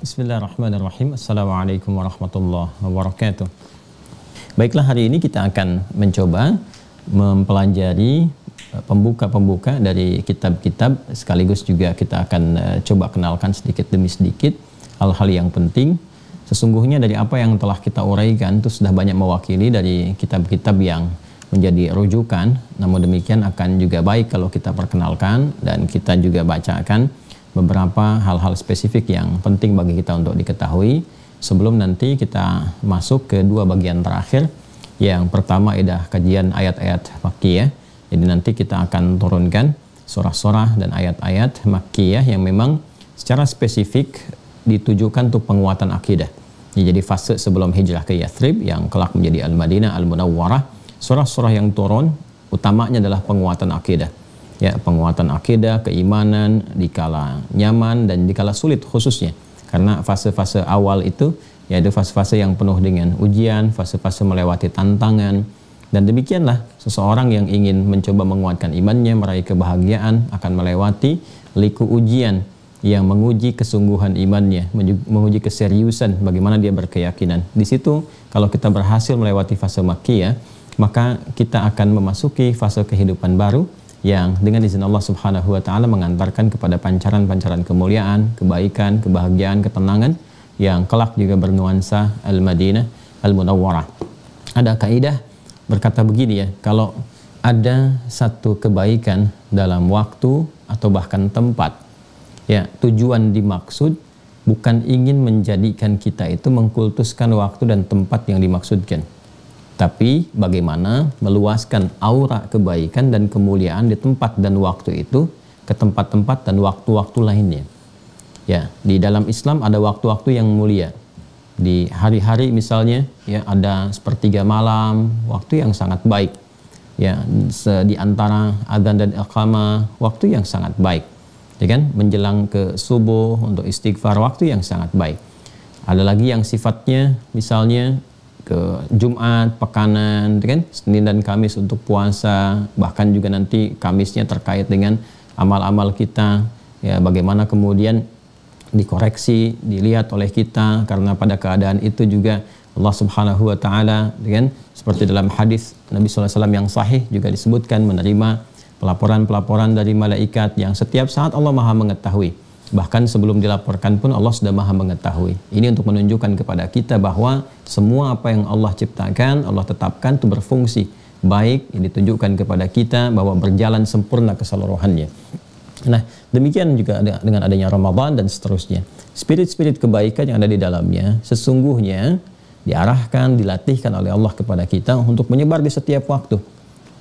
Bismillahirrahmanirrahim. Assalamualaikum warahmatullahi wabarakatuh. Baiklah, hari ini kita akan mencoba mempelajari pembuka-pembuka dari kitab-kitab, sekaligus juga kita akan coba kenalkan sedikit demi sedikit hal-hal yang penting. Sesungguhnya dari apa yang telah kita uraikan itu sudah banyak mewakili dari kitab-kitab yang menjadi rujukan. Namun demikian akan juga baik kalau kita perkenalkan dan kita juga bacakan beberapa hal-hal spesifik yang penting bagi kita untuk diketahui sebelum nanti kita masuk ke dua bagian terakhir. Yang pertama adalah kajian ayat-ayat Makkiyah. Jadi nanti kita akan turunkan surah-surah dan ayat-ayat Makkiyah yang memang secara spesifik ditujukan untuk penguatan akidah. Jadi fase sebelum hijrah ke Yathrib yang kelak menjadi Al-Madinah Al-Munawwarah, surah-surah yang turun utamanya adalah penguatan akidah. Ya, penguatan akidah, keimanan dikala nyaman dan dikala sulit khususnya. Karena fase-fase awal itu yaitu fase-fase yang penuh dengan ujian, fase-fase melewati tantangan. Dan demikianlah seseorang yang ingin mencoba menguatkan imannya, meraih kebahagiaan akan melewati liku ujian yang menguji kesungguhan imannya, menguji keseriusan bagaimana dia berkeyakinan. Di situ kalau kita berhasil melewati fase Makkiyah, maka kita akan memasuki fase kehidupan baru yang dengan izin Allah Subhanahu wa taala mengantarkan kepada pancaran-pancaran kemuliaan, kebaikan, kebahagiaan, ketenangan yang kelak juga bernuansa Al-Madinah Al-Munawwarah. Ada kaidah berkata begini ya, kalau ada satu kebaikan dalam waktu atau bahkan tempat, ya tujuan dimaksud bukan ingin menjadikan kita itu mengkultuskan waktu dan tempat yang dimaksudkan, tapi bagaimana meluaskan aura kebaikan dan kemuliaan di tempat dan waktu itu ke tempat-tempat dan waktu-waktu lainnya. Ya, di dalam Islam ada waktu-waktu yang mulia. Di hari-hari misalnya, ya ada sepertiga malam, waktu yang sangat baik. Ya, di antara adzan dan iqamah, waktu yang sangat baik. Ya kan? Menjelang ke subuh untuk istighfar, waktu yang sangat baik. Ada lagi yang sifatnya misalnya ke Jumat, pekanan, kan? Senin dan Kamis untuk puasa, bahkan juga nanti Kamisnya terkait dengan amal-amal kita, ya bagaimana kemudian dikoreksi, dilihat oleh kita, karena pada keadaan itu juga Allah Subhanahu wa taala, kan? Seperti dalam hadis Nabi SAW yang sahih juga disebutkan menerima pelaporan-pelaporan dari malaikat yang setiap saat Allah Maha mengetahui. Bahkan sebelum dilaporkan pun Allah sudah Maha mengetahui. Ini untuk menunjukkan kepada kita bahwa semua apa yang Allah ciptakan, Allah tetapkan itu berfungsi baik, yang ditunjukkan kepada kita bahwa berjalan sempurna keseluruhannya. Nah, demikian juga dengan adanya Ramadan dan seterusnya. Spirit-spirit kebaikan yang ada di dalamnya sesungguhnya diarahkan, dilatihkan oleh Allah kepada kita untuk menyebar di setiap waktu.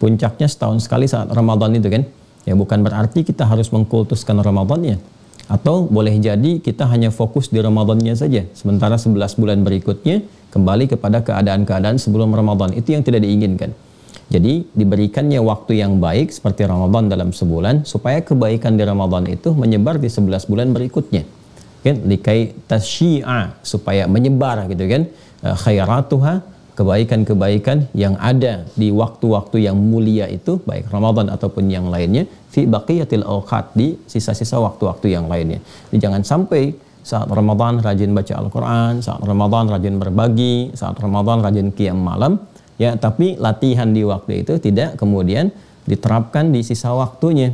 Puncaknya setahun sekali saat Ramadan itu kan. Ya bukan berarti kita harus mengkultuskan Ramadannya. Atau boleh jadi kita hanya fokus di Ramadannya saja, sementara 11 bulan berikutnya kembali kepada keadaan-keadaan sebelum Ramadan. Itu yang tidak diinginkan. Jadi diberikannya waktu yang baik seperti Ramadan dalam sebulan, supaya kebaikan di Ramadan itu menyebar di 11 bulan berikutnya. Kan? Likai tasyi'a, supaya menyebar gitu kan, khairatuha, kebaikan-kebaikan yang ada di waktu-waktu yang mulia itu, baik Ramadan ataupun yang lainnya, fi baqiyatil awqat, di sisa-sisa waktu-waktu yang lainnya. Jadi jangan sampai saat Ramadan rajin baca Al-Quran, saat Ramadan rajin berbagi, saat Ramadan rajin qiyam malam, ya tapi latihan di waktu itu tidak kemudian diterapkan di sisa waktunya.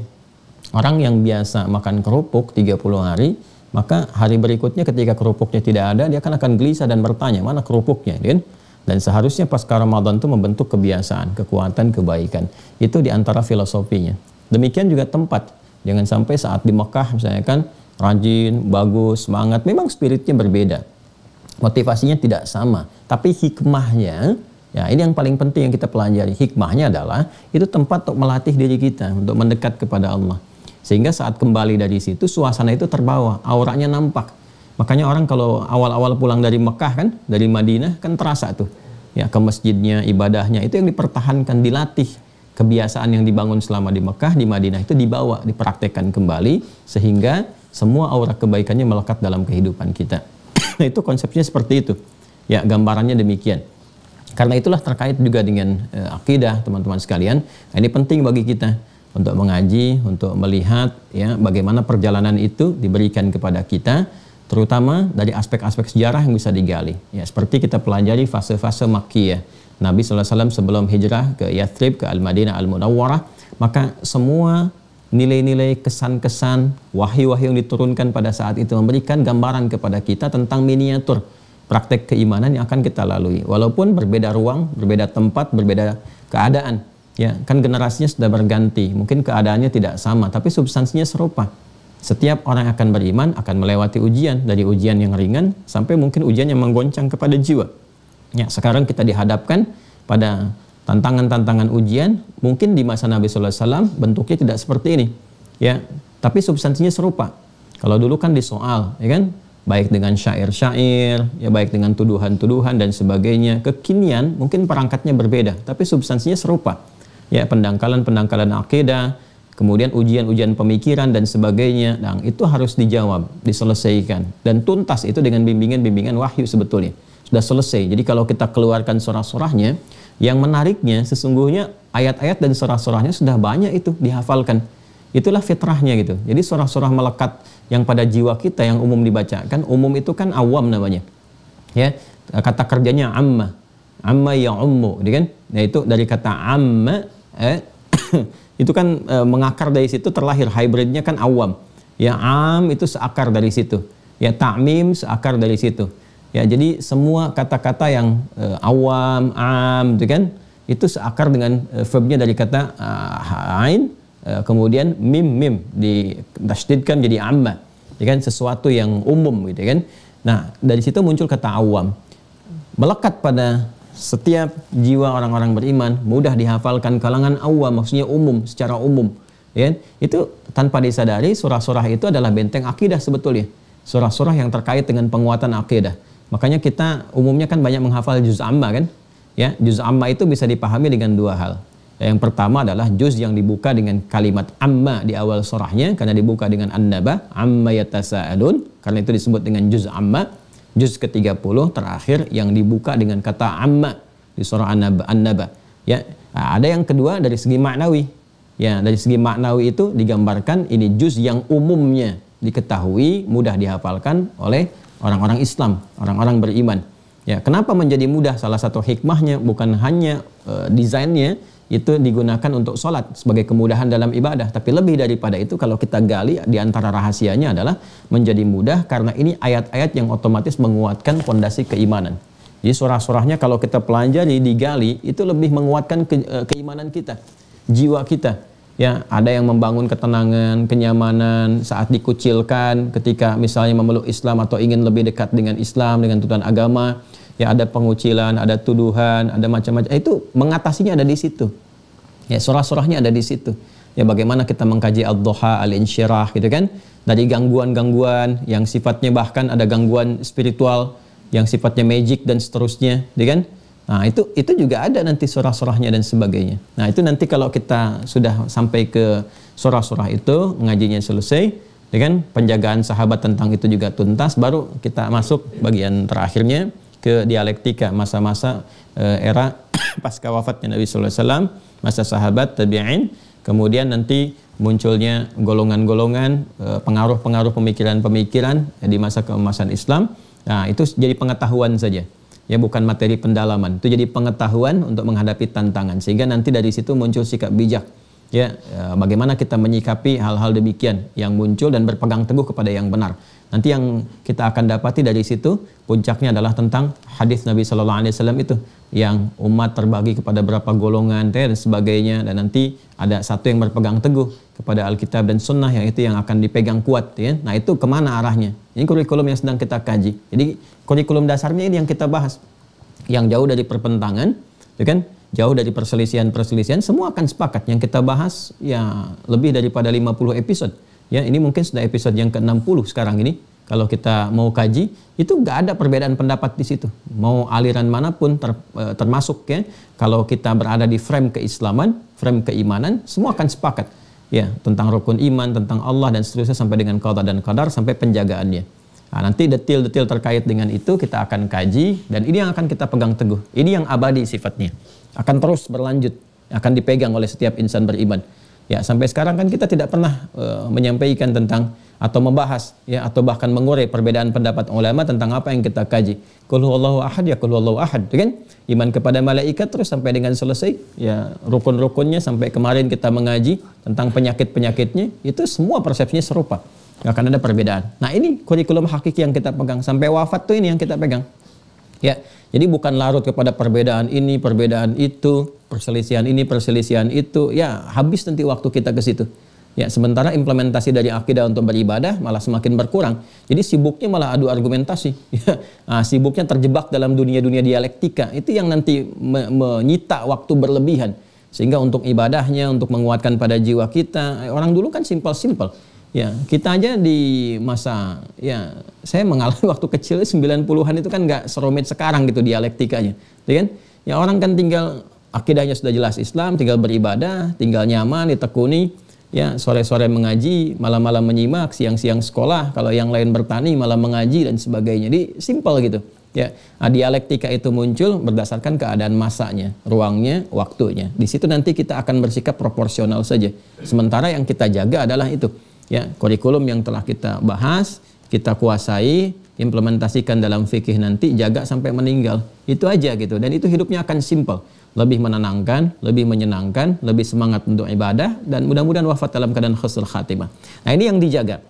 Orang yang biasa makan kerupuk 30 hari, maka hari berikutnya ketika kerupuknya tidak ada, dia akan gelisah dan bertanya, mana kerupuknya, kan? Dan seharusnya pasca Ramadan itu membentuk kebiasaan, kekuatan, kebaikan. Itu diantara filosofinya. Demikian juga tempat. Jangan sampai saat di Mekah misalnya kan, rajin, bagus, semangat. Memang spiritnya berbeda. Motivasinya tidak sama. Tapi hikmahnya, ya ini yang paling penting yang kita pelajari. Hikmahnya adalah, itu tempat untuk melatih diri kita, untuk mendekat kepada Allah. Sehingga saat kembali dari situ, suasana itu terbawa, auranya nampak. Makanya orang kalau awal-awal pulang dari Mekah kan, dari Madinah kan terasa tuh, ya ke masjidnya, ibadahnya itu yang dipertahankan, dilatih. Kebiasaan yang dibangun selama di Mekah, di Madinah itu dibawa, dipraktekkan kembali sehingga semua aura kebaikannya melekat dalam kehidupan kita. Itu konsepnya seperti itu. Ya, gambarannya demikian. Karena itulah terkait juga dengan akidah, teman-teman sekalian. Nah, ini penting bagi kita untuk mengaji, untuk melihat ya bagaimana perjalanan itu diberikan kepada kita. terutama dari aspek-aspek sejarah yang bisa digali. Ya, seperti kita pelajari fase-fase Makkiyah. Nabi SAW sebelum hijrah ke Yathrib, ke Al-Madinah Al-Munawwarah, maka semua nilai-nilai, kesan-kesan, wahyu-wahyu yang diturunkan pada saat itu memberikan gambaran kepada kita tentang miniatur praktek keimanan yang akan kita lalui. Walaupun berbeda ruang, berbeda tempat, berbeda keadaan. Ya, kan generasinya sudah berganti. Mungkin keadaannya tidak sama, tapi substansinya serupa. Setiap orang yang akan beriman akan melewati ujian, dari ujian yang ringan sampai mungkin ujian yang menggoncang kepada jiwa. Ya, sekarang kita dihadapkan pada tantangan-tantangan ujian, mungkin di masa Nabi SAW bentuknya tidak seperti ini, ya, tapi substansinya serupa. Kalau dulu kan disoal, ya kan, baik dengan syair-syair, ya, baik dengan tuduhan-tuduhan dan sebagainya. Kekinian mungkin perangkatnya berbeda, tapi substansinya serupa, ya, pendangkalan-pendangkalan akidah, kemudian ujian-ujian pemikiran dan sebagainya. Dan itu harus dijawab, diselesaikan, dan tuntas itu dengan bimbingan-bimbingan wahyu sebetulnya. Sudah selesai. Jadi kalau kita keluarkan surah-surahnya, yang menariknya sesungguhnya ayat-ayat dan surah-surahnya sudah banyak itu dihafalkan. Itulah fitrahnya gitu. Jadi surah-surah melekat yang pada jiwa kita yang umum dibacakan, umum itu kan awam namanya. Ya, kata kerjanya amma. Amma ya'ummu, gitu kan? Yaitu dari kata amma itu kan mengakar dari situ, terlahir hybridnya kan awam. Ya, am itu seakar dari situ. Ya, ta'mim seakar dari situ. Ya, jadi semua kata-kata yang awam, am, gitu kan, itu seakar dengan verbnya dari kata ain, kemudian mim ditasydidkan jadi amma, ya kan, sesuatu yang umum, gitu kan. Nah, dari situ muncul kata awam, melekat pada setiap jiwa orang-orang beriman, mudah dihafalkan kalangan awam, maksudnya umum, secara umum, ya kan? Itu tanpa disadari surah-surah itu adalah benteng akidah sebetulnya, surah-surah yang terkait dengan penguatan akidah. Makanya kita umumnya kan banyak menghafal juz amma kan, ya. Juz amma itu bisa dipahami dengan dua hal. Yang pertama adalah juz yang dibuka dengan kalimat amma di awal surahnya, karena dibuka dengan an-naba, amma yatasaalun, karena itu disebut dengan juz amma. Juz ke-30 terakhir yang dibuka dengan kata amma di surah an-naba. Ya, nah, ada yang kedua dari segi maknawi. Ya, dari segi maknawi itu digambarkan ini juz yang umumnya diketahui, mudah dihafalkan oleh orang-orang Islam, orang-orang beriman. Ya, kenapa menjadi mudah? Salah satu hikmahnya bukan hanya desainnya itu digunakan untuk sholat sebagai kemudahan dalam ibadah, tapi lebih daripada itu kalau kita gali di antara rahasianya adalah menjadi mudah karena ini ayat-ayat yang otomatis menguatkan fondasi keimanan. Jadi surah-surahnya kalau kita pelajari, digali, itu lebih menguatkan keimanan kita, jiwa kita. Ya, ada yang membangun ketenangan, kenyamanan saat dikucilkan ketika misalnya memeluk Islam atau ingin lebih dekat dengan Islam, dengan tuntunan agama. Ya, ada pengucilan, ada tuduhan, ada macam-macam. Itu mengatasinya ada di situ. Ya, surah-surahnya ada di situ. Ya, bagaimana kita mengkaji Ad-Duha, Al-Insyirah, gitu kan? Dari gangguan-gangguan yang sifatnya bahkan ada gangguan spiritual, yang sifatnya magic dan seterusnya, gitu kan? Nah, itu juga ada nanti surah-surahnya dan sebagainya. Nah, itu nanti kalau kita sudah sampai ke surah-surah itu, ngajinya selesai, dengan penjagaan sahabat tentang itu juga tuntas, baru kita masuk bagian terakhirnya ke dialektika, masa-masa era pasca wafatnya Nabi sallallahu alaihi wasallam, masa sahabat, tabi'in, kemudian nanti munculnya golongan-golongan, pengaruh-pengaruh pemikiran-pemikiran di masa keemasan Islam. Nah, itu jadi pengetahuan saja. Ya, bukan materi pendalaman. Itu jadi pengetahuan untuk menghadapi tantangan. Sehingga nanti dari situ muncul sikap bijak. Ya, bagaimana kita menyikapi hal-hal demikian yang muncul dan berpegang teguh kepada yang benar. Nanti yang kita akan dapati dari situ puncaknya adalah tentang hadis Nabi Sallallahu Alaihi Wasallam itu, yang umat terbagi kepada berapa golongan dan sebagainya, dan nanti ada satu yang berpegang teguh kepada Alkitab dan Sunnah, yang itu yang akan dipegang kuat, ya. Nah, itu kemana arahnya? Ini kurikulum yang sedang kita kaji. Jadi kurikulum dasarnya ini yang kita bahas, yang jauh dari perpentangan, ya kan? Jauh dari perselisihan-perselisihan, semua akan sepakat. Yang kita bahas ya lebih daripada 50 episode. Ya, ini mungkin sudah episode yang ke-60 sekarang ini. Kalau kita mau kaji, itu nggak ada perbedaan pendapat di situ. Mau aliran manapun termasuk, ya. Kalau kita berada di frame keislaman, frame keimanan, semua akan sepakat. Ya, tentang rukun iman, tentang Allah dan seterusnya sampai dengan qada dan qadar sampai penjagaannya. Nah, nanti detail-detail terkait dengan itu kita akan kaji, dan ini yang akan kita pegang teguh. Ini yang abadi sifatnya. Akan terus berlanjut, akan dipegang oleh setiap insan beriman. Ya, sampai sekarang kan kita tidak pernah menyampaikan tentang atau membahas ya atau bahkan mengurai perbedaan pendapat ulama tentang apa yang kita kaji. Qul huwallahu ahad, ya qul huwallahu ahad, kan? Iman kepada malaikat terus sampai dengan selesai ya rukun-rukunnya, sampai kemarin kita mengaji tentang penyakit-penyakitnya, itu semua persepsinya serupa. Nggak akan ada perbedaan. Nah, ini kurikulum hakiki yang kita pegang sampai wafat tuh, ini yang kita pegang. Ya, jadi bukan larut kepada perbedaan ini, perbedaan itu, perselisihan ini, perselisihan itu. Ya, habis nanti waktu kita ke situ. Ya, sementara implementasi dari akidah untuk beribadah malah semakin berkurang. Jadi sibuknya malah adu argumentasi. Ya, sibuknya terjebak dalam dunia-dunia dialektika. Itu yang nanti menyita waktu berlebihan. Sehingga untuk ibadahnya, untuk menguatkan pada jiwa kita, orang dulu kan simpel-simpel. Ya, kita aja di masa, ya saya mengalami waktu kecil 90-an itu kan nggak serumit sekarang gitu dialektikanya, ya kan? Ya orang kan tinggal akidahnya sudah jelas Islam, tinggal beribadah, tinggal nyaman, ditekuni, ya sore-sore mengaji, malam-malam menyimak, siang-siang sekolah, kalau yang lain bertani malam mengaji dan sebagainya. Jadi simpel gitu. Ya, dialektika itu muncul berdasarkan keadaan masanya, ruangnya, waktunya. Di situ nanti kita akan bersikap proporsional saja. Sementara yang kita jaga adalah itu. Ya, kurikulum yang telah kita bahas, kita kuasai, implementasikan dalam fikih nanti, jaga sampai meninggal. Itu aja gitu. Dan itu hidupnya akan simpel, lebih menenangkan, lebih menyenangkan, lebih semangat untuk ibadah, dan mudah-mudahan wafat dalam keadaan husnul khatimah. Nah, ini yang dijaga.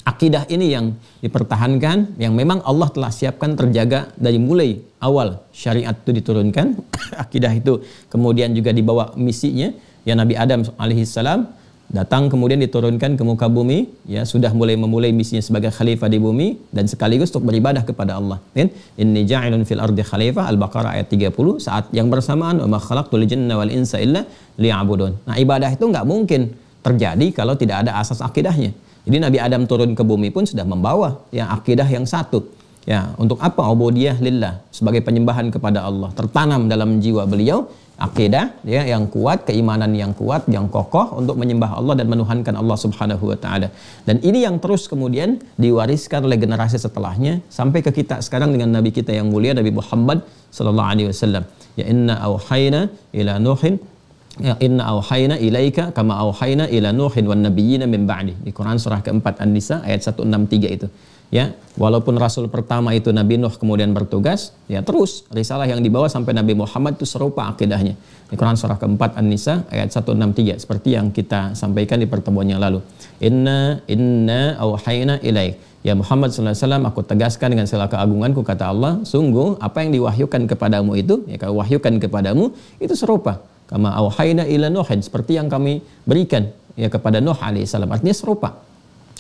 Akidah ini yang dipertahankan, yang memang Allah telah siapkan terjaga dari mulai awal syariat itu diturunkan. Akidah itu kemudian juga dibawa misinya, ya Nabi Adam alaihissalam datang kemudian diturunkan ke muka bumi, ya sudah memulai misinya sebagai khalifah di bumi dan sekaligus untuk beribadah kepada Allah. Inni ja'ilun fil ardi khalifah, Al-Baqarah ayat 30, saat yang bersamaan wa ma khalaqtul jinna wal insa illa liya'budun. Nah, ibadah itu nggak mungkin terjadi kalau tidak ada asas akidahnya. Jadi Nabi Adam turun ke bumi pun sudah membawa ya akidah yang satu. Ya, untuk apa? Ubudiyah lillah, sebagai penyembahan kepada Allah. Tertanam dalam jiwa beliau akidah ya yang kuat, keimanan yang kuat, yang kokoh untuk menyembah Allah dan menuhankan Allah Subhanahu wa taala. Dan ini yang terus kemudian diwariskan oleh generasi setelahnya sampai ke kita sekarang dengan nabi kita yang mulia, Nabi Muhammad sallallahu alaihi wasallam. Ya inna auhayna ila nuhin, ya inna auhayna ilaika kama auhayna ila nuhin wan nabiyina min ba'di. Di Quran surah keempat An-Nisa ayat 163 itu. Ya, walaupun rasul pertama itu Nabi Nuh kemudian bertugas, ya terus risalah yang dibawa sampai Nabi Muhammad itu serupa akidahnya. Di Quran surah keempat An-Nisa ayat 163 seperti yang kita sampaikan di pertemuan yang lalu. Inna auhayna ilaik. Ya Muhammad sallallahu alaihi wasallam, aku tegaskan dengan segala keagunganku, kata Allah, sungguh apa yang diwahyukan kepadamu itu, ya kau wahyukan kepadamu itu serupa. Kama auhayna ila Nuhin, seperti yang kami berikan ya kepada Nuh alaihissalam. Artinya serupa.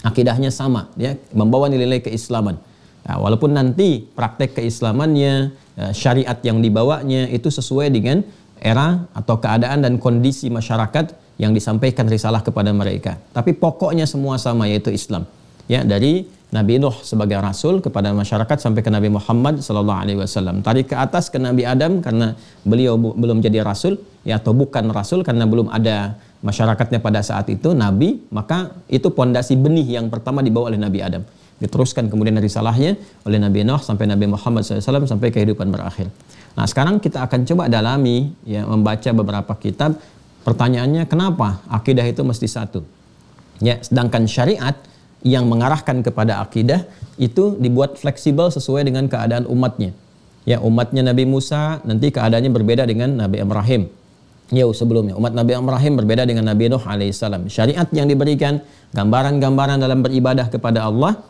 Akidahnya sama, ya, membawa nilai-nilai keislaman. Nah, walaupun nanti praktek keislamannya, syariat yang dibawanya itu sesuai dengan era atau keadaan dan kondisi masyarakat yang disampaikan risalah kepada mereka. Tapi pokoknya semua sama, yaitu Islam. Ya, dari Nabi Nuh sebagai rasul kepada masyarakat sampai ke Nabi Muhammad sallallahu alaihi wasallam. Tarik ke atas ke Nabi Adam karena beliau belum jadi rasul, ya, atau bukan rasul karena belum ada masyarakatnya pada saat itu nabi, maka itu pondasi benih yang pertama dibawa oleh Nabi Adam. Diteruskan kemudian risalahnya oleh Nabi Nuh sampai Nabi Muhammad SAW sampai kehidupan berakhir. Nah, sekarang kita akan coba dalami, ya, membaca beberapa kitab. Pertanyaannya, kenapa akidah itu mesti satu? Ya, sedangkan syariat yang mengarahkan kepada akidah itu dibuat fleksibel sesuai dengan keadaan umatnya. Ya, umatnya Nabi Musa nanti keadaannya berbeda dengan Nabi Ibrahim. Jauh sebelumnya, umat Nabi Ibrahim berbeda dengan Nabi Nuh alaihissalam. Syariat yang diberikan, gambaran-gambaran dalam beribadah kepada Allah,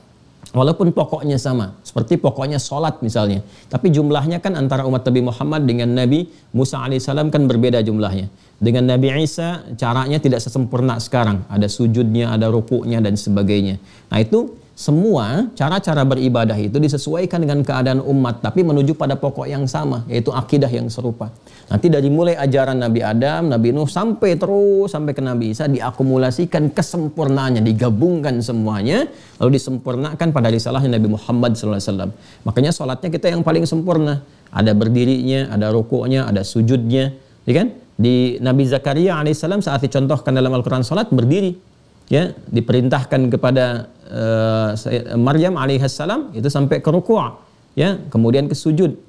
walaupun pokoknya sama, seperti pokoknya sholat misalnya, tapi jumlahnya kan antara umat Nabi Muhammad dengan Nabi Musa alaihissalam kan berbeda jumlahnya. Dengan Nabi Isa caranya tidak sesempurna sekarang, ada sujudnya, ada rukuknya dan sebagainya. Nah, itu semua cara-cara beribadah itu disesuaikan dengan keadaan umat, tapi menuju pada pokok yang sama, yaitu akidah yang serupa. Nanti dari mulai ajaran Nabi Adam, Nabi Nuh sampai ke Nabi Isa diakumulasikan kesempurnaannya, digabungkan semuanya, lalu disempurnakan pada risalahnya Nabi Muhammad SAW. Makanya sholatnya kita yang paling sempurna. Ada berdirinya, ada rukuknya, ada sujudnya, ya kan? Di Nabi Zakaria alaihissalam saat dicontohkan dalam Al-Quran sholat berdiri, ya, diperintahkan kepada Maryam alaihissalam itu sampai ke rukuk, ya, kemudian ke sujud.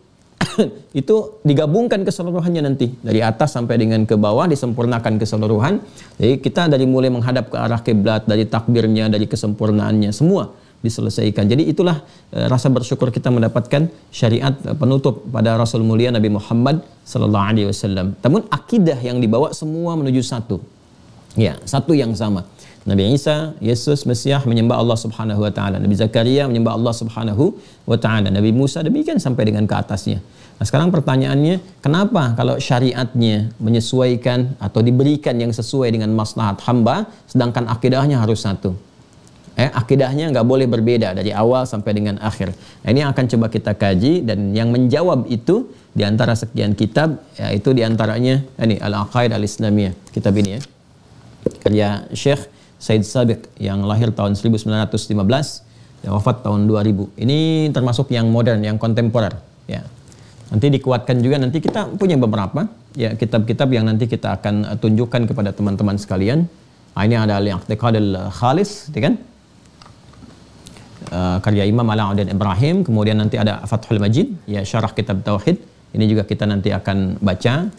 itu digabungkan keseluruhannya nanti dari atas sampai dengan ke bawah, disempurnakan keseluruhan. Jadi kita dari mulai menghadap ke arah kiblat, dari takbirnya, dari kesempurnaannya, semua diselesaikan. Jadi itulah rasa bersyukur kita mendapatkan syariat penutup pada Rasul mulia Nabi Muhammad sallallahu alaihi wasallam. Namun akidah yang dibawa semua menuju satu. Ya, satu yang sama. Nabi Isa, Yesus, Mesias menyembah Allah Subhanahu wa taala. Nabi Zakaria menyembah Allah Subhanahu wa taala. Nabi Musa demikian sampai dengan ke atasnya. Nah, sekarang pertanyaannya, kenapa kalau syariatnya menyesuaikan atau diberikan yang sesuai dengan maslahat hamba, sedangkan akidahnya harus satu? Akidahnya nggak boleh berbeda dari awal sampai dengan akhir. Nah, ini akan coba kita kaji, dan yang menjawab itu di antara sekian kitab, yaitu di antaranya ini Al-Aqaid Al-Islamiyah, kitab ini ya. Karya Syekh Said Sabiq yang lahir tahun 1915 dan wafat tahun 2000. Ini termasuk yang modern, yang kontemporer ya. Nanti dikuatkan juga, nanti kita punya beberapa ya kitab-kitab yang nanti kita akan tunjukkan kepada teman-teman sekalian. Nah, ini ada Al-I'tiqad Al-Khalis, kan? Karya Imam Alauddin Ibrahim. Kemudian nanti ada Fathul Majid, ya syarah kitab Tauhid. Ini juga kita nanti akan baca.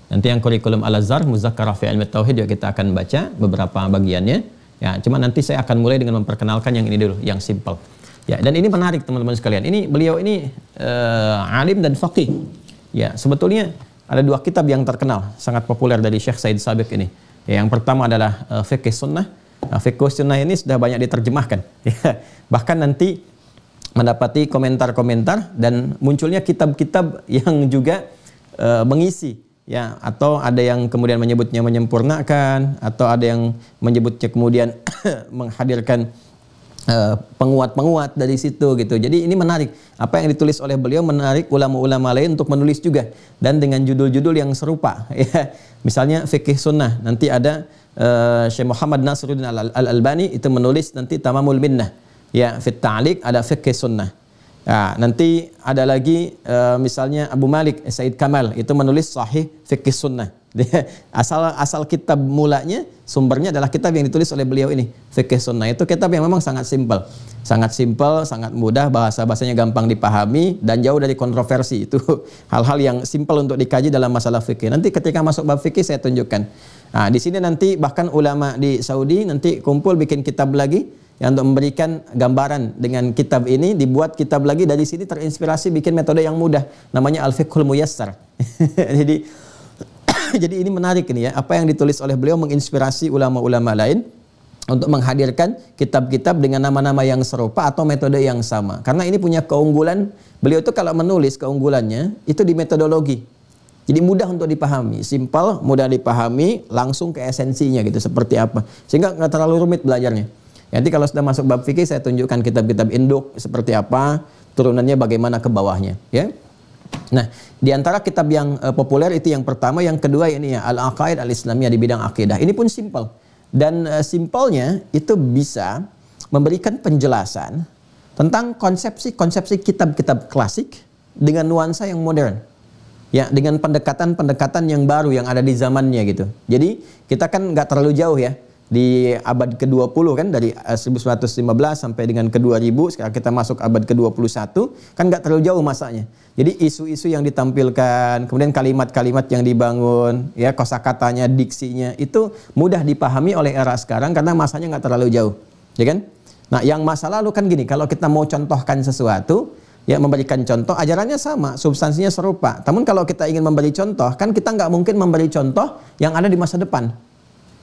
Nanti yang kurikulum Al-Azhar, Muzakarah fi Ilmi Tauhid juga kita akan baca beberapa bagiannya. Ya, cuma nanti saya akan mulai dengan memperkenalkan yang ini dulu, yang simple. Ya, dan ini menarik teman-teman sekalian. Ini beliau ini alim dan faqih. Ya, sebetulnya ada dua kitab yang terkenal, sangat populer dari Syekh Said Sabiq ini. Ya, yang pertama adalah Fiqh Sunnah. Nah, Fiqh Sunnah ini sudah banyak diterjemahkan. Ya, bahkan nanti mendapati komentar-komentar dan munculnya kitab-kitab yang juga mengisi. Ya, atau ada yang kemudian menyebutnya menyempurnakan, atau ada yang menyebutnya kemudian menghadirkan penguat-penguat dari situ gitu. Jadi ini menarik. Apa yang ditulis oleh beliau menarik ulama-ulama lain untuk menulis juga, dan dengan judul-judul yang serupa. Ya, misalnya Fikih Sunnah, nanti ada Syekh Muhammad Nasruddin Al-Albani itu menulis nanti Tamamul Minnah. Ya, Fit Ta'liq ada Fikih Sunnah. Nah, nanti ada lagi misalnya Abu Malik Said Kamal itu menulis Sahih Fiqh Sunnah. Asal kitab mulanya, sumbernya adalah kitab yang ditulis oleh beliau ini, Fiqh Sunnah. Itu kitab yang memang sangat simpel, sangat mudah, bahasanya gampang dipahami dan jauh dari kontroversi. Itu hal-hal yang simpel untuk dikaji dalam masalah fikih. Nanti ketika masuk bab fikih saya tunjukkan. Nah, di sini nanti bahkan ulama di Saudi nanti kumpul bikin kitab lagi yang untuk memberikan gambaran dengan kitab ini, dibuat kitab lagi dari sini terinspirasi bikin metode yang mudah, namanya Al-Fiqhul Muyassar. Jadi ini menarik ini ya, apa yang ditulis oleh beliau menginspirasi ulama-ulama lain untuk menghadirkan kitab-kitab dengan nama-nama yang serupa atau metode yang sama. Karena ini punya keunggulan, beliau itu kalau menulis keunggulannya itu di metodologi. Jadi mudah untuk dipahami, simpel, mudah dipahami, langsung ke esensinya gitu, seperti apa. Sehingga nggak terlalu rumit belajarnya. Nanti kalau sudah masuk bab fikih saya tunjukkan kitab-kitab induk seperti apa, turunannya bagaimana ke bawahnya, ya. Nah, di antara kitab yang populer itu yang pertama, yang kedua ini ya Al-Aqaid Al-Islamiyah di bidang akidah. Ini pun simpel. Dan simpelnya itu bisa memberikan penjelasan tentang konsepsi kitab-kitab klasik dengan nuansa yang modern. Ya, dengan pendekatan-pendekatan yang baru yang ada di zamannya gitu. Jadi, kita kan nggak terlalu jauh ya. Di abad ke-20 kan, dari 1915 sampai dengan ke-2000, sekarang kita masuk abad ke-21, kan nggak terlalu jauh masanya. Jadi isu-isu yang ditampilkan, kemudian kalimat-kalimat yang dibangun, ya kosakatanya, diksinya, itu mudah dipahami oleh era sekarang karena masanya nggak terlalu jauh, ya kan? Nah, yang masa lalu kan gini, kalau kita mau contohkan sesuatu, ya memberikan contoh, ajarannya sama, substansinya serupa. Namun kalau kita ingin memberi contoh, kan kita nggak mungkin memberi contoh yang ada di masa depan.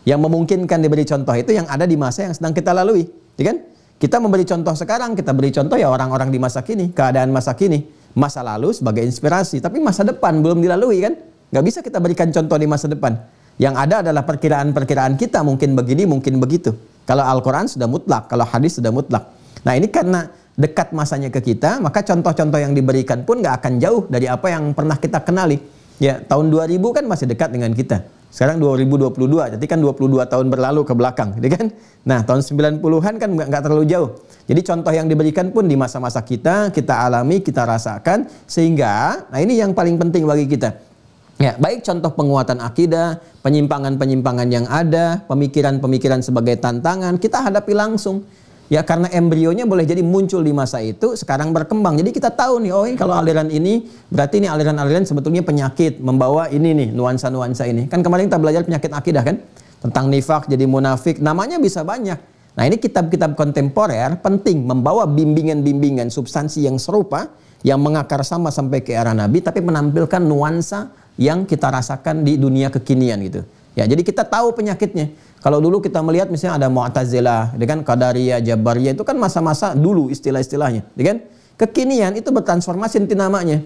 Yang memungkinkan diberi contoh itu yang ada di masa yang sedang kita lalui, ya kan? Kita memberi contoh sekarang, kita beri contoh ya orang-orang di masa kini, keadaan masa kini, masa lalu sebagai inspirasi, tapi masa depan belum dilalui kan? Nggak bisa kita berikan contoh di masa depan. Yang ada adalah perkiraan-perkiraan kita, mungkin begini, mungkin begitu. Kalau Al-Quran sudah mutlak, kalau hadis sudah mutlak. Nah ini karena dekat masanya ke kita, maka contoh-contoh yang diberikan pun nggak akan jauh dari apa yang pernah kita kenali. Ya, tahun 2000 kan masih dekat dengan kita. Sekarang 2022, jadi kan 22 tahun berlalu ke belakang, gitu kan? Nah, tahun 90-an kan nggak terlalu jauh. Jadi contoh yang diberikan pun di masa-masa kita alami, kita rasakan, sehingga, nah ini yang paling penting bagi kita. Ya, baik contoh penguatan akidah, penyimpangan-penyimpangan yang ada, pemikiran-pemikiran sebagai tantangan, kita hadapi langsung. Ya karena embrionya boleh jadi muncul di masa itu, sekarang berkembang. Jadi kita tahu nih, oh ini kalau aliran ini, berarti ini aliran-aliran sebetulnya penyakit, membawa ini nih, nuansa-nuansa ini. Kan kemarin kita belajar penyakit akidah kan? Tentang nifak, jadi munafik, namanya bisa banyak. Nah ini kitab-kitab kontemporer penting, membawa bimbingan-bimbingan substansi yang serupa, yang mengakar sama sampai ke era Nabi, tapi menampilkan nuansa yang kita rasakan di dunia kekinian gitu. Ya, jadi kita tahu penyakitnya. Kalau dulu kita melihat misalnya ada Mu'tazilah, dengan Qadariyah, Jabariyah, itu kan masa-masa dulu istilah-istilahnya, kan? Kekinian itu bertransformasi nanti namanya.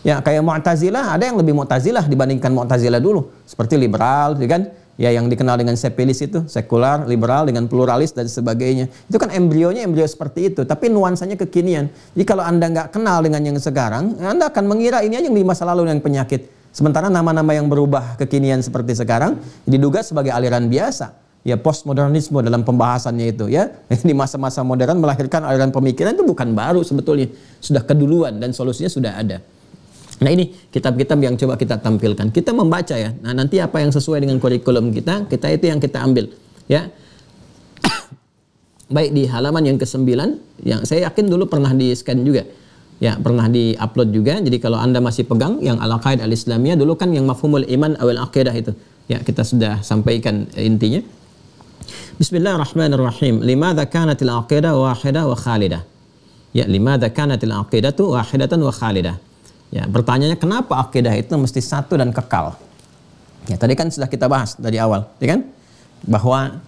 Ya, kayak Mu'tazilah, ada yang lebih Mu'tazilah dibandingkan Mu'tazilah dulu, seperti liberal, kan? Ya, yang dikenal dengan sepilis itu, sekular, liberal dengan pluralis dan sebagainya. Itu kan embrionya embrio seperti itu, tapi nuansanya kekinian. Jadi kalau Anda nggak kenal dengan yang sekarang, Anda akan mengira ini aja yang di masa lalu yang penyakit. Sementara nama-nama yang berubah kekinian seperti sekarang diduga sebagai aliran biasa. Ya, postmodernisme dalam pembahasannya itu ya. Di masa-masa modern melahirkan aliran pemikiran itu bukan baru sebetulnya. Sudah keduluan dan solusinya sudah ada. Nah ini kitab-kitab yang coba kita tampilkan. Kita membaca ya. Nah nanti apa yang sesuai dengan kurikulum kita itu yang kita ambil. Ya. Baik di halaman yang ke-9, yang saya yakin dulu pernah di-scan juga. Ya, pernah di-upload juga. Jadi kalau Anda masih pegang yang Al-Aqaidah Al-Islamiyah, dulu kan yang Mafhumul Iman awal Aqidah itu. Ya, kita sudah sampaikan intinya. Bismillahirrahmanirrahim. Limadza kanatil aqidah wahidah wa khalidah. Ya, limadza kanatil aqidatu wahidatan wa khalidah. Ya, pertanyaannya kenapa akidah itu mesti satu dan kekal? Ya, tadi kan sudah kita bahas dari awal, ya kan? Bahwa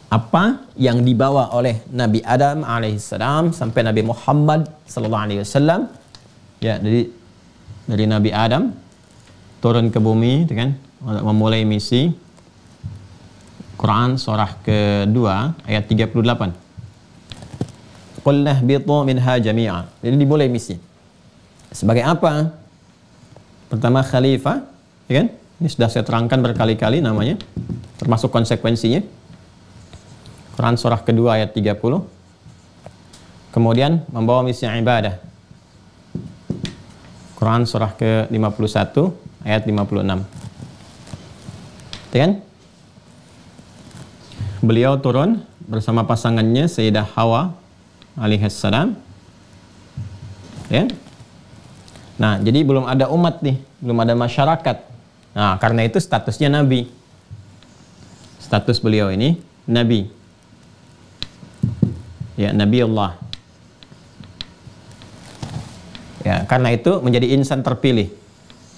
apa yang dibawa oleh Nabi Adam alaihissalam sampai Nabi Muhammad sallallahu alaihi wasallam, ya dari Nabi Adam turun ke bumi, kan, memulai misi. Quran surah kedua ayat 38. Qulna ihbitu minha jami'a. Jadi dimulai misi. Sebagai apa? Pertama khalifah, ya kan? Ini sudah saya terangkan berkali-kali namanya, termasuk konsekuensinya. Quran surah kedua ayat 30. Kemudian membawa misi ibadah. Quran surah ke-51 ayat 56. Ya kan? Beliau turun bersama pasangannya Sayyidah Hawa alaihissalam. Ya. Nah, jadi belum ada umat nih, belum ada masyarakat. Nah, karena itu statusnya nabi. Status beliau ini nabi. Ya, Nabi Allah. Ya, karena itu menjadi insan terpilih.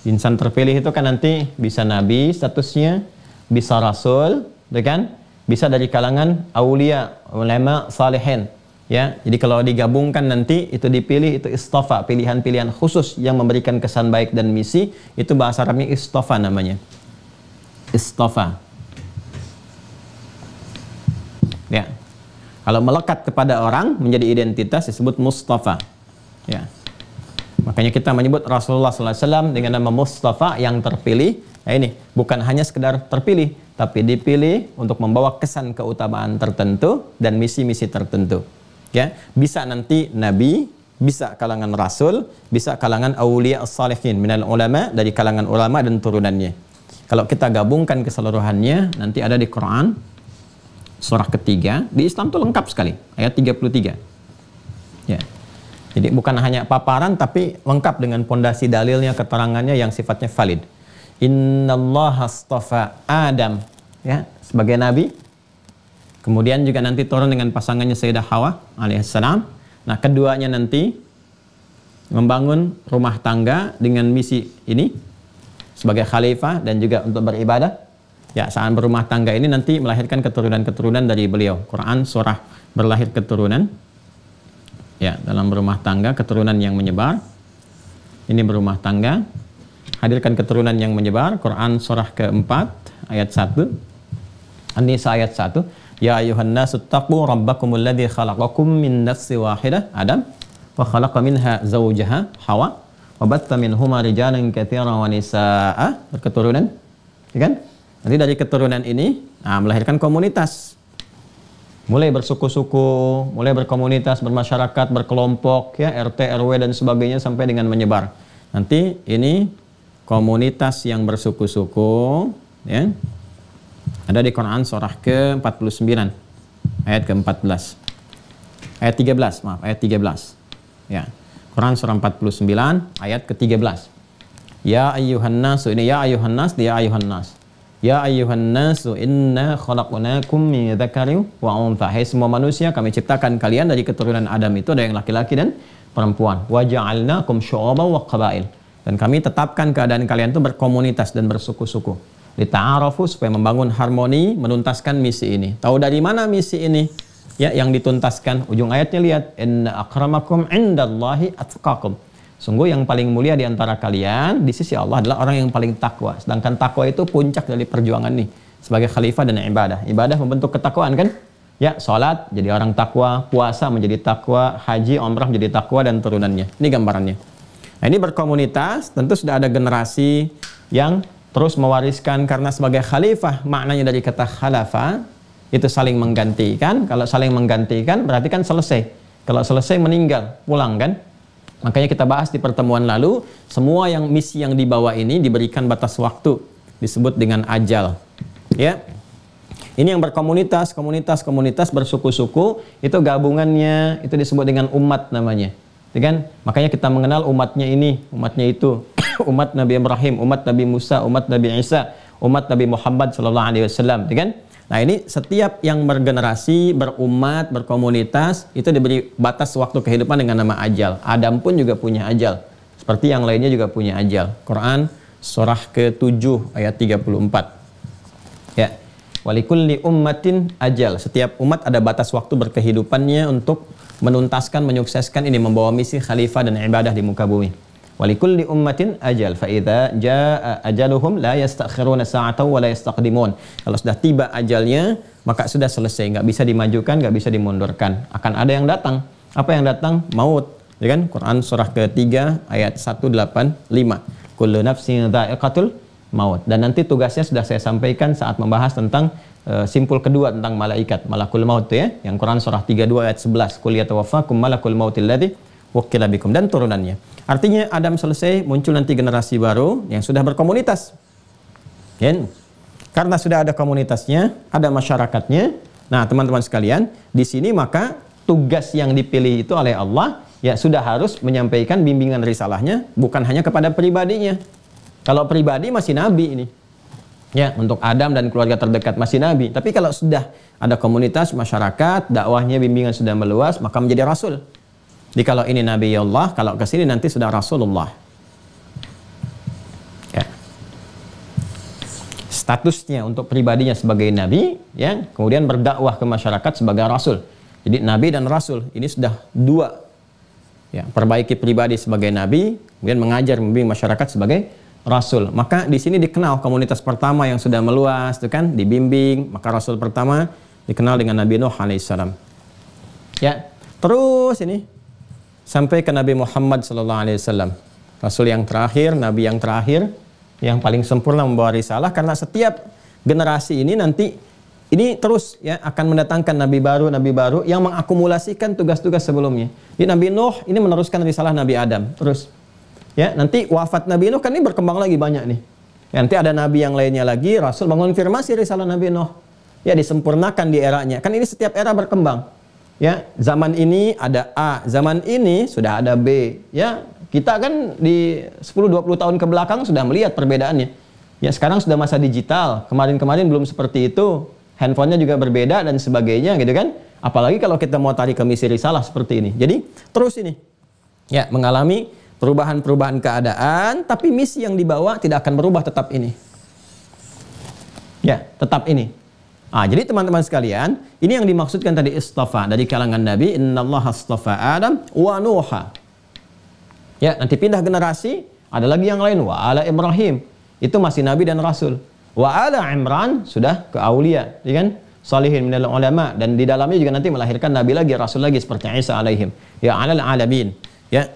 Insan terpilih itu kan nanti bisa nabi statusnya, bisa rasul, kan? Bisa dari kalangan aulia, ulama, salihin. Ya, jadi kalau digabungkan nanti itu dipilih, itu istofa, pilihan-pilihan khusus yang memberikan kesan baik dan misi, itu bahasa Arabnya istofa namanya. Istofa. Ya. Kalau melekat kepada orang menjadi identitas disebut Mustafa. Ya. Makanya kita menyebut Rasulullah SAW dengan nama Mustafa yang terpilih. Nah ini bukan hanya sekedar terpilih, tapi dipilih untuk membawa kesan keutamaan tertentu dan misi-misi tertentu. Ya, bisa nanti nabi, bisa kalangan rasul, bisa kalangan aulia as-salihin minal ulama, dari kalangan ulama dan turunannya. Kalau kita gabungkan keseluruhannya nanti ada di Quran surah ketiga, di Islam itu lengkap sekali, ayat 33. Ya. Jadi bukan hanya paparan tapi lengkap dengan pondasi dalilnya, keterangannya yang sifatnya valid. Innallaha astafa Adam, ya, sebagai nabi. Kemudian juga nanti turun dengan pasangannya Sayyidah Hawa alaihissalam. Nah, keduanya nanti membangun rumah tangga dengan misi ini sebagai khalifah dan juga untuk beribadah. Ya, saat berumah tangga ini nanti melahirkan keturunan-keturunan dari beliau. Quran surah berlahir keturunan. Ya, dalam berumah tangga keturunan yang menyebar. Ini berumah tangga. Hadirkan keturunan yang menyebar. Quran surah keempat ayat 1. An-Nisa ayat 1. Ya ayuhan nasu taqu rabbakumul ladzi khalaqakum min nafsin wahidah Adam wa khalaqa minha zawjaha Hawa wa batta minhuma rijalan katsiran wa nisaa. Berketurunan, ya kan? Nanti dari keturunan ini melahirkan komunitas. Mulai bersuku-suku, mulai berkomunitas, bermasyarakat, berkelompok, ya, RT, RW dan sebagainya sampai dengan menyebar. Nanti ini komunitas yang bersuku-suku, ya. Ada di Quran surah ke-49 ayat ke-14. ayat 13, maaf, ayat 13. Ya. Quran surah 49 ayat ke-13. Ya ayyuhan nasu, ini ya ayyuhan nas, ya ayyuhan nas. Ya ayyuhan nasu inna khalaqnakum min dzakarin wa untha. Hai semua manusia, kami ciptakan kalian dari keturunan Adam, itu ada yang laki-laki dan perempuan. Wa ja'alnakum syu'uban wa qabail. Dan kami tetapkan keadaan kalian itu berkomunitas dan bersuku-suku. Lita'arafu, supaya membangun harmoni, menuntaskan misi ini. Tahu dari mana misi ini? Ya, yang dituntaskan. Ujung ayatnya lihat, inna akramakum indallahi atqakum. Sungguh yang paling mulia di antara kalian di sisi Allah adalah orang yang paling takwa. Sedangkan takwa itu puncak dari perjuangan nih sebagai khalifah dan ibadah. Ibadah membentuk ketakwaan kan? Ya, salat jadi orang takwa, puasa menjadi takwa, haji, umrah menjadi takwa dan turunannya. Ini gambarannya. Nah, ini berkomunitas, tentu sudah ada generasi yang terus mewariskan, karena sebagai khalifah maknanya dari kata khalafa itu saling menggantikan. Kalau saling menggantikan berarti kan selesai. Kalau selesai meninggal, pulang kan? Makanya kita bahas di pertemuan lalu, semua yang misi yang dibawa ini diberikan batas waktu, disebut dengan ajal. Ya. Ini yang berkomunitas, komunitas bersuku-suku, itu gabungannya itu disebut dengan umat namanya. Ya kan? Makanya kita mengenal umatnya ini, umatnya itu. Umat Nabi Ibrahim, umat Nabi Musa, umat Nabi Isa, umat Nabi Muhammad SAW. Ya kan? Nah, ini setiap yang bergenerasi, berumat, berkomunitas, itu diberi batas waktu kehidupan dengan nama ajal. Adam pun juga punya ajal. Seperti yang lainnya juga punya ajal. Quran surah ke-7 ayat 34. Ya. Walikulli ummatin ajal. Setiap umat ada batas waktu berkehidupannya untuk menuntaskan, menyukseskan ini, membawa misi khalifah dan ibadah di muka bumi. Walikulli ummatin ajal, fa idza jaa ajaluhum la yastakhiruna sa'atan wa la yastaqdimun. Kalau sudah tiba ajalnya, maka sudah selesai, nggak bisa dimajukan, nggak bisa dimundurkan. Akan ada yang datang. Apa yang datang? Maut. Ya kan? Quran surah ke-3 ayat 185. Kullu nafsin dha'iqatul maut. Dan nanti tugasnya sudah saya sampaikan saat membahas tentang simpul kedua tentang malaikat, malakul maut ya, yang Quran surah 32 ayat 11. Qul yatawaffakum malakul mautil ladzi wukila bikum, dan turunannya. Artinya Adam selesai, muncul nanti generasi baru yang sudah berkomunitas. Ya. Karena sudah ada komunitasnya, ada masyarakatnya. Nah, teman-teman sekalian, di sini maka tugas yang dipilih itu oleh Allah ya sudah harus menyampaikan bimbingan risalahnya bukan hanya kepada pribadinya. Kalau pribadi masih nabi ini. Ya, untuk Adam dan keluarga terdekat masih nabi. Tapi kalau sudah ada komunitas, masyarakat, dakwahnya, bimbingan sudah meluas, maka menjadi rasul. Jadi kalau ini Nabi Allah, kalau ke sini nanti sudah Rasulullah. Ya. Statusnya untuk pribadinya sebagai nabi, ya, kemudian berdakwah ke masyarakat sebagai rasul. Jadi nabi dan rasul ini sudah dua. Ya, perbaiki pribadi sebagai nabi, kemudian mengajar, membimbing masyarakat sebagai rasul. Maka di sini dikenal komunitas pertama yang sudah meluas, itu kan, dibimbing. Maka rasul pertama dikenal dengan Nabi Nuh alaihissalam. Ya, terus ini sampai ke Nabi Muhammad SAW, Rasul yang terakhir, Nabi yang terakhir, yang paling sempurna membawa risalah. Karena setiap generasi ini nanti ini terus ya akan mendatangkan Nabi baru yang mengakumulasikan tugas-tugas sebelumnya. Jadi Nabi Nuh ini meneruskan risalah Nabi Adam. Terus ya nanti wafat Nabi Nuh kan ini berkembang lagi banyak nih. Ya, nanti ada Nabi yang lainnya lagi, Rasul mengonfirmasi risalah Nabi Nuh. Ya disempurnakan di eranya. Kan ini setiap era berkembang. Ya, zaman ini ada A, zaman ini sudah ada B. Ya, kita kan di 10-20 tahun ke belakang sudah melihat perbedaannya. Ya, sekarang sudah masa digital. Kemarin-kemarin belum seperti itu. Handphonenya juga berbeda dan sebagainya gitu kan. Apalagi kalau kita mau tarik ke misi risalah seperti ini. Jadi, terus ini. Ya, mengalami perubahan-perubahan keadaan, tapi misi yang dibawa tidak akan berubah, tetap ini. Ya, tetap ini. Jadi teman-teman sekalian, ini yang dimaksudkan tadi istafa dari kalangan Nabi, innallaha astafa Adam wa Nuha. Ya, nanti pindah generasi, ada lagi yang lain, wa ala Ibrahim. Itu masih Nabi dan Rasul. Wa ala Imran sudah ke aulia, ya kan? Salihin minal ulama, dan di dalamnya juga nanti melahirkan Nabi lagi, Rasul lagi seperti Isa alaihim. Ya alal alamin. Ya.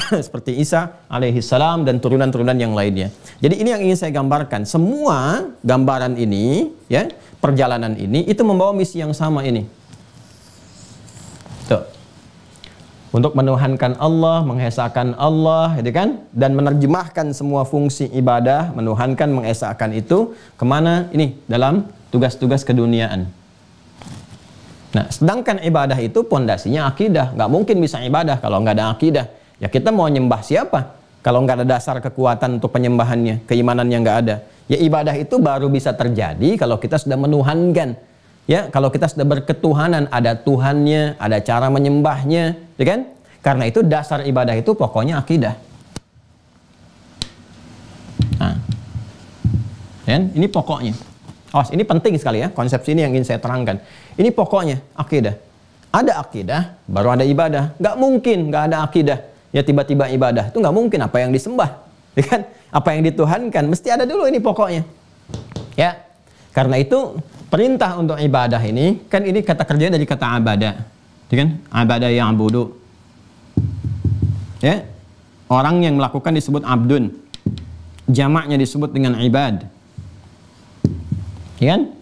Seperti Isa alaihi salam dan turunan-turunan yang lainnya. Jadi ini yang ingin saya gambarkan. Semua gambaran ini, ya, perjalanan ini itu membawa misi yang sama ini. Tuh. Untuk menuhankan Allah, mengesahkan Allah, gitu kan? Dan menerjemahkan semua fungsi ibadah, menuhankan, mengesahkan itu kemana? Ini dalam tugas-tugas keduniaan. Nah, sedangkan ibadah itu pondasinya akidah. Nggak mungkin bisa ibadah kalau nggak ada akidah. Ya kita mau nyembah siapa? Kalau nggak ada dasar kekuatan untuk penyembahannya, keimanannya nggak ada. Ya ibadah itu baru bisa terjadi kalau kita sudah menuhankan. Ya, kalau kita sudah berketuhanan, ada Tuhannya, ada cara menyembahnya, ya kan? Karena itu dasar ibadah itu pokoknya akidah. Nah, dan ini pokoknya. Awas, ini penting sekali ya, konsepsi ini yang ingin saya terangkan. Ini pokoknya akidah. Ada akidah, baru ada ibadah. Nggak mungkin nggak ada akidah. Ya tiba-tiba ibadah itu nggak mungkin. Apa yang disembah, ya kan? Apa yang dituhankan, mesti ada dulu ini pokoknya. Ya, karena itu perintah untuk ibadah ini kan ini kata kerja dari kata abadah, ya kan? Abadah yang abudu. Ya, orang yang melakukan disebut abdun, jamaknya disebut dengan ibad. Ya kan?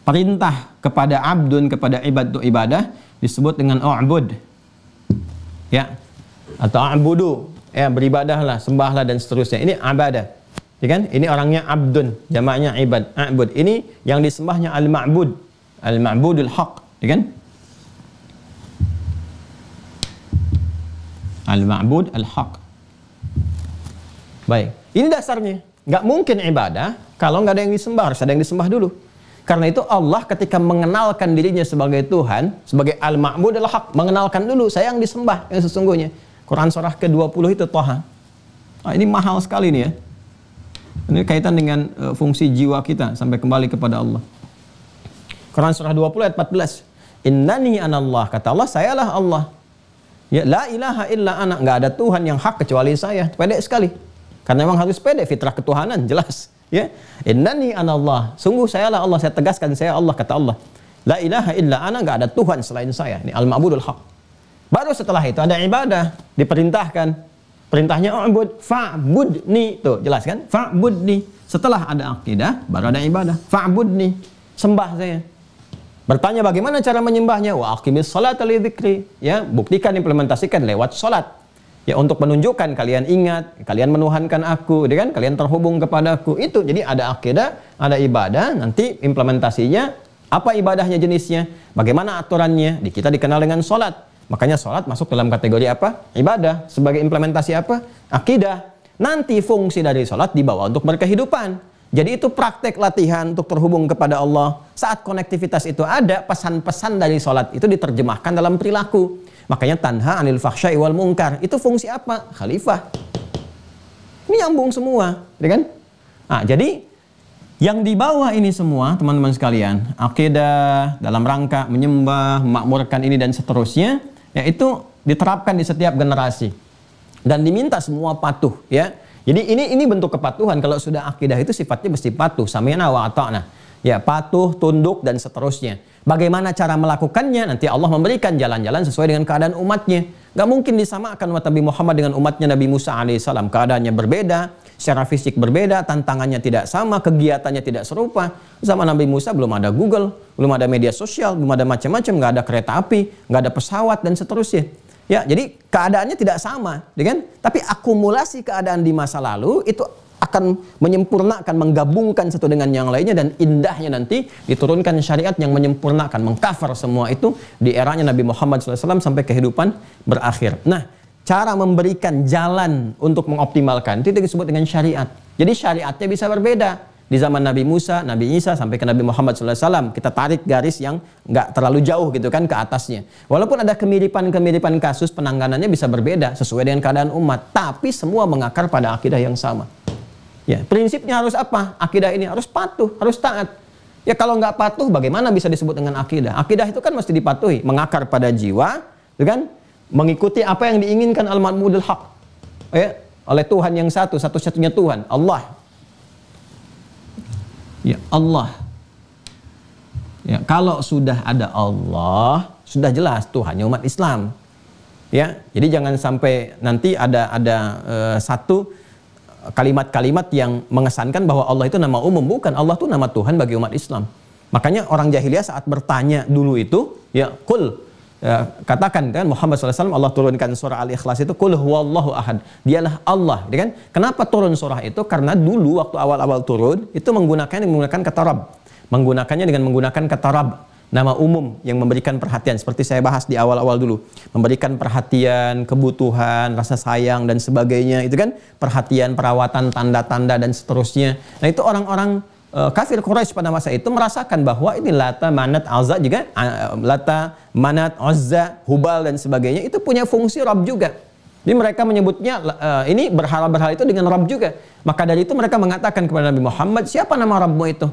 Perintah kepada abdun, kepada ibad untuk ibadah disebut dengan u'bud. Ya. Atau a'budu, ya beribadahlah, sembahlah dan seterusnya. Ini abadah. Ya kan? Ini orangnya abdun, jamaknya ibad, a'bud. Ini yang disembahnya al-ma'bud, al-ma'budul haq, ya kan? Al-ma'bud al-haq. Baik, ini dasarnya. Nggak mungkin ibadah kalau nggak ada yang disembah, harus ada yang disembah dulu. Karena itu Allah ketika mengenalkan dirinya sebagai Tuhan, sebagai al-ma'bud al-haq, mengenalkan dulu saya yang disembah yang sesungguhnya. Quran surah ke-20 itu Thaha. Nah, ini mahal sekali nih ya. Ini kaitan dengan fungsi jiwa kita sampai kembali kepada Allah. Quran surah 20 ayat 14. Innani anallah, kata Allah, sayalah Allah. Ya, la ilaha illa ana, nggak ada Tuhan yang hak kecuali saya. Pede sekali. Karena memang harus pede, fitrah ketuhanan jelas. Ya, innani anallah, sungguh sayalah Allah, saya tegaskan saya Allah, kata Allah. La ilaha illa ana, nggak ada Tuhan selain saya. Ini al-ma'budul haq. Baru setelah itu ada ibadah, diperintahkan. Perintahnya u'bud, fa'budni. Tuh, jelas kan? Fa'budni. Setelah ada akidah, baru ada ibadah. Fa'budni. Sembah saya. Bertanya bagaimana cara menyembahnya? Wa aqimis sholata li dzikri. Ya, buktikan, implementasikan lewat salat. Ya, untuk menunjukkan kalian ingat, kalian menuhankan aku, ya kan? Kalian terhubung kepadaku. Itu. Jadi ada akidah, ada ibadah, nanti implementasinya apa ibadahnya jenisnya? Bagaimana aturannya? Kita dikenal dengan salat. Makanya sholat masuk dalam kategori apa? Ibadah. Sebagai implementasi apa? Akidah. Nanti fungsi dari sholat dibawa untuk berkehidupan. Jadi itu praktek latihan untuk terhubung kepada Allah. Saat konektivitas itu ada, pesan-pesan dari sholat itu diterjemahkan dalam perilaku. Makanya tanha anil fahsya'i wal munkar. Itu fungsi apa? Khalifah. Ini nyambung semua, ya kan? Nah, jadi yang di bawah ini semua, teman-teman sekalian, akidah dalam rangka menyembah, memakmurkan ini dan seterusnya, yaitu diterapkan di setiap generasi dan diminta semua patuh, ya. Jadi ini bentuk kepatuhan. Kalau sudah akidah itu sifatnya mesti patuh, sami'na wa ata'na. Ya, patuh, tunduk dan seterusnya. Bagaimana cara melakukannya? Nanti Allah memberikan jalan-jalan sesuai dengan keadaan umatnya. Gak mungkin disamakan umat Nabi Muhammad dengan umatnya Nabi Musa alaihissalam. Keadaannya berbeda, secara fisik berbeda, tantangannya tidak sama, kegiatannya tidak serupa. Zaman Nabi Musa belum ada Google, belum ada media sosial, belum ada macam-macam, nggak ada kereta api, nggak ada pesawat dan seterusnya. Ya, jadi keadaannya tidak sama, ya kan? Tapi akumulasi keadaan di masa lalu itu akan menyempurnakan, menggabungkan satu dengan yang lainnya, dan indahnya nanti diturunkan syariat yang menyempurnakan, mengcover semua itu di eranya Nabi Muhammad SAW sampai kehidupan berakhir. Nah, cara memberikan jalan untuk mengoptimalkan itu disebut dengan syariat. Jadi syariatnya bisa berbeda. Di zaman Nabi Musa, Nabi Isa, sampai ke Nabi Muhammad SAW. Kita tarik garis yang nggak terlalu jauh gitu kan ke atasnya. Walaupun ada kemiripan-kemiripan kasus, penanganannya bisa berbeda sesuai dengan keadaan umat. Tapi semua mengakar pada akidah yang sama. Ya, prinsipnya harus apa? Akidah ini harus patuh, harus taat. Ya kalau nggak patuh, bagaimana bisa disebut dengan akidah? Akidah itu kan mesti dipatuhi, mengakar pada jiwa, gitu kan? Mengikuti apa yang diinginkan al-ma'budul haq, ya, oleh Tuhan yang satu, satu-satunya Tuhan, Allah. Ya, Allah. Ya, kalau sudah ada Allah, sudah jelas Tuhannya umat Islam. Ya, jadi jangan sampai nanti ada satu kalimat-kalimat yang mengesankan bahwa Allah itu nama umum. Bukan, Allah itu nama Tuhan bagi umat Islam. Makanya orang jahiliyah saat bertanya dulu itu, ya, kul, ya, katakan kan Muhammad SAW, Allah turunkan surah Al-Ikhlas itu, kul huwallahu ahad, dialah Allah, ya kan? Kenapa turun surah itu? Karena dulu waktu awal-awal turun itu menggunakannya dengan menggunakan kata Rabb, menggunakannya dengan menggunakan kata Rabb. nama umum yang memberikan perhatian. Seperti saya bahas di awal-awal dulu. Memberikan perhatian, kebutuhan, rasa sayang, dan sebagainya. Itu kan perhatian, perawatan, tanda-tanda, dan seterusnya. Nah itu orang-orang kafir Quraisy pada masa itu merasakan bahwa ini Lata, Manat, Uzza juga. Lata, Manat, Uzza, Hubal, dan sebagainya. Itu punya fungsi Rabb juga. Jadi mereka menyebutnya ini berhala-berhala itu dengan Rabb juga. Maka dari itu mereka mengatakan kepada Nabi Muhammad, siapa nama Rabbmu itu?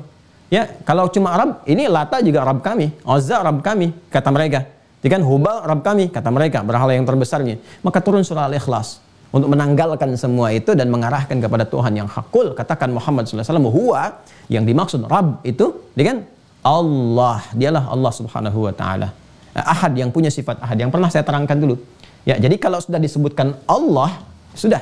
Ya, kalau cuma Rabb, ini Lata juga Rabb kami, Uzza Rabb kami, kata mereka. Jadi kan Hubal Rabb kami, kata mereka, berhala yang terbesarnya. Maka turun surah Al-Ikhlas untuk menanggalkan semua itu dan mengarahkan kepada Tuhan yang hakul. Katakan Muhammad SAW, huwa, yang dimaksud Rabb itu, dengan Allah, dialah Allah Subhanahu wa Ta'ala. Ahad, yang punya sifat ahad, yang pernah saya terangkan dulu. Ya, jadi kalau sudah disebutkan Allah, sudah.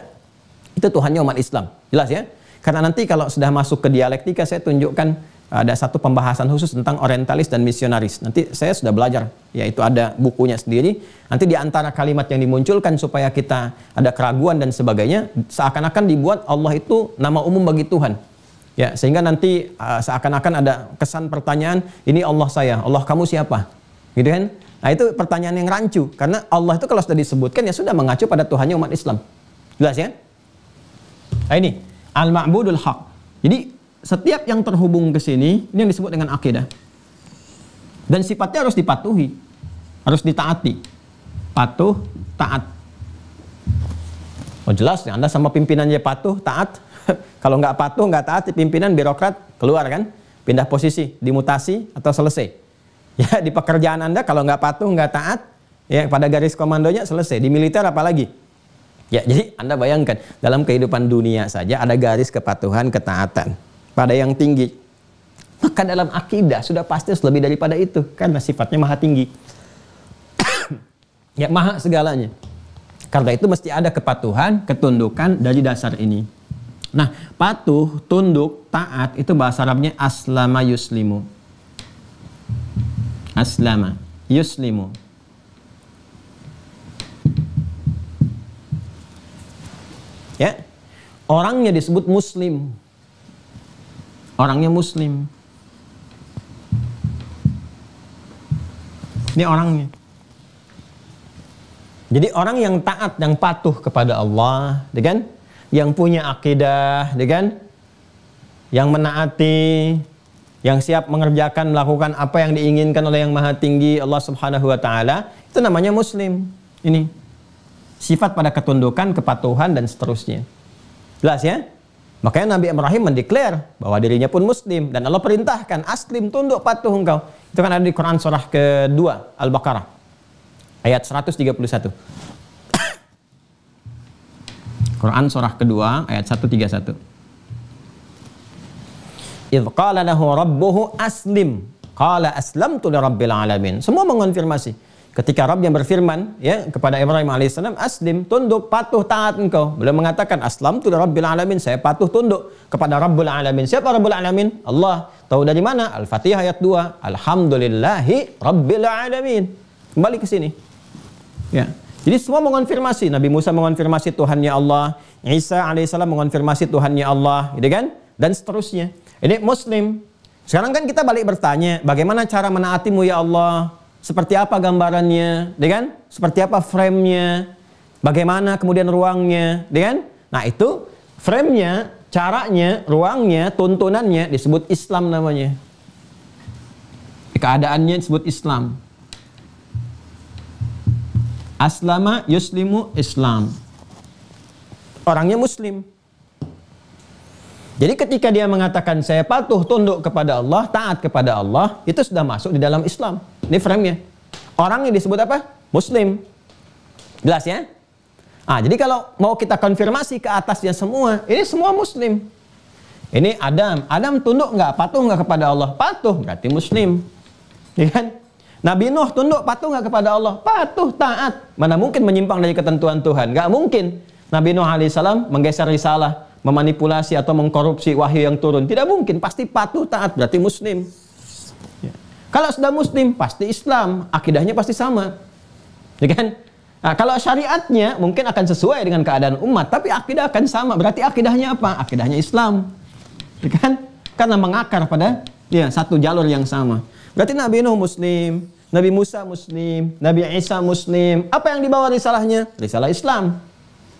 Itu Tuhannya umat Islam. Jelas ya? Karena nanti kalau sudah masuk ke dialektika, saya tunjukkan ada satu pembahasan khusus tentang orientalis dan misionaris. Nanti saya sudah belajar, yaitu ada bukunya sendiri. Nanti di antara kalimat yang dimunculkan supaya kita ada keraguan dan sebagainya, seakan-akan dibuat Allah itu nama umum bagi Tuhan. Ya, sehingga nanti seakan-akan ada kesan pertanyaan, ini Allah saya, Allah kamu siapa? Gitu kan? Nah itu pertanyaan yang rancu, karena Allah itu kalau sudah disebutkan ya sudah mengacu pada Tuhannya umat Islam. Jelas ya? Nah ini al-ma'budul haq. Jadi setiap yang terhubung ke sini, ini yang disebut dengan akidah. Dan sifatnya harus dipatuhi, harus ditaati. Patuh, taat. Oh jelas ya, Anda sama pimpinannya patuh, taat. Kalau nggak patuh, nggak taat, pimpinan birokrat keluar kan, pindah posisi, dimutasi atau selesai. Ya di pekerjaan Anda kalau nggak patuh, nggak taat, ya pada garis komandonya selesai. Di militer apalagi. Ya jadi Anda bayangkan dalam kehidupan dunia saja ada garis kepatuhan, ketaatan pada yang tinggi. Maka dalam akidah sudah pasti lebih daripada itu karena sifatnya maha tinggi. Ya maha segalanya. Karena itu mesti ada kepatuhan, ketundukan dari dasar ini. Nah patuh, tunduk, taat itu bahasa Arabnya aslama yuslimu. Aslama yuslimu. Ya, orangnya disebut muslim. Orangnya muslim. Ini orangnya. Jadi orang yang taat, yang patuh kepada Allah, kan? Yang punya akidah, kan? Yang menaati, yang siap mengerjakan, melakukan apa yang diinginkan oleh yang maha tinggi Allah Subhanahu wa Ta'ala, itu namanya muslim. Ini sifat pada ketundukan, kepatuhan, dan seterusnya. Jelas ya? Makanya Nabi Ibrahim mendeklar bahwa dirinya pun muslim. Dan Allah perintahkan, aslim, tunduk, patuh engkau. Itu kan ada di Quran surah kedua, Al-Baqarah. Ayat 131. Quran surah kedua, ayat 131. Idh qala lahu rabbuhu aslim. Qala aslamtu lirabbil alamin. Semua mengonfirmasi. Ketika Rabbnya berfirman ya kepada Ibrahim alaihissalam, aslim, tunduk, patuh, taat engkau. Beliau mengatakan, aslamtu lirabbil alamin, saya patuh tunduk kepada Rabbul alamin. Siapa Rabbul alamin? Allah. Tahu dari mana? Al-Fatihah ayat 2. Alhamdulillahi rabbil alamin. Kembali ke sini. Ya. Jadi semua mengonfirmasi. Nabi Musa mengonfirmasi Tuhannya Allah, Isa alaihissalam mengonfirmasi Tuhannya Allah, gitu kan? Dan seterusnya. Ini muslim. Sekarang kan kita balik bertanya, bagaimana cara menaatimu ya Allah? Seperti apa gambarannya, kan? Seperti apa frame-nya? Bagaimana kemudian ruangnya, kan? Nah itu frame-nya, caranya, ruangnya, tuntunannya disebut Islam namanya. Keadaannya disebut Islam. Aslama yuslimu Islam. Orangnya muslim. Jadi ketika dia mengatakan saya patuh tunduk kepada Allah, taat kepada Allah, itu sudah masuk di dalam Islam. Ini frame-nya. Orangnya disebut apa? Muslim. Jelas ya? Ah, jadi kalau mau kita konfirmasi ke atasnya semua, ini semua muslim. Ini Adam. Adam tunduk nggak? Patuh nggak kepada Allah? Patuh, berarti muslim. Ya kan? Nabi Nuh tunduk, patuh nggak kepada Allah? Patuh, taat. Mana mungkin menyimpang dari ketentuan Tuhan? Nggak mungkin. Nabi Nuh alaihissalam menggeser risalah, memanipulasi atau mengkorupsi wahyu yang turun. Tidak mungkin, pasti patuh, taat, berarti muslim. Ya. Kalau sudah muslim, pasti Islam. Akidahnya pasti sama. Ya kan? Nah, kalau syariatnya mungkin akan sesuai dengan keadaan umat, tapi akidah akan sama. Berarti akidahnya apa? Akidahnya Islam. Ya kan? Karena mengakar pada ya, satu jalur yang sama. Berarti Nabi Nuh Muslim, Nabi Musa Muslim, Nabi Isa Muslim. Apa yang dibawa risalahnya? Risalah Islam.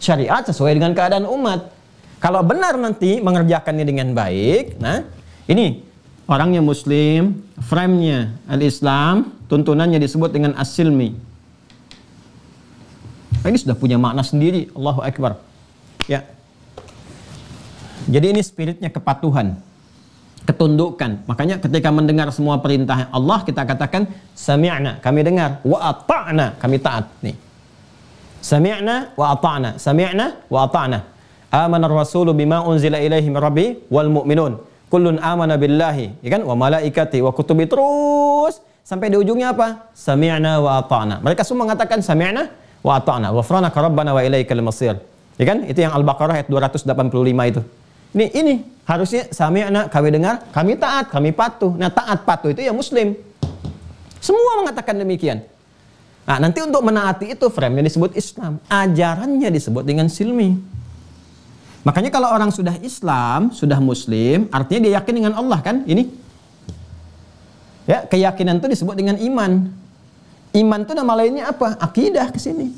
Syariat sesuai dengan keadaan umat. Kalau benar nanti mengerjakannya dengan baik, nah ini orangnya Muslim, frame-nya al-Islam, tuntunannya disebut dengan as-silmi. Ini sudah punya makna sendiri. Allahu Akbar. Ya. Jadi ini spiritnya kepatuhan, ketundukan. Makanya ketika mendengar semua perintah Allah, kita katakan sami'na, kami dengar, wa ata'na, kami taat. Nih. Sami'na wa ata'na, sami'na wa ata'na. Amana ar-rasulu bima unzila ilaihi min rabbi wal mu'minun. Kullun amana billahi, ya kan? Wa malaikati wa kutubi, terus sampai di ujungnya apa? Sami'na wa ata'na. Mereka semua mengatakan sami'na wa ata'na ghufranaka rabbana wa ilaikal masir. Ya kan? Itu yang Al-Baqarah ayat 285 itu. Ini harusnya sami'na, kami dengar, kami taat, kami patuh. Nah, taat patuh itu ya Muslim. Semua mengatakan demikian. Nah, nanti untuk menaati itu frame-nya disebut Islam, ajarannya disebut dengan silmi. Makanya kalau orang sudah Islam, sudah Muslim, artinya dia yakin dengan Allah kan? Ini. Ya, keyakinan itu disebut dengan iman. Iman itu nama lainnya apa? Akidah ke sini.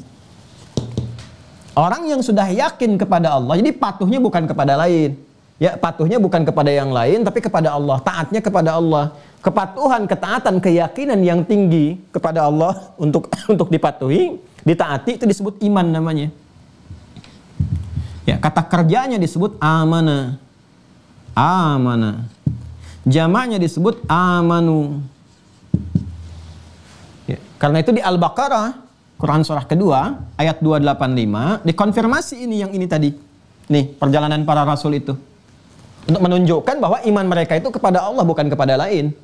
Orang yang sudah yakin kepada Allah, jadi patuhnya bukan kepada lain. Ya, patuhnya bukan kepada yang lain, tapi kepada Allah. Taatnya kepada Allah. Kepatuhan, ketaatan, keyakinan yang tinggi kepada Allah untuk dipatuhi, ditaati, itu disebut iman namanya. Ya, kata kerjanya disebut amana. Amana. Jamaknya disebut amanu. Ya, karena itu di Al-Baqarah, Quran surah kedua, ayat 285, dikonfirmasi yang ini tadi. Nih, perjalanan para rasul itu. Untuk menunjukkan bahwa iman mereka itu kepada Allah, bukan kepada lain.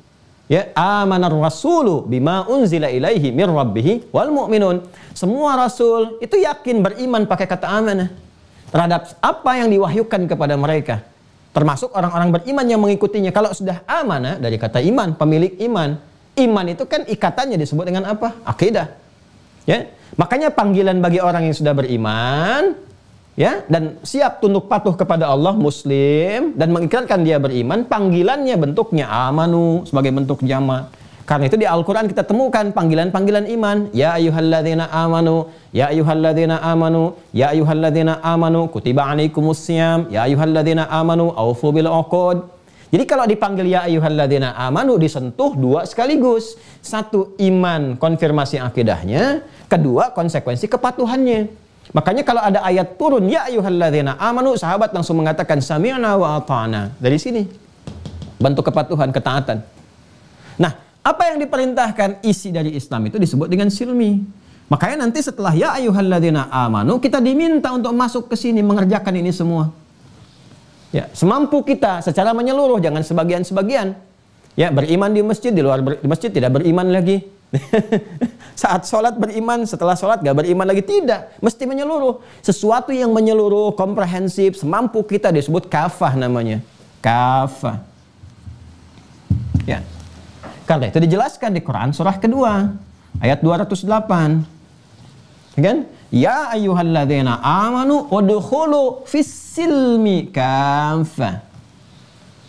Ya, amanar rasulu bima unzila ilaihi mir rabbihi wal mu'minun. Semua rasul itu yakin, beriman pakai kata amanah terhadap apa yang diwahyukan kepada mereka. Termasuk orang-orang beriman yang mengikutinya. Kalau sudah amanah dari kata iman, pemilik iman. Iman itu kan ikatannya disebut dengan apa? Akidah. Ya, makanya panggilan bagi orang yang sudah beriman, ya, dan siap tunduk patuh kepada Allah, Muslim, dan mengikrarkan dia beriman, panggilannya bentuknya amanu sebagai bentuk jamak. Karena itu di Al-Quran kita temukan panggilan-panggilan iman. Ya ayyuhalladzina amanu, ya ayyuhalladzina amanu, ya ayyuhalladzina amanu, kutiba alaikumussyam, ya ayyuhalladzina amanu, aufu bil uqud. Jadi kalau dipanggil ya ayyuhalladzina amanu, disentuh dua sekaligus. Satu, iman, konfirmasi akidahnya. Kedua, konsekuensi kepatuhannya. Makanya kalau ada ayat turun ya ayyuhalladzina amanu, sahabat langsung mengatakan sami'na wa ata'na. Dari sini bentuk kepatuhan, ketaatan. Nah, apa yang diperintahkan isi dari Islam itu disebut dengan silmi. Makanya nanti setelah ya ayyuhalladzina amanu, kita diminta untuk masuk ke sini mengerjakan ini semua. Ya, semampu kita secara menyeluruh, jangan sebagian-sebagian. Ya, beriman di masjid, di luar di masjid tidak beriman lagi. Saat sholat beriman, setelah sholat gak beriman lagi, tidak. Mesti menyeluruh. Sesuatu yang menyeluruh, komprehensif, semampu kita disebut kafah namanya. Kafah. Ya. Karena itu dijelaskan di Quran surah kedua, ayat 208. Kan? Ya ayyuhalladzina amanu udkhulu fis-silmi kafah.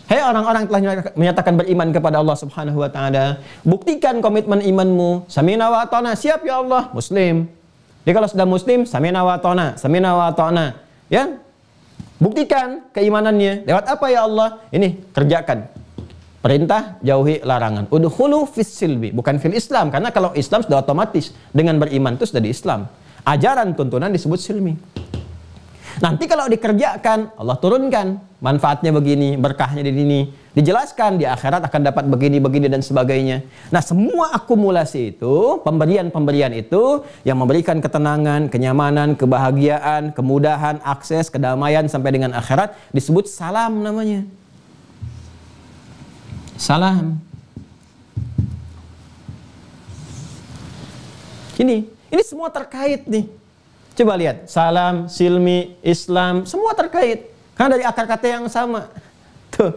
Hei orang-orang telah menyatakan beriman kepada Allah Subhanahu wa taala, buktikan komitmen imanmu. Sami'na wa ata'na, siap ya Allah, Muslim. Jadi kalau sudah Muslim, sami'na wa ata'na, sami'na wa ata'na. Ya? Buktikan keimanannya. Lewat apa ya Allah? Ini kerjakan. Perintah, jauhi larangan. Udkhulu fis-silmi, bukan fil Islam, karena kalau Islam sudah otomatis dengan beriman itu sudah di Islam. Ajaran tuntunan disebut silmi. Nanti kalau dikerjakan, Allah turunkan manfaatnya begini, berkahnya di sini, dijelaskan di akhirat akan dapat begini, begini dan sebagainya. Nah, semua akumulasi itu, pemberian-pemberian itu yang memberikan ketenangan, kenyamanan, kebahagiaan, kemudahan, akses, kedamaian sampai dengan akhirat disebut salam namanya. Salam. Ini semua terkait nih. Coba lihat, salam, silmi, Islam, semua terkait. Karena dari akar kata yang sama. Tuh.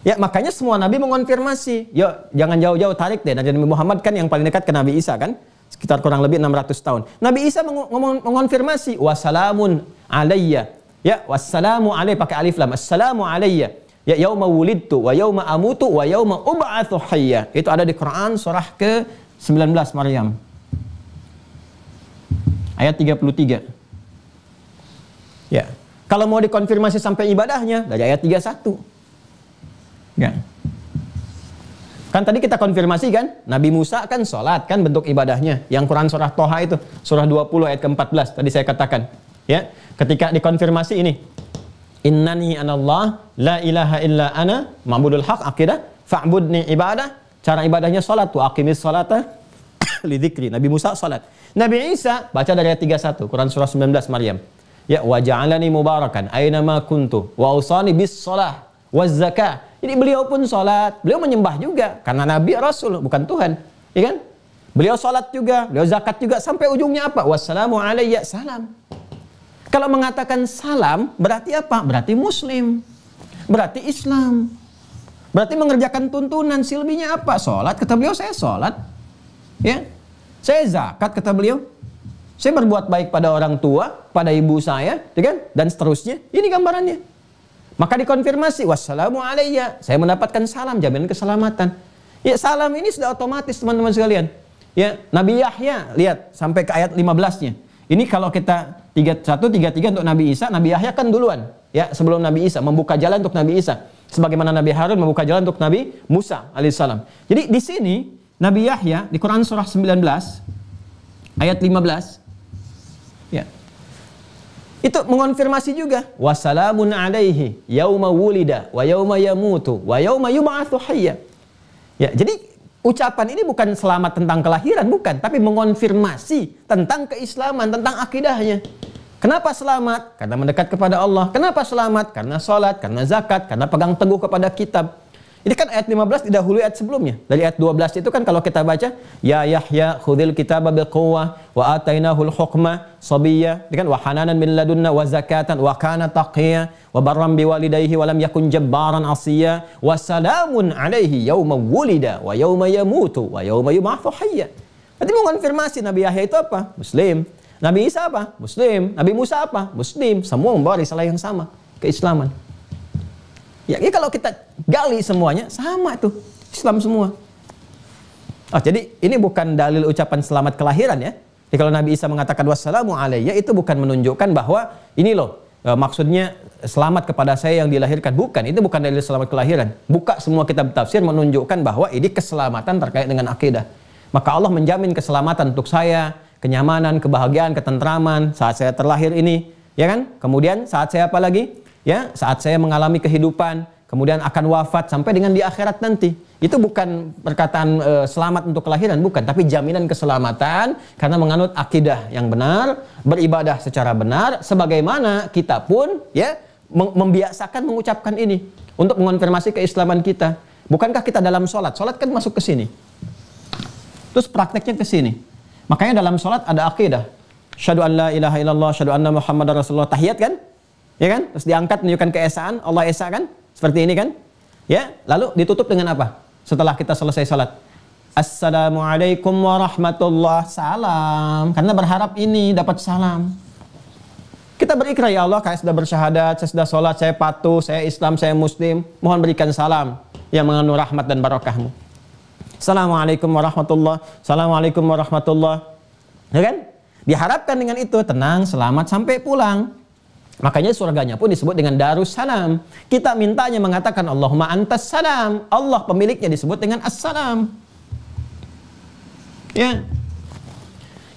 Ya, makanya semua nabi mengonfirmasi. Yuk, jangan jauh-jauh tarik deh. Nabi Muhammad kan yang paling dekat ke Nabi Isa kan? Sekitar kurang lebih 600 tahun. Nabi Isa mengonfirmasi, wassalamun alayya. Ya, wassalamu alayya pakai alif lam. Assalamu alayya. Ya, yauma wulidtu wa yauma amutu wa yauma ub'atsu hayya. Itu ada di Quran surah ke-19 Maryam. Ayat 33. Ya. Kalau mau dikonfirmasi sampai ibadahnya dari ayat 31. Ya. Kan tadi kita konfirmasi kan, Nabi Musa kan sholat kan bentuk ibadahnya. Yang Quran surah Toha itu, surah 20 ayat ke-14 tadi saya katakan. Ya, ketika dikonfirmasi ini, innani anallah la ilaha illa ana ma'budul haq akidah fa'budni ibadah. Cara ibadahnya sholat, wa aqimis sholata li dzikri. Nabi Musa sholat. Nabi Isa baca dari ayat 31, Quran surah 19 Maryam. Ya, wa ja'alani mubarakan aina ma kuntu wa usani bis shalah waz zakah. Jadi beliau pun sholat, beliau menyembah juga karena Nabi Rasul bukan Tuhan, ya kan? Beliau sholat juga, beliau zakat juga, sampai ujungnya apa? Wassalamu alayya salam. Kalau mengatakan salam berarti apa? Berarti Muslim, berarti Islam, berarti mengerjakan tuntunan. Silbinya apa? Sholat, kata beliau saya sholat, ya. Saya zakat, kata beliau. Saya berbuat baik pada orang tua, pada ibu saya, ya kan? Dan seterusnya. Ini gambarannya. Maka dikonfirmasi, wassalamu alayya. Saya mendapatkan salam, jaminan keselamatan. Ya, salam ini sudah otomatis teman-teman sekalian. Ya, Nabi Yahya, lihat sampai ke ayat 15-nya. Ini kalau kita 31, 33 untuk Nabi Isa, Nabi Yahya kan duluan. Ya, sebelum Nabi Isa, membuka jalan untuk Nabi Isa. Sebagaimana Nabi Harun membuka jalan untuk Nabi Musa alaihissalam. Jadi di sini, Nabi Yahya di Quran surah 19, ayat 15. Ya. Itu mengonfirmasi juga, wassalamun alaihi yauma wulida wa yauma yamutu wa yauma yub'atsu hayya. Ya, jadi ucapan ini bukan selamat tentang kelahiran, bukan, tapi mengonfirmasi tentang keislaman, tentang akidahnya. Kenapa selamat? Karena mendekat kepada Allah. Kenapa selamat? Karena sholat, karena zakat, karena pegang teguh kepada kitab. Ini kan ayat 15 didahului ayat sebelumnya. Dari ayat 12 itu kan kalau kita baca, ya Yahya khudhil kitaba biquwwah wa atainahul hukma sabiyya, kan wa hananan min ladunna wa zakatan wa kana taqiyya wa barram biwalidayhi wa lam yakun jabbaran asiyya wa salamun alaihi yauma wulida wa yauma yamutu wa yauma yub'atsu hayya. Berarti mengonfirmasi Nabi Yahya itu apa? Muslim. Nabi Isa apa? Muslim. Nabi Musa apa? Muslim. Semua membawa risalah yang sama, keislaman. Ya, kalau kita gali semuanya sama tuh, Islam semua. Oh, jadi ini bukan dalil ucapan selamat kelahiran ya. Jadi kalau Nabi Isa mengatakan wassalamu alayya, itu bukan menunjukkan bahwa ini loh maksudnya selamat kepada saya yang dilahirkan. Bukan, itu bukan dalil selamat kelahiran. Buka semua kitab tafsir menunjukkan bahwa ini keselamatan terkait dengan akidah. Maka Allah menjamin keselamatan untuk saya, kenyamanan, kebahagiaan, ketentraman saat saya terlahir ini, ya kan? Kemudian saat saya apa lagi? Ya, saat saya mengalami kehidupan, kemudian akan wafat sampai dengan di akhirat nanti. Itu bukan perkataan selamat untuk kelahiran, bukan, tapi jaminan keselamatan karena menganut akidah yang benar, beribadah secara benar, sebagaimana kita pun ya membiasakan mengucapkan ini untuk mengonfirmasi keislaman kita. Bukankah kita dalam sholat? Sholat kan masuk ke sini. Terus prakteknya ke sini. Makanya dalam sholat ada akidah. Syahadu an la ilaha illallah, syahadu anna Muhammadar Rasulullah, tahiyat kan? Ya kan? Terus diangkat menunjukkan keesaan, Allah esa kan? Seperti ini kan? Ya, lalu ditutup dengan apa? Setelah kita selesai salat. Assalamualaikum warahmatullahi salam. Karena berharap ini dapat salam. Kita berikrar, ya Allah, saya sudah bersyahadat, saya sudah salat, saya patuh, saya Islam, saya Muslim. Mohon berikan salam yang mengandung rahmat dan barakahmu. Assalamualaikum warahmatullahi. Assalamualaikum warahmatullahi. Ya kan? Diharapkan dengan itu tenang, selamat sampai pulang. Makanya surganya pun disebut dengan Darussalam. Kita mintanya mengatakan Allahumma antas salam. Allah pemiliknya disebut dengan assalam. Ya.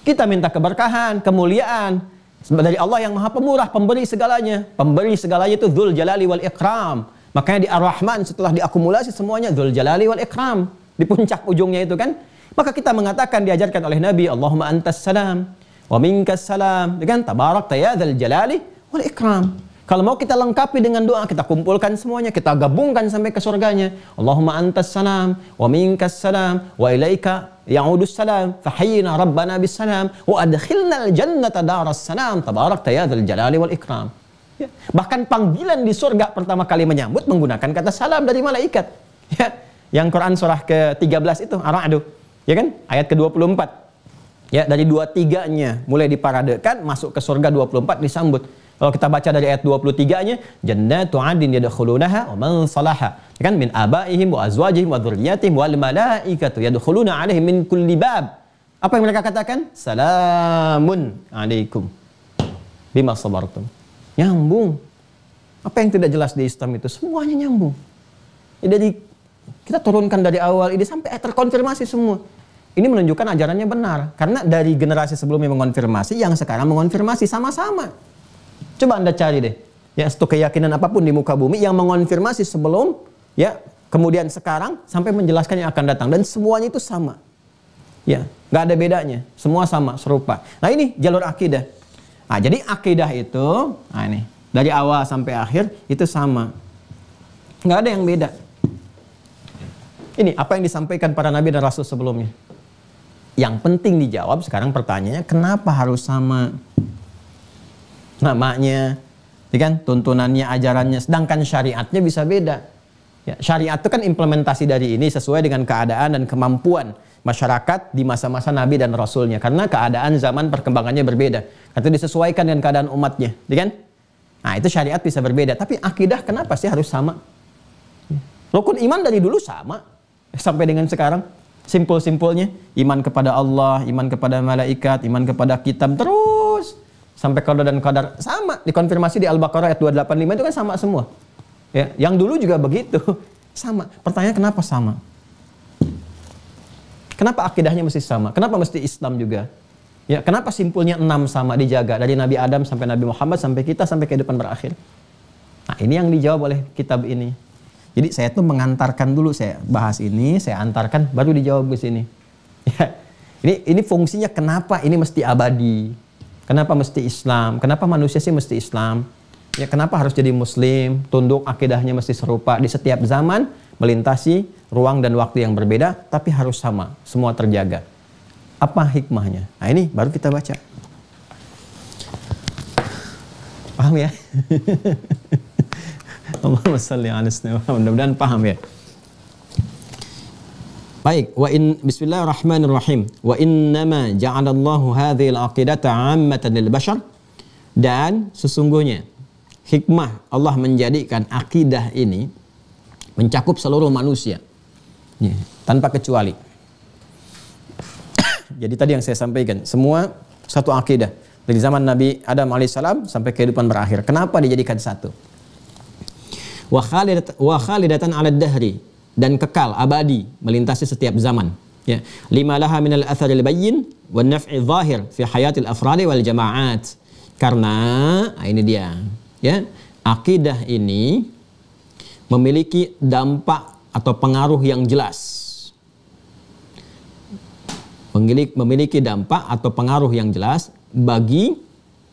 Kita minta keberkahan, kemuliaan dari Allah yang Maha Pemurah, pemberi segalanya. Pemberi segalanya itu Dzul Jalali wal Ikram. Makanya di Ar-Rahman setelah diakumulasi semuanya Dzul Jalali wal Ikram. Di puncak ujungnya itu kan. Maka kita mengatakan diajarkan oleh Nabi Allahumma antas salam wa minkas salam. Dengan tabarakta ya Dzul Jalali wal ikram. Kalau mau kita lengkapi dengan doa, kita kumpulkan semuanya, kita gabungkan sampai ke surganya. Allahumma antas salam wa minkas salam wa ilaika ya'udus salam fahayyina rabbana bis salam wa adkhilnal jannata daras salam tabarakta ya dzal jalali wal ikram. Ya. Bahkan panggilan di surga pertama kali menyambut menggunakan kata salam dari malaikat. Ya. Yang Quran surah ke-13 itu Ar-Ra'd, ya kan? Ayat ke-24. Ya, dari 23-nya mulai diparadekan masuk ke surga 24 disambut. Kalau kita baca dari ayat 23-nya, jannatu 'adnin yadkhulunaha wa man salaha. Ya kan, min abaihim wa azwajihim wa dzurriyyatihim wal malaikatu yadkhuluna 'alaihim min kulli bab. Apa yang mereka katakan? Salamun 'alaikum bima sabartum. Nyambung. Apa yang tidak jelas di Islam itu semuanya nyambung. Jadi kita turunkan dari awal ini sampai terkonfirmasi semua. Ini menunjukkan ajarannya benar. Karena dari generasi sebelumnya mengonfirmasi, yang sekarang mengonfirmasi sama-sama. Coba Anda cari deh. Ya, satu keyakinan apapun di muka bumi yang mengonfirmasi sebelum, ya, kemudian sekarang sampai menjelaskan yang akan datang. Dan semuanya itu sama. Ya, nggak ada bedanya. Semua sama, serupa. Nah ini jalur akidah. Nah, jadi akidah itu, nah ini, dari awal sampai akhir itu sama. Nggak ada yang beda. Ini apa yang disampaikan para nabi dan rasul sebelumnya. Yang penting dijawab sekarang pertanyaannya, kenapa harus sama namanya, ya kan, tuntunannya, ajarannya, sedangkan syariatnya bisa beda. Ya, syariat itu kan implementasi dari ini sesuai dengan keadaan dan kemampuan masyarakat di masa-masa Nabi dan Rasulnya. Karena keadaan zaman perkembangannya berbeda. Itu disesuaikan dengan keadaan umatnya, ya kan? Nah itu syariat bisa berbeda. Tapi akidah kenapa sih harus sama? Rukun iman dari dulu sama sampai dengan sekarang. Simpul-simpulnya, iman kepada Allah, iman kepada malaikat, iman kepada kitab, terus sampai qada dan qadar sama. Dikonfirmasi di Al-Baqarah ayat 285 itu kan sama semua. Ya, yang dulu juga begitu, sama. Pertanyaan kenapa sama? Kenapa akidahnya mesti sama? Kenapa mesti Islam juga? Ya, kenapa simpulnya 6 sama dijaga dari Nabi Adam sampai Nabi Muhammad sampai kita sampai kehidupan berakhir? Nah, ini yang dijawab oleh kitab ini. Jadi saya tuh mengantarkan dulu, saya bahas ini, saya antarkan, baru dijawab di sini. Ya, ini fungsinya kenapa ini mesti abadi, kenapa mesti Islam, kenapa manusia sih mesti Islam, ya kenapa harus jadi Muslim, tunduk akidahnya mesti serupa di setiap zaman, melintasi ruang dan waktu yang berbeda, tapi harus sama, semua terjaga. Apa hikmahnya? Nah ini baru kita baca. Paham ya? Allahumma shalli ala sayyidina Muhammad. Mudah-mudahan paham ya. Baik, bismillahirrahmanirrahim. Wa innama ja'alallahu hadhil aqidata 'ammatan lil bashar. Dan sesungguhnya hikmah Allah menjadikan akidah ini mencakup seluruh manusia. Ya, tanpa kecuali. Jadi tadi yang saya sampaikan, semua satu akidah. Dari zaman Nabi Adam alaihissalam sampai kehidupan berakhir. Kenapa dijadikan satu? Wa khalidatan 'ala dahri, dan kekal abadi melintasi setiap zaman, ya. Lima laha minal atharil bayyin wan naf'i zahir fi hayatil afradi wal jama'at. Karena ini dia, ya, akidah ini memiliki dampak atau pengaruh yang jelas. Memiliki dampak atau pengaruh yang jelas bagi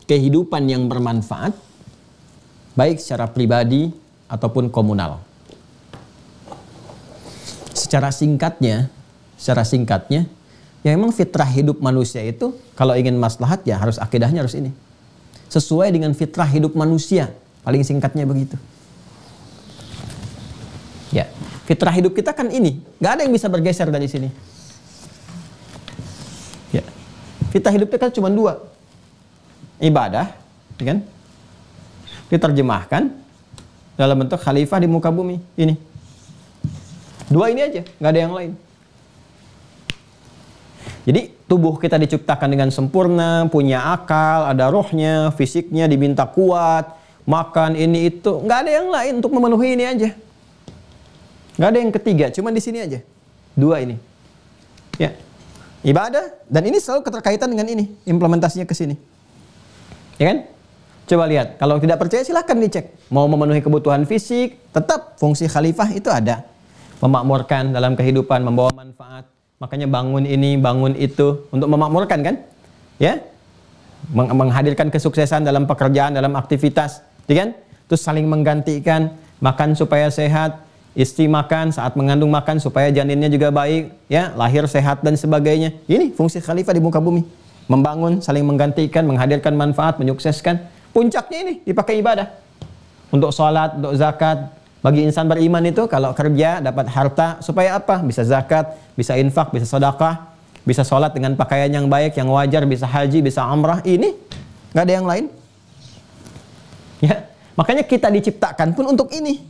kehidupan yang bermanfaat baik secara pribadi ataupun komunal. Secara singkatnya, ya memang fitrah hidup manusia itu kalau ingin maslahat ya harus akidahnya harus ini. Sesuai dengan fitrah hidup manusia, paling singkatnya begitu. Ya, fitrah hidup kita kan ini, nggak ada yang bisa bergeser dari sini. Ya, fitrah hidup kita kan cuma 2, ibadah, ya kan? Diterjemahkan dalam bentuk khalifah di muka bumi ini. 2 ini aja, nggak ada yang lain. Jadi tubuh kita diciptakan dengan sempurna, punya akal, ada rohnya, fisiknya diminta kuat, makan ini itu, nggak ada yang lain untuk memenuhi ini aja. Nggak ada yang ketiga, cuma di sini aja. 2 ini. Ya, ibadah dan ini selalu keterkaitan dengan ini, implementasinya ke sini. Ya kan? Coba lihat, kalau tidak percaya silahkan dicek. Mau memenuhi kebutuhan fisik, tetap fungsi khalifah itu ada. Memakmurkan dalam kehidupan, membawa manfaat. Makanya bangun ini, bangun itu, untuk memakmurkan kan? Ya, menghadirkan kesuksesan dalam pekerjaan, dalam aktivitas. Ya kan? Terus saling menggantikan, makan supaya sehat, istri makan, saat mengandung makan supaya janinnya juga baik, ya, lahir sehat dan sebagainya. Ini fungsi khalifah di muka bumi. Membangun, saling menggantikan, menghadirkan manfaat, menyukseskan. Puncaknya ini dipakai ibadah. Untuk sholat, untuk zakat. Bagi insan beriman itu kalau kerja dapat harta supaya apa? Bisa zakat, bisa infak, bisa sedekah, bisa sholat dengan pakaian yang baik, yang wajar, bisa haji, bisa umrah. Ini nggak ada yang lain. Ya, makanya kita diciptakan pun untuk ini.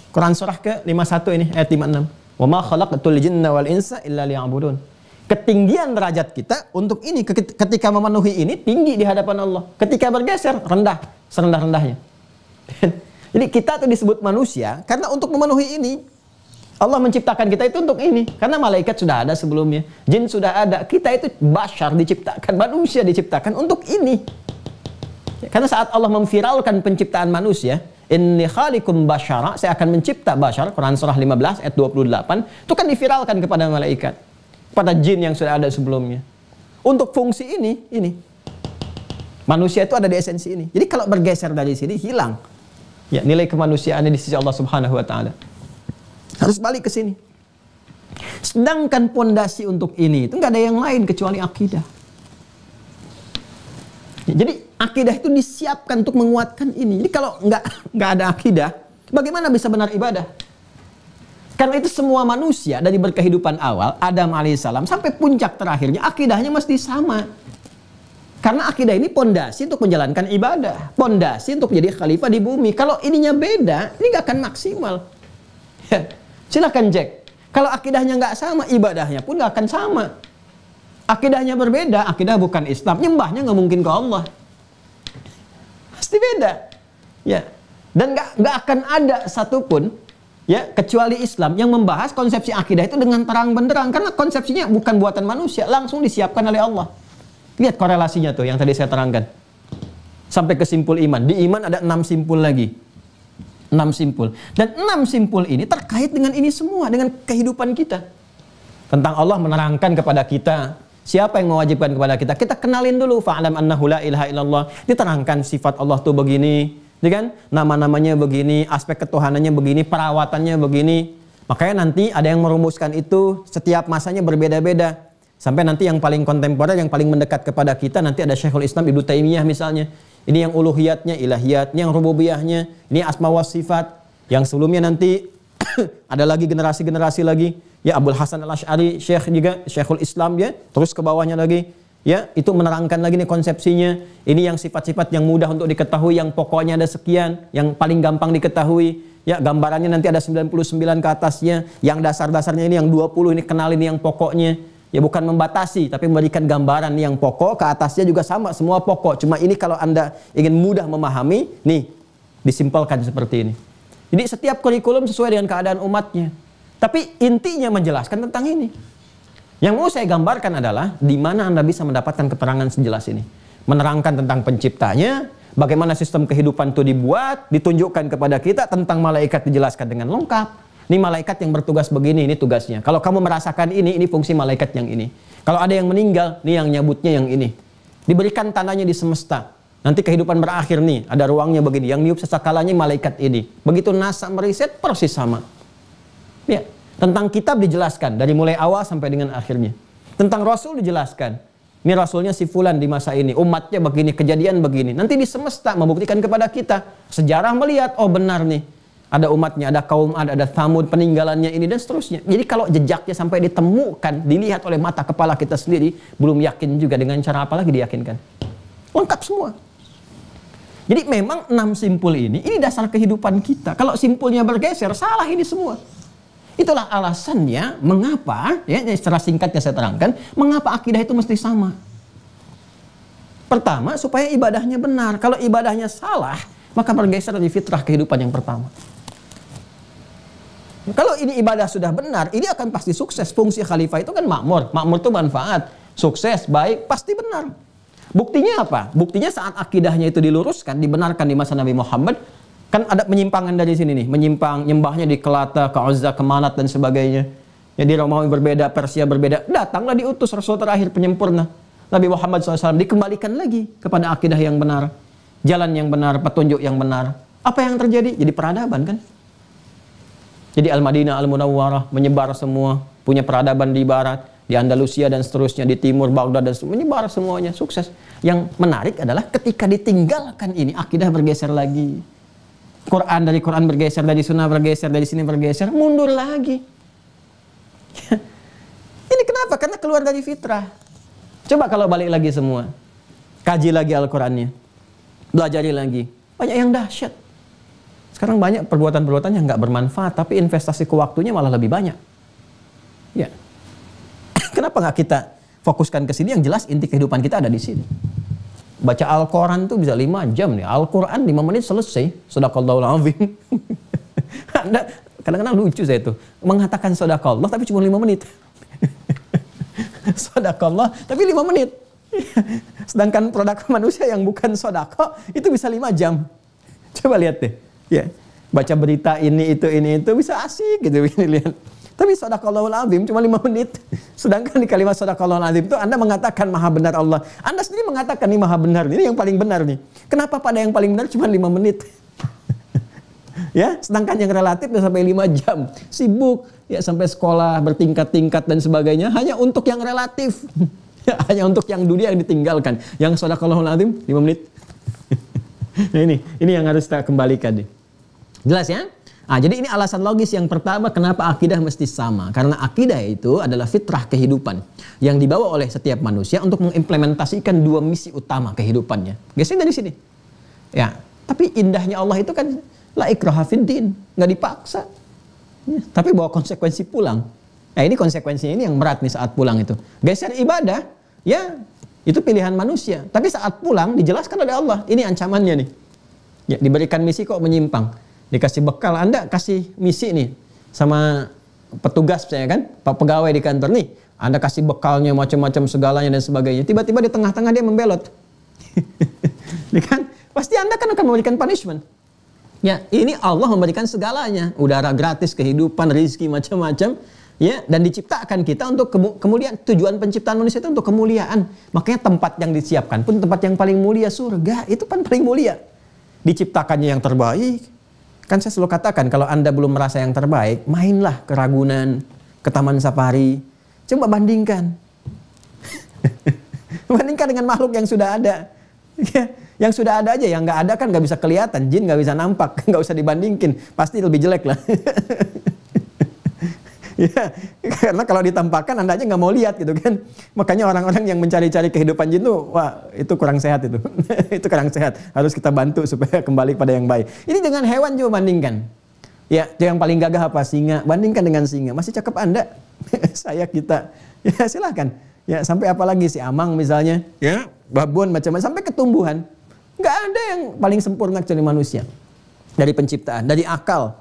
Quran surah ke-51 ini ayat 56. Wa ma khalaqatul jinna wal insa illa liya'budun. Ketinggian derajat kita untuk ini, ketika memenuhi ini tinggi di hadapan Allah. Ketika bergeser rendah, serendah-rendahnya. Jadi kita tuh disebut manusia karena untuk memenuhi ini. Allah menciptakan kita itu untuk ini. Karena malaikat sudah ada sebelumnya, jin sudah ada. Kita itu bashar diciptakan, manusia diciptakan untuk ini. Karena saat Allah memviralkan penciptaan manusia, inni khaliqum basyara, saya akan mencipta bashar, Quran surah 15 ayat 28, itu kan diviralkan kepada malaikat, kepada jin yang sudah ada sebelumnya. Untuk fungsi ini. Manusia itu ada di esensi ini. Jadi kalau bergeser dari sini hilang ya nilai kemanusiaannya di sisi Allah Subhanahu wa taala. Harus balik ke sini. Sedangkan pondasi untuk ini itu nggak ada yang lain kecuali akidah. Jadi akidah itu disiapkan untuk menguatkan ini. Jadi kalau nggak ada akidah, bagaimana bisa benar ibadah? Karena itu semua manusia dari berkehidupan awal, Adam alaihissalam sampai puncak terakhirnya, akidahnya mesti sama. Karena akidah ini pondasi untuk menjalankan ibadah, pondasi untuk menjadi khalifah di bumi. Kalau ininya beda, ini nggak akan maksimal. Ya, silahkan cek. Kalau akidahnya nggak sama, ibadahnya pun nggak akan sama. Akidahnya berbeda, akidah bukan Islam, nyembahnya nggak mungkin ke Allah. Pasti beda. Ya. Dan nggak akan ada satupun ya kecuali Islam yang membahas konsepsi akidah itu dengan terang benderang, karena konsepsinya bukan buatan manusia, langsung disiapkan oleh Allah. Lihat korelasinya tuh yang tadi saya terangkan. Sampai ke simpul iman. Di iman ada 6 simpul lagi. 6 simpul. Dan 6 simpul ini terkait dengan ini semua, dengan kehidupan kita. Tentang Allah menerangkan kepada kita siapa yang mewajibkan kepada kita. Kita kenalin dulu, fa'alam annahu la ilaha illallah. Diterangkan sifat Allah tuh begini, ya kan? Nama-namanya begini, aspek ketuhanannya begini, perawatannya begini. Makanya nanti ada yang merumuskan itu, setiap masanya berbeda-beda. Sampai nanti yang paling kontemporer, yang paling mendekat kepada kita, nanti ada Syekhul Islam Ibnu Taimiyah misalnya. Ini yang uluhiyatnya, ilahiyatnya, yang rububiyahnya, ini asma wa sifat. Yang sebelumnya nanti ada lagi generasi-generasi lagi. Ya Abdul Hasan Al-Asy'ari, Syekh juga, Syekhul Islam ya. Terus ke bawahnya lagi. Ya, itu menerangkan lagi nih konsepsinya. Ini yang sifat-sifat yang mudah untuk diketahui, yang pokoknya ada sekian, yang paling gampang diketahui. Ya, gambarannya nanti ada 99 ke atasnya. Yang dasar-dasarnya ini yang 20, ini kenalin yang pokoknya. Ya bukan membatasi, tapi memberikan gambaran yang pokok, ke atasnya juga sama, semua pokok. Cuma ini kalau Anda ingin mudah memahami, nih, disimpelkan seperti ini. Jadi setiap kurikulum sesuai dengan keadaan umatnya. Tapi intinya menjelaskan tentang ini. Yang mau saya gambarkan adalah, di mana Anda bisa mendapatkan keterangan sejelas ini. Menerangkan tentang penciptanya, bagaimana sistem kehidupan itu dibuat, ditunjukkan kepada kita, tentang malaikat dijelaskan dengan lengkap. Ini malaikat yang bertugas begini, ini tugasnya. Kalau kamu merasakan ini fungsi malaikat yang ini. Kalau ada yang meninggal, ini yang nyabutnya yang ini. Diberikan tandanya di semesta. Nanti kehidupan berakhir nih, ada ruangnya begini. Yang niup sesakalanya malaikat ini. Begitu NASA meriset, persis sama. Ya, tentang kitab dijelaskan, dari mulai awal sampai dengan akhirnya. Tentang Rasul dijelaskan. Ini Rasulnya si fulan di masa ini. Umatnya begini, kejadian begini. Nanti di semesta membuktikan kepada kita. Sejarah melihat, oh benar nih. Ada umatnya, ada kaum Ad, ada Thamud, peninggalannya ini dan seterusnya. Jadi kalau jejaknya sampai ditemukan, dilihat oleh mata kepala kita sendiri, belum yakin juga dengan cara apa lagi diyakinkan. Lengkap semua. Jadi memang 6 simpul ini dasar kehidupan kita. Kalau simpulnya bergeser, salah ini semua. Itulah alasannya mengapa, ya secara singkat yang saya terangkan, mengapa akidah itu mesti sama. Pertama, supaya ibadahnya benar. Kalau ibadahnya salah, maka bergeser dari fitrah kehidupan yang pertama. Kalau ini ibadah sudah benar, ini akan pasti sukses. Fungsi khalifah itu kan makmur. Makmur itu manfaat, sukses, baik, pasti benar. Buktinya apa? Buktinya saat akidahnya itu diluruskan, dibenarkan di masa Nabi Muhammad, kan ada penyimpangan dari sini nih. Menyimpang, nyembahnya di Kelata, ke Uzza, ke Manat dan sebagainya. Ya, di Romawi berbeda, Persia berbeda. Datanglah diutus Rasul terakhir penyempurna. Nabi Muhammad SAW dikembalikan lagi kepada akidah yang benar. Jalan yang benar, petunjuk yang benar. Apa yang terjadi? Jadi peradaban kan? Jadi Al-Madinah, Al-Munawwarah menyebar semua, punya peradaban di barat, di Andalusia dan seterusnya, di timur, Baghdad dan seterusnya, menyebar semuanya, sukses. Yang menarik adalah ketika ditinggalkan ini, akidah bergeser lagi. Quran dari Quran bergeser, dari sunnah bergeser, dari sini bergeser, mundur lagi. Ini kenapa? Karena keluar dari fitrah. Coba kalau balik lagi semua, kaji lagi Al-Qurannya, belajari lagi. banyak yang dahsyat. Sekarang banyak perbuatan-perbuatan yang nggak bermanfaat, tapi investasi ke waktunya malah lebih banyak. Ya. Kenapa nggak kita fokuskan ke sini? Yang jelas inti kehidupan kita ada di sini. Baca Al-Quran tuh bisa 5 jam nih. Al-Quran 5 menit selesai. Shadaqallahul azim. Anda kadang-kadang lucu saya tuh. Mengatakan shadaqallah tapi cuma 5 menit. Shadaqallah tapi 5 menit. Sedangkan produk manusia yang bukan sodako itu bisa 5 jam. Coba lihat deh. Ya, baca berita ini itu bisa asik gitu ini lihat. Tapi shadaqallahul azim cuma 5 menit. Sedangkan di kalimat shadaqallahul azim itu Anda mengatakan maha benar Allah. Anda sendiri mengatakan ini maha benar. Ini yang paling benar nih. Kenapa pada yang paling benar cuma 5 menit? Ya, sedangkan yang relatif udah sampai 5 jam. Sibuk ya sampai sekolah bertingkat-tingkat dan sebagainya hanya untuk yang relatif. Ya, hanya untuk yang dunia yang ditinggalkan. Yang shadaqallahul azim 5 menit. Nah ini yang harus kita kembalikan nih. Jelas ya? Nah, jadi ini alasan logis yang pertama kenapa akidah mesti sama. Karena akidah itu adalah fitrah kehidupan yang dibawa oleh setiap manusia untuk mengimplementasikan 2 misi utama kehidupannya. Geser dari sini. Ya, tapi indahnya Allah itu kan la ikraha fiddin, nggak dipaksa. Ya, tapi bawa konsekuensi pulang. Nah, ini konsekuensinya ini yang berat nih saat pulang itu. Geser ibadah, ya itu pilihan manusia. Tapi saat pulang dijelaskan oleh Allah. Ini ancamannya nih. Ya, diberikan misi kok menyimpang. Dikasih bekal, Anda kasih misi nih sama petugas saya kan, pak pegawai di kantor nih. Anda kasih bekalnya macam-macam segalanya dan sebagainya. Tiba-tiba di tengah-tengah dia membelot. Kan? Pasti Anda kan akan memberikan punishment. Ya, ini Allah memberikan segalanya. Udara gratis, kehidupan, rezeki macam-macam. Ya, dan diciptakan kita untuk kemuliaan. Tujuan penciptaan manusia itu untuk kemuliaan. Makanya tempat yang disiapkan pun tempat yang paling mulia, surga. Itu kan paling mulia. Diciptakannya yang terbaik. Kan saya selalu katakan kalau Anda belum merasa yang terbaik, mainlah ke Ragunan, ke Taman Safari. Coba bandingkan. Bandingkan dengan makhluk yang sudah ada. Yang sudah ada aja, yang nggak ada kan nggak bisa kelihatan. Jin nggak bisa nampak, nggak usah dibandingin. Pasti lebih jelek lah. Ya, karena kalau ditampakkan Anda aja nggak mau lihat gitu kan. Makanya orang-orang yang mencari-cari kehidupan jin tuh, wah itu kurang sehat itu. Itu kurang sehat. Harus kita bantu supaya kembali pada yang baik. Ini dengan hewan coba bandingkan. Ya, yang paling gagah apa? Singa. Bandingkan dengan singa. Masih cakep Anda? Saya kita. Ya silahkan. Ya sampai apa lagi si amang misalnya. Ya, babon macam-macam sampai ketumbuhan. Nggak ada yang paling sempurna kecuali manusia. Dari penciptaan, dari akal.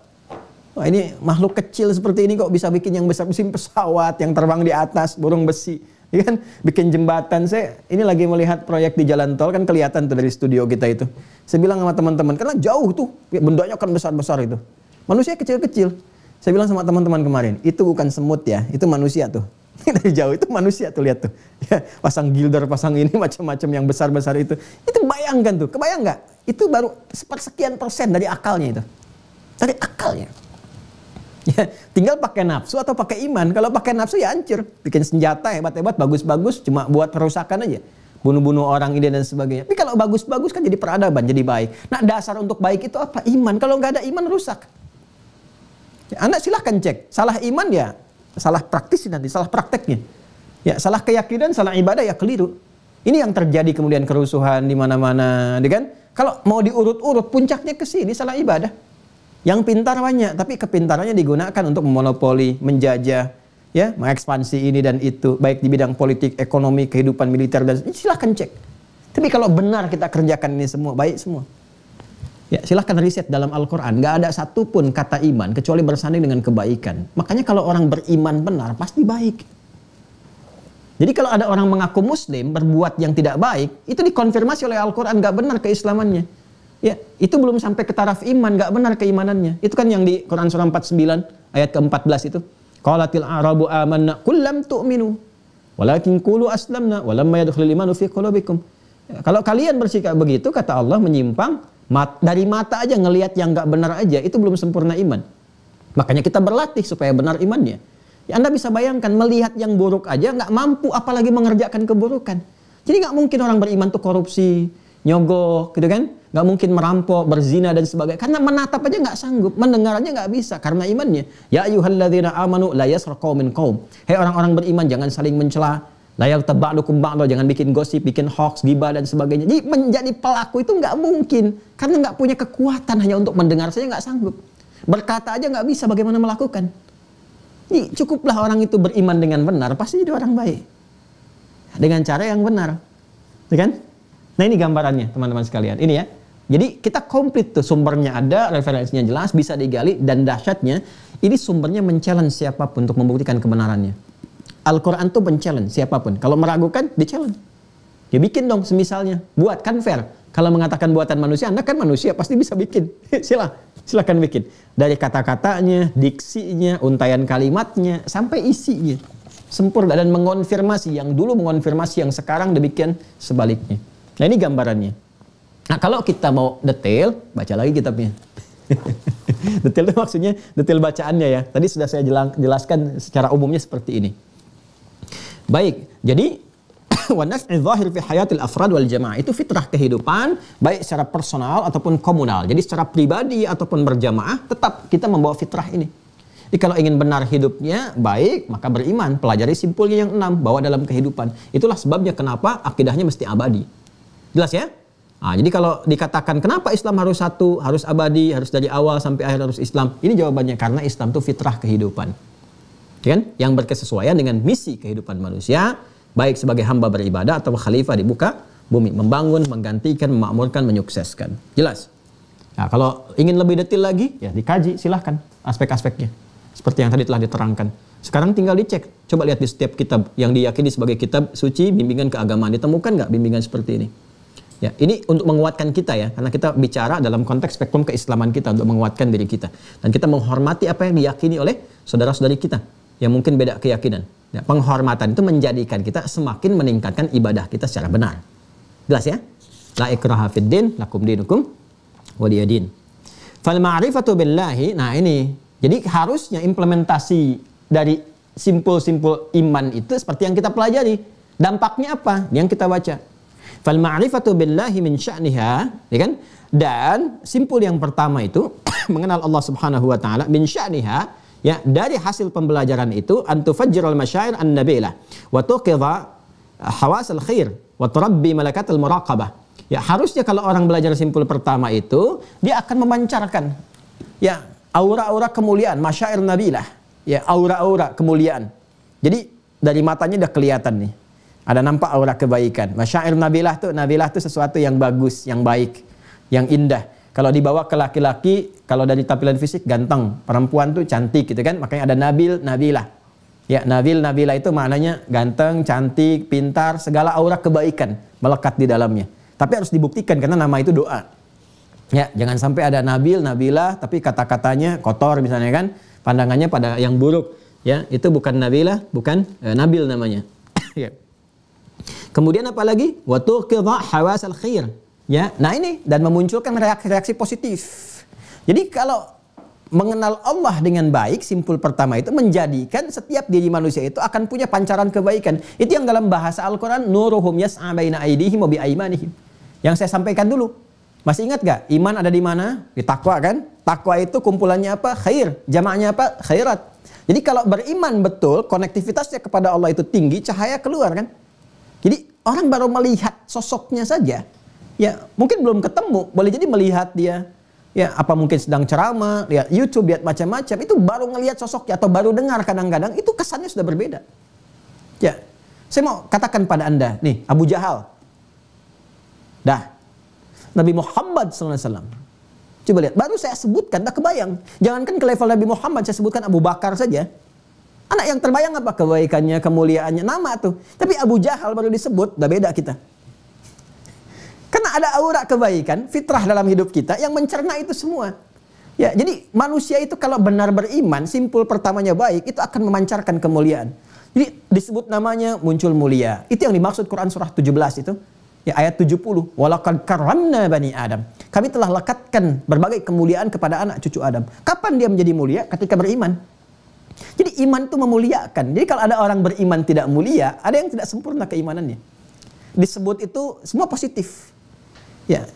Wah ini makhluk kecil seperti ini kok bisa bikin yang besar, mesin pesawat yang terbang di atas, burung besi, ya kan? Bikin jembatan. Saya ini lagi melihat proyek di jalan tol kan kelihatan tuh dari studio kita itu. Saya bilang sama teman-teman, karena jauh tuh, bendanya kan besar-besar itu. Manusia kecil-kecil. Saya bilang sama teman-teman kemarin, itu bukan semut ya, itu manusia tuh. Dari jauh itu manusia tuh, lihat tuh. Ya, pasang gilder, pasang ini macam-macam yang besar-besar itu. Itu bayangkan tuh, kebayang nggak? Itu baru sepersekian % dari akalnya itu. Dari akalnya. Ya, tinggal pakai nafsu atau pakai iman. Kalau pakai nafsu ya hancur. Bikin senjata hebat-hebat, bagus-bagus, cuma buat perusakan aja. Bunuh-bunuh orang ini dan sebagainya. Tapi kalau bagus-bagus kan jadi peradaban, jadi baik. Nah dasar untuk baik itu apa? Iman. Kalau nggak ada iman rusak. Ya, Anda silahkan cek. Salah iman ya, salah praktis nanti, salah prakteknya. Ya, salah keyakinan, salah ibadah ya keliru. Ini yang terjadi kemudian kerusuhan di mana-mana, kan? Kalau mau diurut-urut, puncaknya ke sini salah ibadah. Yang pintar banyak, tapi kepintarannya digunakan untuk memonopoli, menjajah, ya, mengekspansi ini dan itu, baik di bidang politik, ekonomi, kehidupan militer dan silahkan cek. Tapi kalau benar kita kerjakan ini semua, baik semua. Ya, silahkan riset dalam Al-Quran, nggak ada satupun kata iman kecuali bersanding dengan kebaikan. Makanya kalau orang beriman benar pasti baik. Jadi kalau ada orang mengaku Muslim berbuat yang tidak baik, itu dikonfirmasi oleh Al-Quran nggak benar keislamannya. Ya, itu belum sampai ke taraf iman, nggak benar keimanannya. Itu kan yang di Quran surah 49 ayat ke-14 itu. Qalatil a'rabu amanna qul lam tu'minu walakin qulu aslamna walamma yadkhulul imanu fi qulubikum. Ya, kalau kalian bersikap begitu kata Allah menyimpang dari mata aja ngelihat yang nggak benar aja itu belum sempurna iman. Makanya kita berlatih supaya benar imannya. Ya, Anda bisa bayangkan melihat yang buruk aja nggak mampu apalagi mengerjakan keburukan. Jadi nggak mungkin orang beriman tuh korupsi, nyogok, gitu kan? Nggak mungkin merampok, berzina dan sebagainya. Karena menatap aja nggak sanggup, mendengar aja nggak bisa karena imannya. Ya ayyuhalladzina amanu la yaskhar qaumin qaum. Hei orang-orang beriman jangan saling mencela, La yaghtab ba'dukum ba'da, jangan bikin gosip, bikin hoax, gibah dan sebagainya. Jadi menjadi pelaku itu nggak mungkin karena nggak punya kekuatan, hanya untuk mendengar saja nggak sanggup. Berkata aja nggak bisa, bagaimana melakukan? Jadi cukuplah orang itu beriman dengan benar, pasti jadi orang baik. Dengan cara yang benar. Ya kan? Nah ini gambarannya teman-teman sekalian. Ini ya. Jadi kita komplit tuh, sumbernya ada, referensinya jelas, bisa digali, dan dahsyatnya ini sumbernya men-challenge siapapun untuk membuktikan kebenarannya. Al-Quran tuh men-challenge siapapun. Kalau meragukan, di-challenge. Ya bikin dong semisalnya. Buat, kan fair. Kalau mengatakan buatan manusia, Anda kan manusia, pasti bisa bikin. Silakan bikin. Dari kata-katanya, diksinya, untaian kalimatnya, sampai isinya. Sempurna dan mengonfirmasi. Yang dulu mengonfirmasi, yang sekarang demikian sebaliknya. Nah ini gambarannya. Nah kalau kita mau detail, baca lagi kitabnya. Detail itu maksudnya detail bacaannya ya. Tadi sudah saya jelaskan secara umumnya seperti ini. Baik, jadi wanaf'i zahir fi hayatil afrad wal jamaah itu fitrah kehidupan baik secara personal ataupun komunal. Jadi secara pribadi ataupun berjamaah tetap kita membawa fitrah ini. Jadi kalau ingin benar hidupnya baik, maka beriman, pelajari simpulnya yang 6, bawa dalam kehidupan. Itulah sebabnya kenapa akidahnya mesti abadi. Jelas ya? Nah, jadi kalau dikatakan kenapa Islam harus satu, harus abadi, harus dari awal sampai akhir harus Islam. Ini jawabannya karena Islam itu fitrah kehidupan. Kan? Yang berkesesuaian dengan misi kehidupan manusia, baik sebagai hamba beribadah atau khalifah di muka bumi, membangun, menggantikan, memakmurkan, menyukseskan. Jelas? Nah, kalau ingin lebih detail lagi, ya dikaji, silahkan aspek-aspeknya. Seperti yang tadi telah diterangkan. Sekarang tinggal dicek, coba lihat di setiap kitab yang diyakini sebagai kitab suci, bimbingan keagamaan, ditemukan nggak bimbingan seperti ini? Ya, ini untuk menguatkan kita ya, karena kita bicara dalam konteks spektrum keislaman kita untuk menguatkan diri kita. Dan kita menghormati apa yang diyakini oleh saudara-saudari kita yang mungkin beda keyakinan. Ya, penghormatan itu menjadikan kita semakin meningkatkan ibadah kita secara benar. Jelas ya? La ikraha fid din, lakum dinukum waliyadin. Fal ma'rifatu billahi, nah ini. Jadi harusnya implementasi dari simpul-simpul iman itu seperti yang kita pelajari. Dampaknya apa? Yang kita baca. Fal ma'rifatu billahi min sya'niha, ya kan? Dan simpul yang pertama itu mengenal Allah Subhanahu wa taala min sya'niha. Ya, dari hasil pembelajaran itu antufajjirul masyair an-nabilah wa tuqidha hawas al-khair wa turabbi malakat al-muraqabah. Ya, harusnya kalau orang belajar simpul pertama itu dia akan memancarkan ya aura-aura kemuliaan, masyair nabilah, ya aura-aura kemuliaan. Jadi dari matanya udah kelihatan nih. Ada nampak aura kebaikan. Masyair nabilah tuh sesuatu yang bagus, yang baik, yang indah. Kalau dibawa ke laki-laki, kalau dari tampilan fisik ganteng, perempuan tuh cantik gitu kan, makanya ada nabil, nabilah. Ya, nabil, nabilah itu maknanya ganteng, cantik, pintar, segala aura kebaikan melekat di dalamnya. Tapi harus dibuktikan karena nama itu doa. Ya, jangan sampai ada nabil, nabilah tapi kata-katanya kotor misalnya kan, pandangannya pada yang buruk. Ya, itu bukan nabilah, bukan nabil namanya. Ya. Kemudian apa lagi? Wa tuqidha hawasal khair. Ya, nah ini dan memunculkan reaksi positif. Jadi kalau mengenal Allah dengan baik, simpul pertama itu menjadikan setiap diri manusia itu akan punya pancaran kebaikan. Itu yang dalam bahasa Al-Quran nuruhum yas'a baina aydihim wa bi aymanihim. Yang saya sampaikan dulu. Masih ingat gak? Iman ada di mana? Di takwa kan? Takwa itu kumpulannya apa? Khair. Jamaknya apa? Khairat. Jadi kalau beriman betul, konektivitasnya kepada Allah itu tinggi, cahaya keluar kan? Jadi orang baru melihat sosoknya saja. Ya, mungkin belum ketemu, boleh jadi melihat dia, ya apa mungkin sedang ceramah, lihat YouTube, lihat macam-macam, itu baru ngelihat sosoknya atau baru dengar kadang-kadang, itu kesannya sudah berbeda. Ya, saya mau katakan pada Anda, nih Abu Jahal, dah, Nabi Muhammad SAW, coba lihat, baru saya sebutkan, dah kebayang, jangankan ke level Nabi Muhammad, saya sebutkan Abu Bakar saja, anak yang terbayang apa kebaikannya, kemuliaannya, nama tuh, tapi Abu Jahal baru disebut, dah beda kita. Karena ada aura kebaikan, fitrah dalam hidup kita yang mencerna itu semua. Ya, jadi manusia itu kalau benar beriman, simpul pertamanya baik, itu akan memancarkan kemuliaan. Jadi disebut namanya muncul mulia. Itu yang dimaksud Quran surah 17 itu. Ya, ayat 70. Walaqad karramna bani Adam. Kami telah lekatkan berbagai kemuliaan kepada anak cucu Adam. Kapan dia menjadi mulia? Ketika beriman. Jadi iman itu memuliakan. Jadi kalau ada orang beriman tidak mulia, ada yang tidak sempurna keimanannya. Disebut itu semua positif. Ya,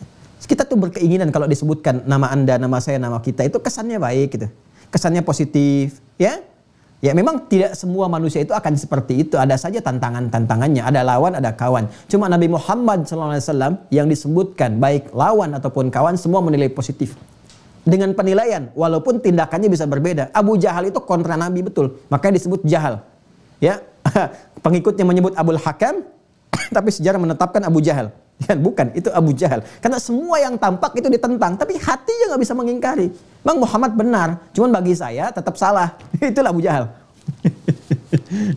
kita tuh berkeinginan kalau disebutkan nama Anda, nama saya, nama kita itu kesannya baik gitu. Kesannya positif, ya. Ya memang tidak semua manusia itu akan seperti itu. Ada saja tantangannya. Ada lawan, ada kawan. Cuma Nabi Muhammad SAW yang disebutkan baik lawan ataupun kawan semua menilai positif. Dengan penilaian, walaupun tindakannya bisa berbeda. Abu Jahal itu kontra Nabi betul. Makanya disebut Jahal. Ya, pengikutnya menyebut Abul Hakam, tapi sejarah menetapkan Abu Jahal. Kan bukan, itu Abu Jahal. Karena semua yang tampak itu ditentang, tapi hatinya nggak bisa mengingkari. Bang Muhammad benar, cuman bagi saya tetap salah. Itulah Abu Jahal.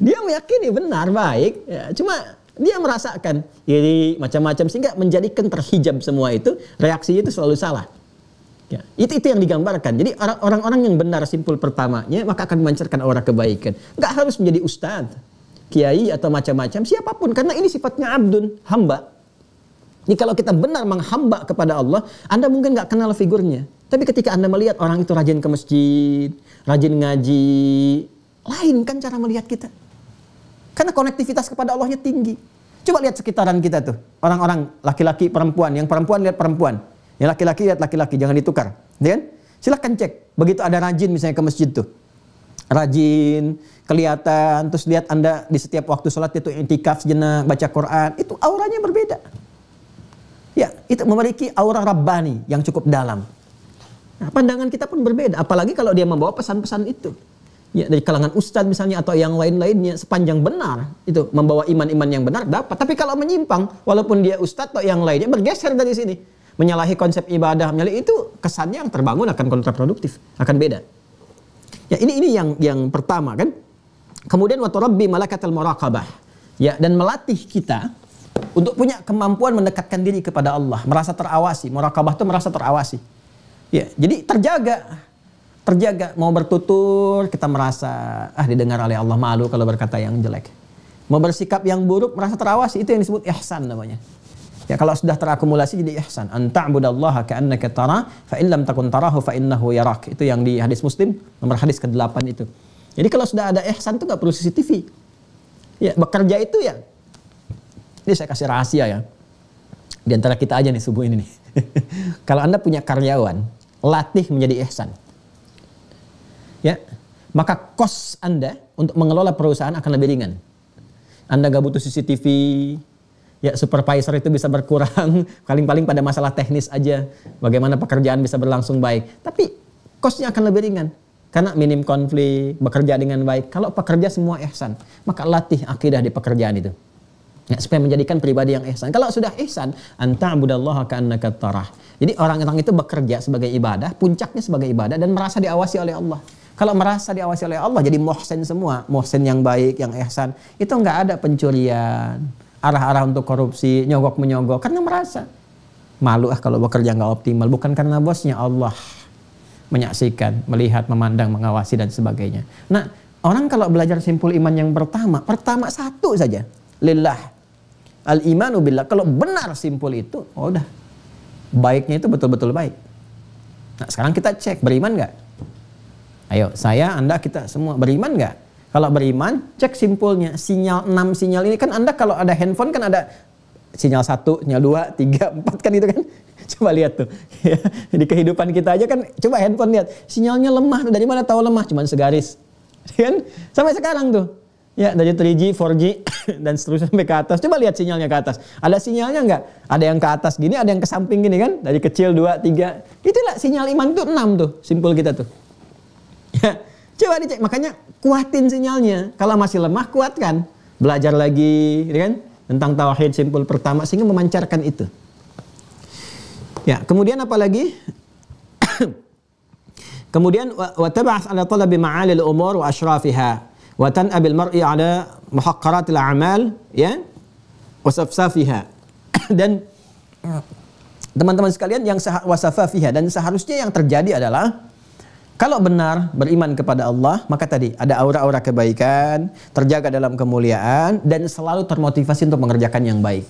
Dia meyakini benar, baik, ya, cuma dia merasakan iri macam-macam sehingga menjadikan terhijab semua itu, reaksinya itu selalu salah. Ya, itu yang digambarkan. Jadi orang-orang yang benar simpul pertamanya maka akan memancarkan aura kebaikan. Nggak harus menjadi ustadz, kiai atau macam-macam, siapapun, karena ini sifatnya abdun, hamba. Jadi kalau kita benar menghamba kepada Allah, Anda mungkin nggak kenal figurnya. Tapi ketika Anda melihat orang itu rajin ke masjid, rajin ngaji, lain kan cara melihat kita. Karena konektivitas kepada Allahnya tinggi. Coba lihat sekitaran kita tuh. Orang-orang laki-laki, perempuan. Yang perempuan lihat perempuan. Yang laki-laki lihat laki-laki. Jangan ditukar. Ya kan? Silahkan cek. Begitu ada rajin misalnya ke masjid tuh. Rajin, kelihatan. Terus lihat Anda di setiap waktu sholat itu i'tikaf sejenak, baca Quran. Itu auranya berbeda. Ya, itu memiliki aura Rabbani yang cukup dalam. Nah, pandangan kita pun berbeda. Apalagi kalau dia membawa pesan-pesan itu. Ya, dari kalangan ustadz misalnya atau yang lain-lainnya, sepanjang benar itu membawa iman-iman yang benar dapat. Tapi kalau menyimpang, walaupun dia ustadz atau yang lainnya bergeser dari sini, menyalahi konsep ibadah, menyalahi itu, kesannya yang terbangun akan kontraproduktif, akan beda. Ya, ini yang pertama kan. Kemudian wa turabbi malakatal muraqabah. Ya, dan melatih kita untuk punya kemampuan mendekatkan diri kepada Allah, merasa terawasi. Muraqabah itu merasa terawasi. Ya, jadi terjaga mau bertutur kita merasa didengar oleh Allah, malu kalau berkata yang jelek. Mau bersikap yang buruk merasa terawasi, itu yang disebut ihsan namanya. Ya, kalau sudah terakumulasi jadi ihsan. Anta'budallaha ka'annaka tara fa in lam takun tarahu fa innahu yarak. Itu yang di hadis Muslim nomor hadis ke-8 itu. Jadi kalau sudah ada ihsan itu enggak perlu CCTV. Ya, bekerja itu ya. Ini saya kasih rahasia ya. Di antara kita aja nih subuh ini nih. Kalau Anda punya karyawan, latih menjadi ihsan. Ya, maka kos Anda untuk mengelola perusahaan akan lebih ringan. Anda gak butuh CCTV, ya supervisor itu bisa berkurang, paling-paling pada masalah teknis aja, bagaimana pekerjaan bisa berlangsung baik. Tapi kosnya akan lebih ringan, karena minim konflik, bekerja dengan baik. Kalau pekerja semua ihsan, maka latih akidah di pekerjaan itu. Ya, supaya menjadikan pribadi yang ihsan. Kalau sudah ihsan, anta'budallaha ka'annaka tarah. Jadi orang-orang itu bekerja sebagai ibadah, puncaknya sebagai ibadah dan merasa diawasi oleh Allah. Kalau merasa diawasi oleh Allah jadi muhsin semua, muhsin yang baik, yang ihsan. Itu enggak ada pencurian, arah-arah untuk korupsi, nyogok-menyogok, karena merasa malu kalau bekerja enggak optimal, bukan karena bosnya, Allah menyaksikan, melihat, memandang, mengawasi dan sebagainya. Nah, orang kalau belajar simpul iman yang pertama satu saja, lillah, al-imanu billah. Kalau benar simpul itu, udah baiknya itu betul-betul baik. Nah, sekarang kita cek, beriman enggak? Ayo, saya, Anda, kita semua beriman nggak? Kalau beriman, cek simpulnya. Sinyal 6 sinyal ini kan Anda kalau ada handphone kan ada sinyal 1, sinyal 2, 3, 4 kan itu kan. Coba lihat tuh. Di kehidupan kita aja kan, coba handphone lihat. Sinyalnya lemah, dari mana tahu lemah? Cuman segaris. Kan? Sampai sekarang tuh. Ya, dari 3G, 4G, dan seterusnya sampai ke atas. Coba lihat sinyalnya ke atas. Ada sinyalnya nggak? Ada yang ke atas gini, ada yang ke samping gini kan? Dari kecil 2, 3. Itulah sinyal iman itu 6 tuh, simpul kita tuh. Ya, coba dicek, makanya kuatin sinyalnya. Kalau masih lemah, kuatkan. Belajar lagi, kan? Tentang tauhid simpul pertama sehingga memancarkan itu. Ya, kemudian apa lagi? Kemudian wa tab'as ala talabi ma'alil umur wa asyrafiha wa tan'abil mar'i ala muhaqqaratil a'mal, ya, wa safsafiha. Dan teman-teman sekalian yang wasafafiha, dan seharusnya yang terjadi adalah kalau benar beriman kepada Allah, maka tadi ada aura-aura kebaikan, terjaga dalam kemuliaan, dan selalu termotivasi untuk mengerjakan yang baik.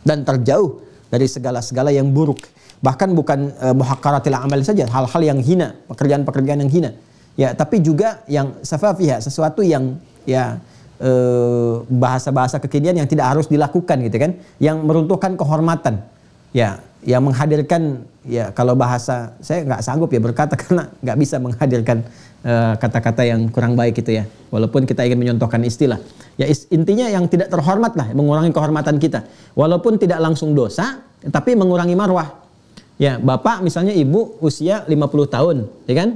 Dan terjauh dari segala-segala yang buruk. Bahkan bukan muhaqqaratil amal saja, hal-hal yang hina, pekerjaan-pekerjaan yang hina. Ya, tapi juga yang safafiyah, sesuatu yang ya bahasa-bahasa kekinian yang tidak harus dilakukan gitu kan, yang meruntuhkan kehormatan. Ya, yang menghadirkan, ya kalau bahasa saya nggak sanggup ya berkata karena nggak bisa menghadirkan kata-kata yang kurang baik gitu ya. Walaupun kita ingin menyontohkan istilah. Ya intinya yang tidak terhormat lah, mengurangi kehormatan kita. Walaupun tidak langsung dosa, tapi mengurangi marwah. Ya, bapak misalnya ibu usia 50 tahun, ya kan?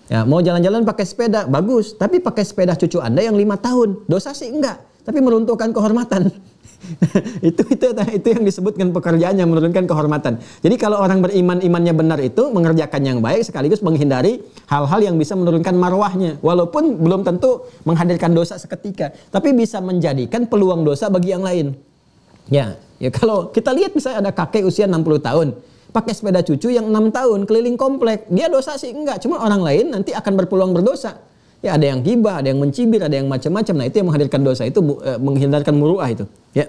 Ya, mau jalan-jalan pakai sepeda, bagus. Tapi pakai sepeda cucu Anda yang 5 tahun, dosa sih enggak. Tapi meruntuhkan kehormatan. itu yang disebutkan pekerjaan yang menurunkan kehormatan. Jadi kalau orang beriman, imannya benar itu mengerjakan yang baik sekaligus menghindari hal-hal yang bisa menurunkan marwahnya. Walaupun belum tentu menghadirkan dosa seketika, tapi bisa menjadikan peluang dosa bagi yang lain. Ya kalau kita lihat misalnya ada kakek usia 60 tahun, pakai sepeda cucu yang 6 tahun keliling komplek, dia dosa sih enggak, cuma orang lain nanti akan berpeluang berdosa. Ya ada yang ghibah, ada yang mencibir, ada yang macam-macam. Nah itu yang menghadirkan dosa, itu menghindarkan muru'ah itu. Ya.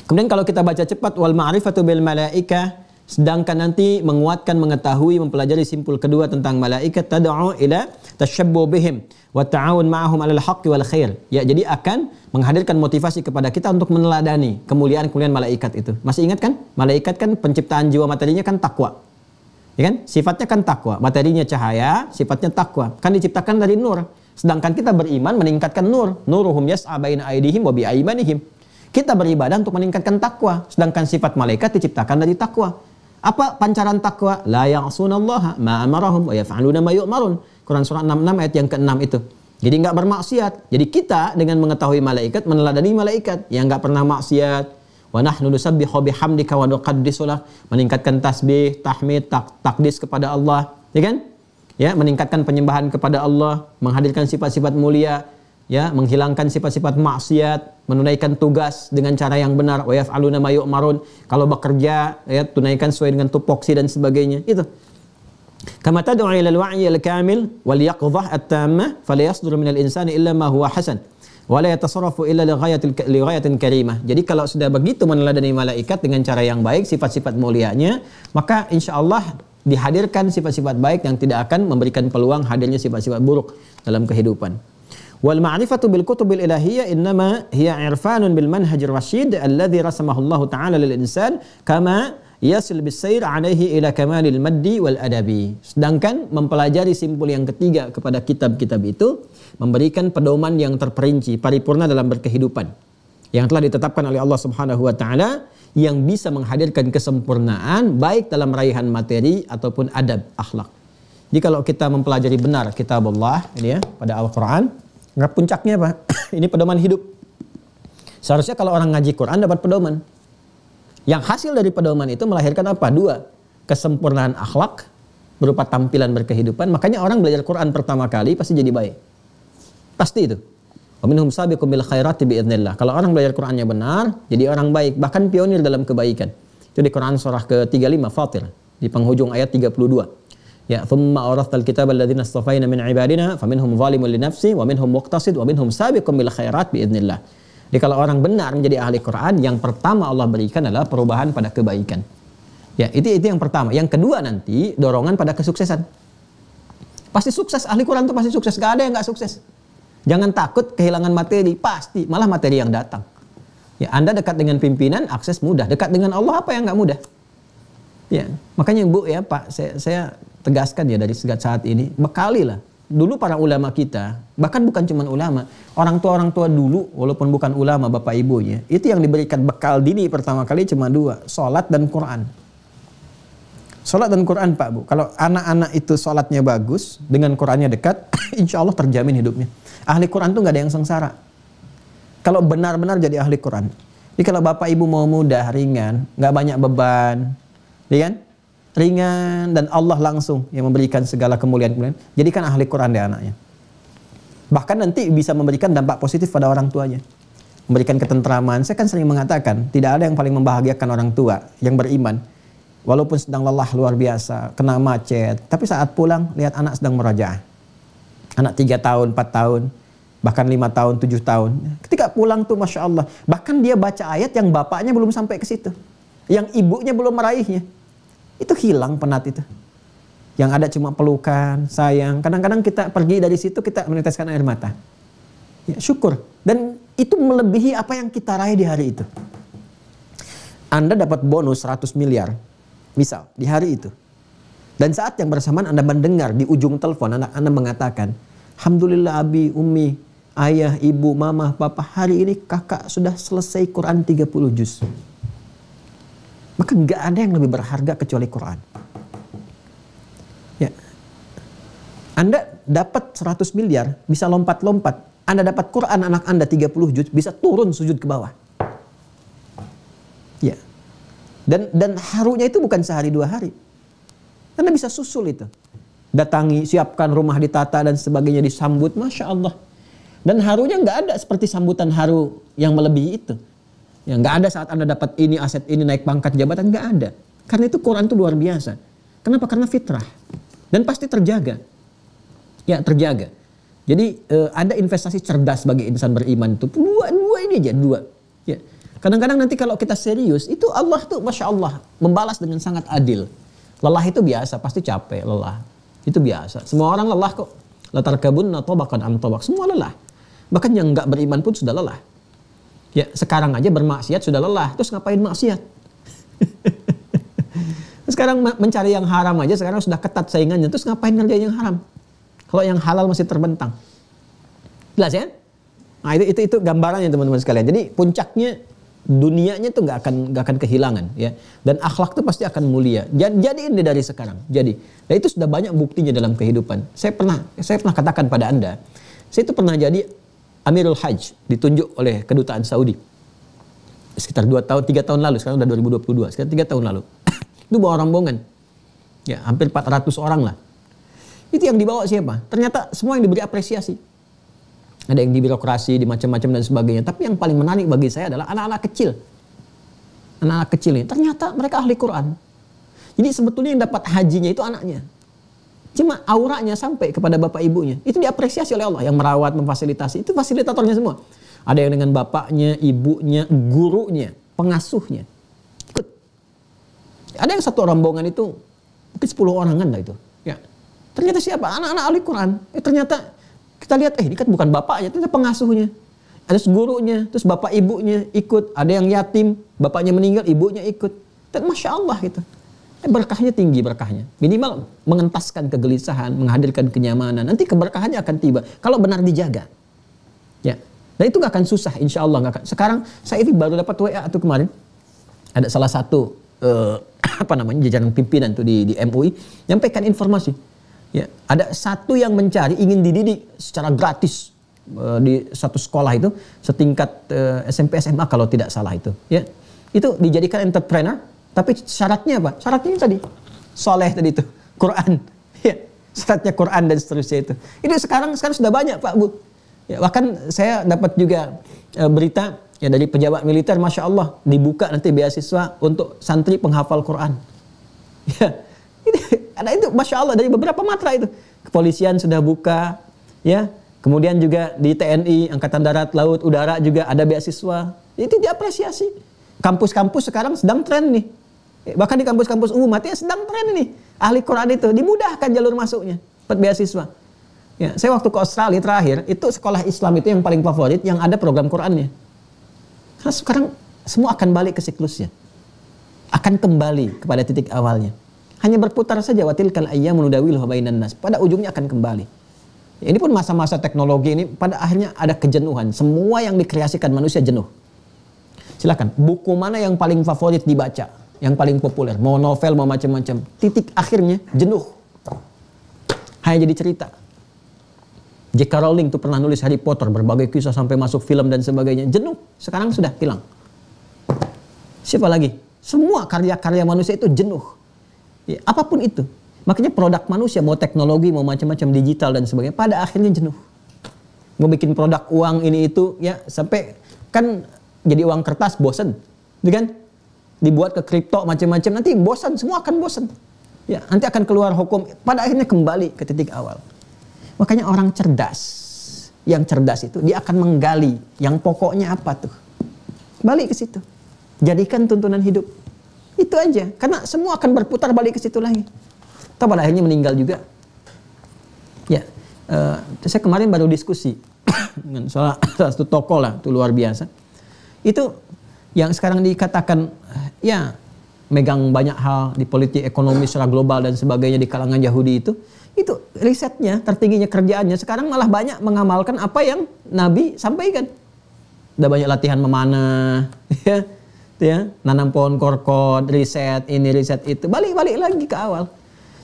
Kemudian kalau kita baca cepat, wal ma'rifatu bil malaika, sedangkan nanti menguatkan, mengetahui, mempelajari simpul kedua tentang malaikat, tad'u ila tashabbu bihim wa ta'awun ma'ahum 'alal haqqi wal khair. Ya, jadi akan menghadirkan motivasi kepada kita untuk meneladani kemuliaan-kemuliaan malaikat itu. Masih ingat kan? Malaikat kan penciptaan jiwa materinya kan takwa. Ya kan? Sifatnya kan takwa, materinya cahaya, sifatnya takwa. Kan diciptakan dari nur. Sedangkan kita beriman meningkatkan nur. Nuruhum yas'a baina aydihim wa bi aymanihim. Kita beribadah untuk meningkatkan takwa. Sedangkan sifat malaikat diciptakan dari takwa. Apa pancaran takwa? La ya'sunallaha ma amarahum wa yaf'aluna ma yu'marun. Quran surah 66 ayat yang ke-6 itu. Jadi enggak bermaksiat. Jadi kita dengan mengetahui malaikat, meneladani malaikat yang enggak pernah maksiat. Wa nahnu nusabbihu bihamdika wa nuqaddisu lak, meningkatkan tasbih, tahmid, takdis kepada Allah, ya kan? Ya, meningkatkan penyembahan kepada Allah, menghadirkan sifat-sifat mulia, ya, menghilangkan sifat-sifat maksiat, menunaikan tugas dengan cara yang benar, wa yaf'aluna ma yu'marun. Kalau bekerja, ya, tunaikan sesuai dengan tupoksi dan sebagainya. Itu. Kama tad'u ila al-wa'yi al-kamil wal yaqdhah at-tammah fala yasduru minal insani illa ma huwa hasan. Wala yatasarrafu illa li ghayatin karimah. Jadi kalau sudah begitu meneladani malaikat dengan cara yang baik, sifat-sifat mulianya, maka insya Allah dihadirkan sifat-sifat baik yang tidak akan memberikan peluang hadirnya sifat-sifat buruk dalam kehidupan. Wal ma'rifatu bil kutubil ilahiyyah innama hiya irfanun bil manhajir rasyid alladhi rasamahu Allah Ta'ala lil insan kama yasil bisair alaihi ila kamalil maddi wal adabi. Sedangkan mempelajari simpul yang ketiga kepada kitab-kitab itu memberikan pedoman yang terperinci, paripurna dalam berkehidupan yang telah ditetapkan oleh Allah Subhanahu wa taala yang bisa menghadirkan kesempurnaan baik dalam raihan materi ataupun adab akhlak. Jadi kalau kita mempelajari benar kitab Allah ini ya pada Al-Qur'an, puncaknya apa? Ini pedoman hidup. Seharusnya kalau orang ngaji Quran dapat pedoman. Yang hasil dari pedoman itu melahirkan apa? 2. Kesempurnaan akhlak berupa tampilan berkehidupan. Makanya orang belajar Quran pertama kali pasti jadi baik. Pasti itu. Wa minhum sabiqun bil khairati biidznillah. Kalau orang belajar Qur'annya benar, jadi orang baik, bahkan pionir dalam kebaikan. Itu di Quran surah ke-35 Fatir, di penghujung ayat 32. Ya, thumma awrathal kitaba alladziina istafaina min ibadina faminhum zalimun li nafsi wa minhum muqtasid wa minhum sabiqun bil khairat biidznillah. Jadi kalau orang benar menjadi ahli Quran, yang pertama Allah berikan adalah perubahan pada kebaikan. Ya, itu yang pertama. Yang kedua nanti dorongan pada kesuksesan. Pasti sukses, ahli Quran itu pasti sukses, gak ada yang gak sukses. Jangan takut kehilangan materi, pasti malah materi yang datang. Ya, Anda dekat dengan pimpinan, akses mudah. Dekat dengan Allah, apa yang nggak mudah? Ya, makanya Bu ya Pak, saya tegaskan ya dari saat ini, bekalilah. Dulu para ulama kita, bahkan bukan cuma ulama, orang tua dulu, walaupun bukan ulama bapak ibunya, itu yang diberikan bekal dini pertama kali cuma 2, sholat dan Quran. Sholat dan Quran Pak Bu, kalau anak-anak itu sholatnya bagus, dengan Qurannya dekat, insya Allah terjamin hidupnya. Ahli Quran tuh nggak ada yang sengsara. Kalau benar-benar jadi ahli Quran. Jadi kalau bapak ibu mau mudah, ringan, nggak banyak beban, ya kan? Ringan dan Allah langsung yang memberikan segala kemuliaan. Jadikan ahli Quran deh anaknya. Bahkan nanti bisa memberikan dampak positif pada orang tuanya. Memberikan ketentraman. Saya kan sering mengatakan, tidak ada yang paling membahagiakan orang tua yang beriman. Walaupun sedang lelah luar biasa, kena macet, tapi saat pulang lihat anak sedang murajaah. Anak 3 tahun, 4 tahun, bahkan 5 tahun, 7 tahun. Ketika pulang tuh Masya Allah. Bahkan dia baca ayat yang bapaknya belum sampai ke situ. Yang ibunya belum meraihnya. Itu hilang penat itu. Yang ada cuma pelukan, sayang. Kadang-kadang kita pergi dari situ, kita meneteskan air mata. Ya, syukur. Dan itu melebihi apa yang kita raih di hari itu. Anda dapat bonus 100 miliar, misal di hari itu. Dan saat yang bersamaan Anda mendengar di ujung telepon anak Anda mengatakan, alhamdulillah abi, umi, ayah, ibu, mama, papa, hari ini kakak sudah selesai Quran 30 juz. Maka nggak ada yang lebih berharga kecuali Quran. Ya. Anda dapat 100 miliar, bisa lompat-lompat. Anda dapat Quran anak Anda 30 juz, bisa turun sujud ke bawah. Ya. Dan harunya itu bukan sehari 2 hari. Anda bisa susul itu. Datangi, siapkan rumah ditata dan sebagainya, disambut, Masya Allah. Dan harunya nggak ada seperti sambutan haru yang melebihi itu. Ya, nggak ada saat Anda dapat ini, aset ini, naik pangkat jabatan, nggak ada. Karena itu Quran itu luar biasa. Kenapa? Karena fitrah. Dan pasti terjaga. Ya, terjaga. Jadi ada investasi cerdas bagi insan beriman itu. Dua ini aja, 2. Ya. Kadang-kadang nanti kalau kita serius, itu Allah tuh Masya Allah membalas dengan sangat adil. Lelah itu biasa, pasti capek, lelah. Itu biasa. Semua orang lelah kok. Latarkabunna tabaqan am tabaq. Semua lelah. Bahkan yang enggak beriman pun sudah lelah. Ya, sekarang aja bermaksiat sudah lelah. Terus ngapain maksiat? Sekarang mencari yang haram aja sekarang sudah ketat saingannya. Terus ngapain ngerjain yang haram? Kalau yang halal masih terbentang. Jelas ya? Nah, itu gambarannya teman-teman sekalian. Jadi puncaknya dunianya tuh nggak akan kehilangan, ya. Dan akhlak tuh pasti akan mulia. Jadi ini dari sekarang. Jadi, dan itu sudah banyak buktinya dalam kehidupan. Saya pernah katakan pada Anda, saya itu pernah jadi Amirul Hajj, ditunjuk oleh kedutaan Saudi sekitar 3 tahun lalu. Sekarang udah 2022, sekitar 3 tahun lalu. Itu bawa rombongan, ya hampir 400 orang lah. Itu yang dibawa siapa? Ternyata semua yang diberi apresiasi. Ada yang di birokrasi, di macam-macam dan sebagainya. Tapi yang paling menarik bagi saya adalah anak-anak kecil. Anak-anak kecil ini, ternyata mereka ahli Quran. Jadi sebetulnya yang dapat hajinya itu anaknya. Cuma auranya sampai kepada bapak ibunya. Itu diapresiasi oleh Allah. Yang merawat, memfasilitasi. Itu fasilitatornya semua. Ada yang dengan bapaknya, ibunya, gurunya, pengasuhnya. Ikut. Ada yang satu rombongan itu, mungkin 10 orangan lah itu. Ya. Ternyata siapa? Anak-anak ahli Quran. Ternyata kita lihat, ini kan bukan bapaknya, itu pengasuhnya. Ada gurunya, terus bapak ibunya ikut. Ada yang yatim, bapaknya meninggal, ibunya ikut. Dan Masya Allah gitu. Berkahnya tinggi berkahnya. Minimal mengentaskan kegelisahan, menghadirkan kenyamanan. Nanti keberkahannya akan tiba. Kalau benar dijaga. Ya. Dan itu gak akan susah, insya Allah. Gak akan. Sekarang, saya ini baru dapat WA tuh kemarin. Ada salah satu, jajaran pimpinan tuh di MUI. Nyampaikan informasi. Ya, ada satu yang mencari ingin dididik secara gratis di satu sekolah itu setingkat SMP SMA kalau tidak salah itu. Ya, itu dijadikan entrepreneur, tapi syaratnya apa? Syaratnya tadi soleh tadi itu Quran. Ya, syaratnya Quran dan seterusnya itu. Ini sekarang sudah banyak Pak Bu. Ya, bahkan saya dapat juga berita ya dari pejabat militer, Masya Allah dibuka nanti beasiswa untuk santri penghafal Quran. Ya. Ada itu, Masya Allah, dari beberapa matra itu. Kepolisian sudah buka, ya. Kemudian juga di TNI, Angkatan Darat, Laut, Udara juga ada beasiswa. Itu diapresiasi. Kampus-kampus sekarang sedang tren nih. Bahkan di kampus-kampus umum artinya sedang tren nih. Ahli Quran itu dimudahkan jalur masuknya, dapat beasiswa. Ya, saya waktu ke Australia terakhir, itu sekolah Islam itu yang paling favorit, yang ada program Qurannya. Karena sekarang semua akan balik ke siklusnya. Akan kembali kepada titik awalnya. Hanya berputar saja, watilkal ayyamu nudawiluha bainan nas. Pada ujungnya akan kembali. Ya, ini pun masa-masa teknologi ini pada akhirnya ada kejenuhan. Semua yang dikreasikan manusia jenuh. Silakan, buku mana yang paling favorit dibaca? Yang paling populer, mau novel, mau macam-macam. Titik akhirnya jenuh. Hanya jadi cerita. J.K. Rowling tuh pernah nulis Harry Potter, berbagai kisah sampai masuk film dan sebagainya. Jenuh, sekarang sudah hilang. Siapa lagi? Semua karya-karya manusia itu jenuh. Ya, apapun itu. Makanya produk manusia, mau teknologi, mau macam-macam digital dan sebagainya, pada akhirnya jenuh. Mau bikin produk uang ini itu, ya sampai kan jadi uang kertas bosan, kan? Dibuat ke kripto macam-macam, nanti bosan, semua akan bosan. Ya, nanti akan keluar hukum, pada akhirnya kembali ke titik awal. Makanya orang cerdas, yang cerdas itu dia akan menggali yang pokoknya apa tuh. Balik ke situ. Jadikan tuntunan hidup. Itu aja, karena semua akan berputar balik ke situ lagi. Atau pada akhirnya meninggal juga. Ya, saya kemarin baru diskusi dengan salah satu tokoh lah, itu luar biasa. Itu yang sekarang dikatakan ya megang banyak hal di politik ekonomi secara global dan sebagainya di kalangan Yahudi itu risetnya, tertingginya kerjaannya sekarang malah banyak mengamalkan apa yang Nabi sampaikan. Udah banyak latihan memanah, ya, nanam pohon korkod, riset ini, riset itu, balik lagi ke awal.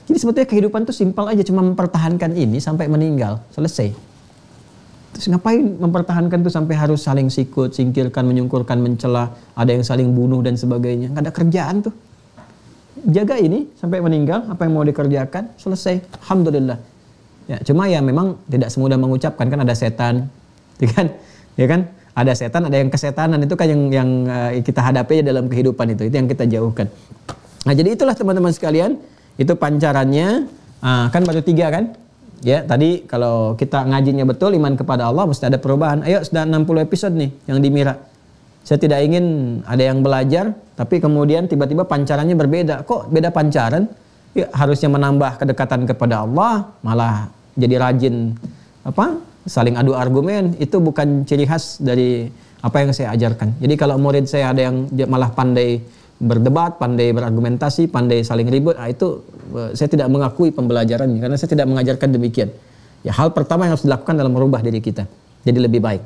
Jadi sebetulnya kehidupan tuh simpel aja, cuma mempertahankan ini sampai meninggal, selesai. Terus ngapain mempertahankan tuh sampai harus saling sikut, singkirkan, menyungkurkan, mencela, ada yang saling bunuh dan sebagainya. Nggak ada kerjaan tuh. Jaga ini sampai meninggal, apa yang mau dikerjakan, selesai. Alhamdulillah. Ya, cuma ya memang tidak semudah mengucapkan, kan ada setan, ya kan? Ada setan, ada yang kesetanan, itu kan yang kita hadapi dalam kehidupan itu yang kita jauhkan. Nah, jadi itulah teman-teman sekalian, itu pancarannya, kan baru 3 kan? Ya, tadi kalau kita ngajinya betul, iman kepada Allah, mesti ada perubahan. Ayo, sudah 60 episode nih yang di Mira. Saya tidak ingin ada yang belajar, tapi kemudian tiba-tiba pancarannya berbeda. Kok beda pancaran? Ya, harusnya menambah kedekatan kepada Allah, malah jadi rajin saling adu argumen. Itu bukan ciri khas dari apa yang saya ajarkan. Jadi kalau murid saya ada yang malah pandai berdebat, pandai berargumentasi, pandai saling ribut, itu saya tidak mengakui pembelajarannya, karena saya tidak mengajarkan demikian. Ya, hal pertama yang harus dilakukan dalam merubah diri kita jadi lebih baik.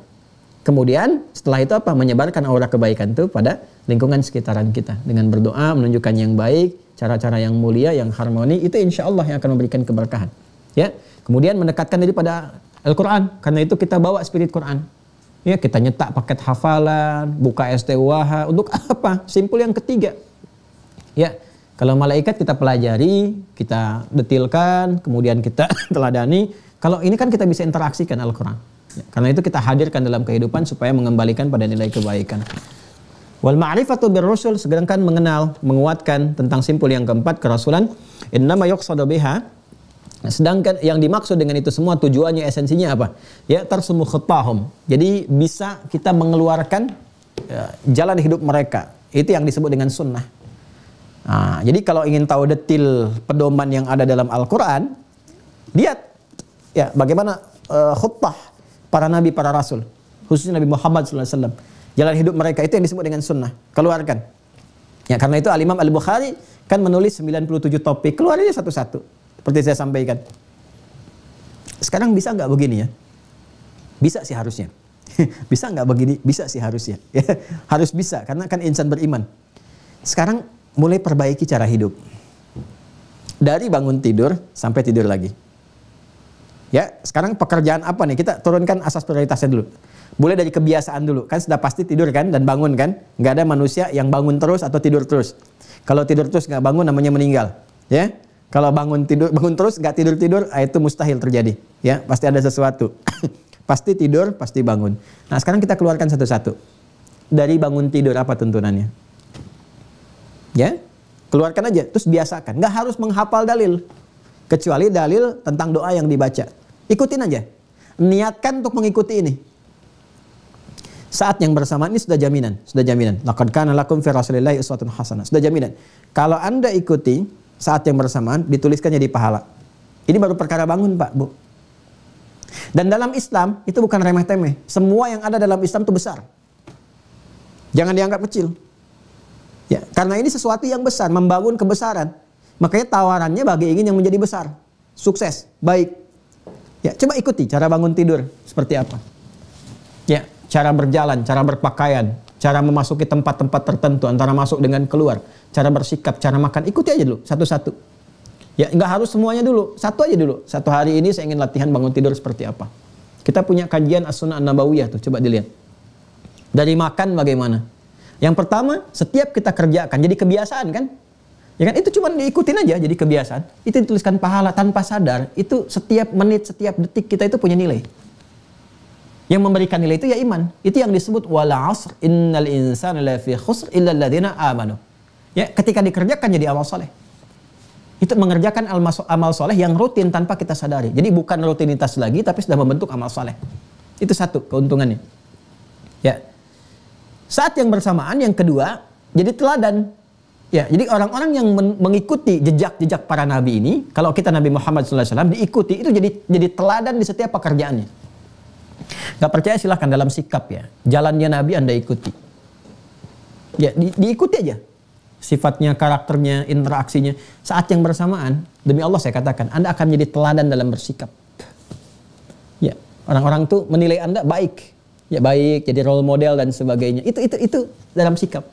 Kemudian setelah itu menyebarkan aura kebaikan itu pada lingkungan sekitaran kita dengan berdoa, menunjukkan yang baik, cara-cara yang mulia, yang harmoni, itu insya Allah yang akan memberikan keberkahan. Ya, kemudian mendekatkan diri pada Al-Quran, karena itu kita bawa spirit Quran. Ya, kita nyetak paket hafalan, buka STUH, untuk apa? Simpul yang ketiga. Ya, kalau malaikat kita pelajari, kita detilkan, kemudian kita teladani. Kalau ini kan kita bisa interaksikan Al-Quran. Ya, karena itu kita hadirkan dalam kehidupan supaya mengembalikan pada nilai kebaikan. Wal ma'rifatu bir rusul, sedangkan mengenal, menguatkan tentang simpul yang keempat, kerasulan. Innama yuqsadu biha. Sedangkan yang dimaksud dengan itu semua tujuannya, esensinya apa? Ya, tarsumu khattahum. Jadi bisa kita mengeluarkan jalan hidup mereka. Itu yang disebut dengan sunnah. Nah, jadi kalau ingin tahu detil pedoman yang ada dalam Al-Quran, lihat ya bagaimana khuttah para nabi, para rasul, khususnya Nabi Muhammad SAW. Jalan hidup mereka itu yang disebut dengan sunnah. Keluarkan. Ya, karena itu Al-Imam Al-Bukhari kan menulis 97 topik. Keluarin satu-satu. Seperti saya sampaikan. Sekarang bisa nggak begini ya? Bisa sih harusnya. Bisa nggak begini? Bisa sih harusnya. Ya, harus bisa, karena kan insan beriman. Sekarang mulai perbaiki cara hidup. Dari bangun tidur sampai tidur lagi. Ya, sekarang pekerjaan apa nih? Kita turunkan asas prioritasnya dulu. Mulai dari kebiasaan dulu. Kan sudah pasti tidur kan dan bangun kan? Nggak ada manusia yang bangun terus atau tidur terus. Kalau tidur terus nggak bangun namanya meninggal. Ya, kalau bangun terus nggak tidur, itu mustahil terjadi. Ya, pasti ada sesuatu. Pasti tidur, pasti bangun. Nah, sekarang kita keluarkan satu-satu. Dari bangun tidur apa tuntunannya? Ya, keluarkan aja. Terus biasakan. Nggak harus menghafal dalil. Kecuali dalil tentang doa yang dibaca. Ikutin aja. Niatkan untuk mengikuti ini. Saat yang bersamaan ini sudah jaminan. Laqad kana lakum fi Rasulillahi uswatun hasanah. Sudah jaminan. Kalau Anda ikuti saat yang bersamaan, dituliskan jadi pahala. Ini baru perkara bangun, Pak, Bu. Dan dalam Islam, itu bukan remeh-temeh. Semua yang ada dalam Islam itu besar. Jangan dianggap kecil. Ya, karena ini sesuatu yang besar, membangun kebesaran. Makanya tawarannya bagi ingin yang menjadi besar. Sukses, baik. Ya, coba ikuti cara bangun tidur seperti apa. Ya, cara berjalan, cara berpakaian, cara memasuki tempat-tempat tertentu, antara masuk dengan keluar, cara bersikap, cara makan, ikuti aja dulu satu-satu. Ya, nggak harus semuanya dulu, satu aja dulu. Satu hari ini saya ingin latihan bangun tidur seperti apa. Kita punya kajian As-Sunnah An-Nabawiyah tuh, coba dilihat. Dari makan bagaimana? Yang pertama, setiap kita kerjakan jadi kebiasaan kan? Ya kan, itu cuma diikutin aja jadi kebiasaan. Itu dituliskan pahala tanpa sadar. Itu setiap menit, setiap detik kita itu punya nilai. Yang memberikan nilai itu ya iman. Itu yang disebut wal 'asr innal insana lafi khusr illa alladziina aamanu. Ya, ketika dikerjakan jadi amal soleh. Itu mengerjakan amal soleh yang rutin tanpa kita sadari. Jadi bukan rutinitas lagi, tapi sudah membentuk amal soleh. Itu satu keuntungannya. Ya. Saat yang bersamaan, yang kedua, jadi teladan. Ya, jadi orang-orang yang mengikuti jejak-jejak para nabi ini, kalau kita Nabi Muhammad SAW diikuti, itu jadi teladan di setiap pekerjaannya. Gak percaya silahkan dalam sikap ya. Jalannya Nabi Anda ikuti. Ya, diikuti aja. sifatnya, karakternya, interaksinya. Saat yang bersamaan, demi Allah saya katakan, Anda akan jadi teladan dalam bersikap. Ya, orang-orang tuh menilai Anda baik. Ya baik, jadi role model dan sebagainya. Itu dalam sikap.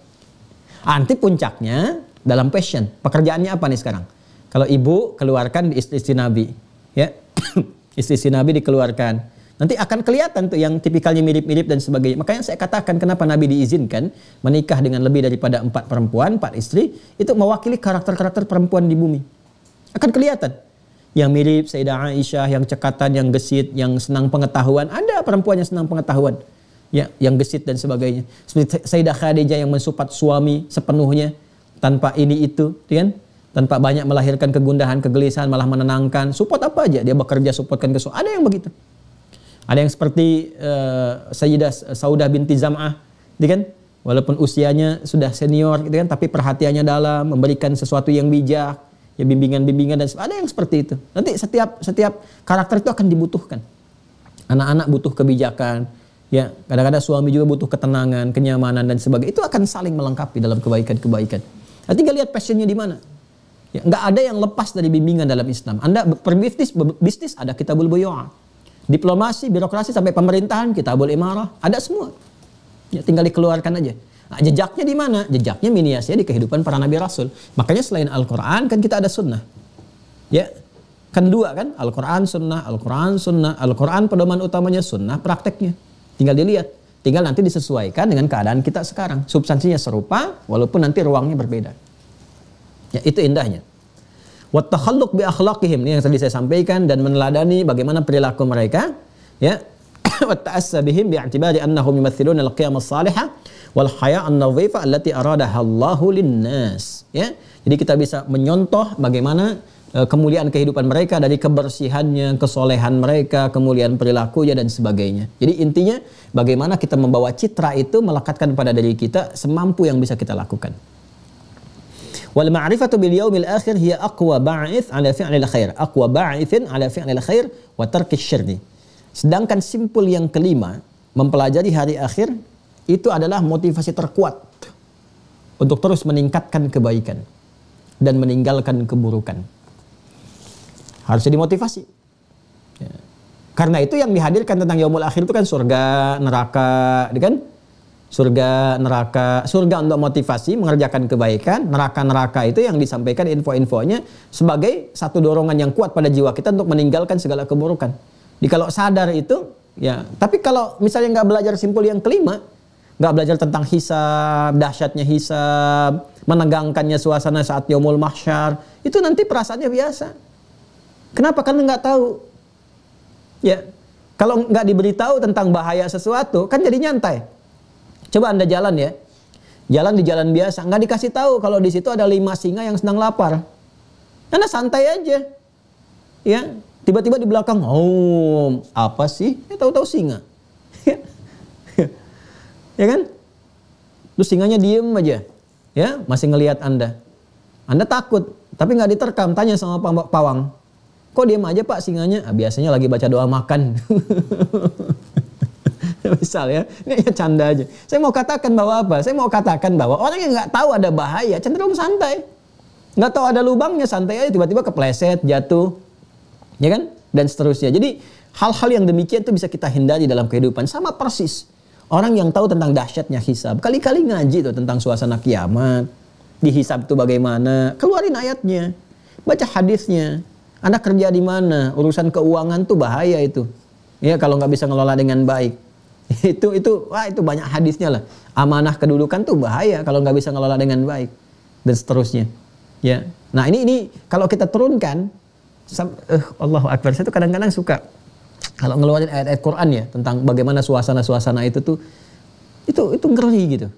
Nanti puncaknya dalam passion. Pekerjaannya apa nih sekarang? Kalau ibu keluarkan di istri Nabi, ya. Istri Nabi dikeluarkan. Nanti akan kelihatan tuh yang tipikalnya mirip-mirip dan sebagainya. Makanya saya katakan kenapa Nabi diizinkan menikah dengan lebih daripada 4 perempuan, 4 istri, itu mewakili karakter-karakter perempuan di bumi. Akan kelihatan. Yang mirip Sayyidah Aisyah, yang cekatan, yang gesit, yang senang pengetahuan. Ada perempuan yang senang pengetahuan. Ya, yang gesit dan sebagainya. Seperti Sayyidah Khadijah yang mensupport suami sepenuhnya tanpa ini itu, kan? Tanpa banyak melahirkan kegundahan, kegelisahan, malah menenangkan. Support apa aja, dia bekerja supportkan ke suami. Ada yang begitu. Ada yang seperti Sayyidah Saudah binti Zam'ah, gitu kan? Walaupun usianya sudah senior, gitu kan? Tapi perhatiannya dalam, memberikan sesuatu yang bijak, ya bimbingan-bimbingan dan ada yang seperti itu. Nanti setiap karakter itu akan dibutuhkan. Anak-anak butuh kebijakan, ya kadang-kadang suami juga butuh ketenangan, kenyamanan dan sebagainya. Itu akan saling melengkapi dalam kebaikan-kebaikan. Nah, tinggal lihat passionnya di mana. Ya, nggak ada yang lepas dari bimbingan dalam Islam. Anda berbisnis ada Kitabul Buyu'ah. Diplomasi, birokrasi sampai pemerintahan, Kitabul Imarah, ada semua. Ya, tinggal dikeluarkan aja. Nah, jejaknya di mana? Jejaknya miniasinya di kehidupan para nabi rasul. Makanya selain Al-Quran kan kita ada sunnah. Ya, kan dua kan? Al-Quran, sunnah, Al-Quran, sunnah. Al-Quran pedoman utamanya, sunnah prakteknya. Tinggal dilihat. Tinggal nanti disesuaikan dengan keadaan kita sekarang. Substansinya serupa, walaupun nanti ruangnya berbeda. Ya, itu indahnya. Wa takhalluq bi akhlaqihim, ini yang tadi saya sampaikan, dan meneladani bagaimana perilaku mereka, ya. Wa ta'assa bihim bi'tibari annahum yumathiluna al-qiyam as-salihah wal haya' an-nadhifa allati aradaha Allahu lin-nas, ya. Jadi kita bisa menyontoh bagaimana kemuliaan kehidupan mereka dari kebersihannya, kesolehan mereka, kemuliaan perilakunya dan sebagainya. Jadi intinya bagaimana kita membawa citra itu melekatkan pada diri kita semampu yang bisa kita lakukan. Wal ma'rifatu bil yaumil akhir hiya aqwa ba'its 'ala fi'lil khair. Aqwa ba'itsin 'ala fi'lil khair wa tarkis syarri. Sedangkan simpul yang kelima, mempelajari hari akhir itu adalah motivasi terkuat untuk terus meningkatkan kebaikan dan meninggalkan keburukan. Harusnya dimotivasi. Ya. Karena itu yang dihadirkan tentang yaumul akhir itu kan surga, neraka, kan? Surga, neraka, surga untuk motivasi, mengerjakan kebaikan, neraka-neraka itu yang disampaikan info-infonya sebagai satu dorongan yang kuat pada jiwa kita untuk meninggalkan segala keburukan. Jadi kalau sadar itu, ya. Tapi kalau misalnya nggak belajar simpul yang kelima, nggak belajar tentang hisab, dahsyatnya hisab, menegangkannya suasana saat yaumul mahsyar, itu nanti perasaannya biasa. Kenapa? Karena nggak tahu. Ya, kalau nggak diberitahu tentang bahaya sesuatu, kan jadi nyantai. Coba Anda jalan ya, jalan di jalan biasa, nggak dikasih tahu kalau di situ ada 5 singa yang sedang lapar. Anda santai aja, ya. Tiba-tiba di belakang, oh apa sih? Ya tahu-tahu singa, ya kan? Terus singanya diem aja, ya masih ngelihat Anda. Anda takut, tapi nggak diterkam. Tanya sama pawang, kok diem aja Pak singanya? Ah, biasanya lagi baca doa makan. Misal ya, ini ya canda aja. Saya mau katakan bahwa apa? Saya mau katakan bahwa orang yang nggak tahu ada bahaya cenderung santai, nggak tahu ada lubangnya santai aja, tiba-tiba kepleset, jatuh, ya kan? Dan seterusnya. Jadi hal-hal yang demikian itu bisa kita hindari dalam kehidupan. Sama persis orang yang tahu tentang dahsyatnya hisab, kali-kali ngaji tuh tentang suasana kiamat, di hisab itu bagaimana, keluarin ayatnya, baca hadisnya. Anda kerja di mana? Urusan keuangan tuh bahaya itu. Ya kalau nggak bisa ngelola dengan baik. Itu banyak hadisnya lah. Amanah kedudukan tuh bahaya kalau nggak bisa ngelola dengan baik dan seterusnya. Ya. Nah ini kalau kita turunkan, Allahu Akbar. Saya tuh kadang-kadang suka kalau ngeluarin ayat-ayat Quran ya tentang bagaimana suasana-suasana itu tuh itu ngeri gitu.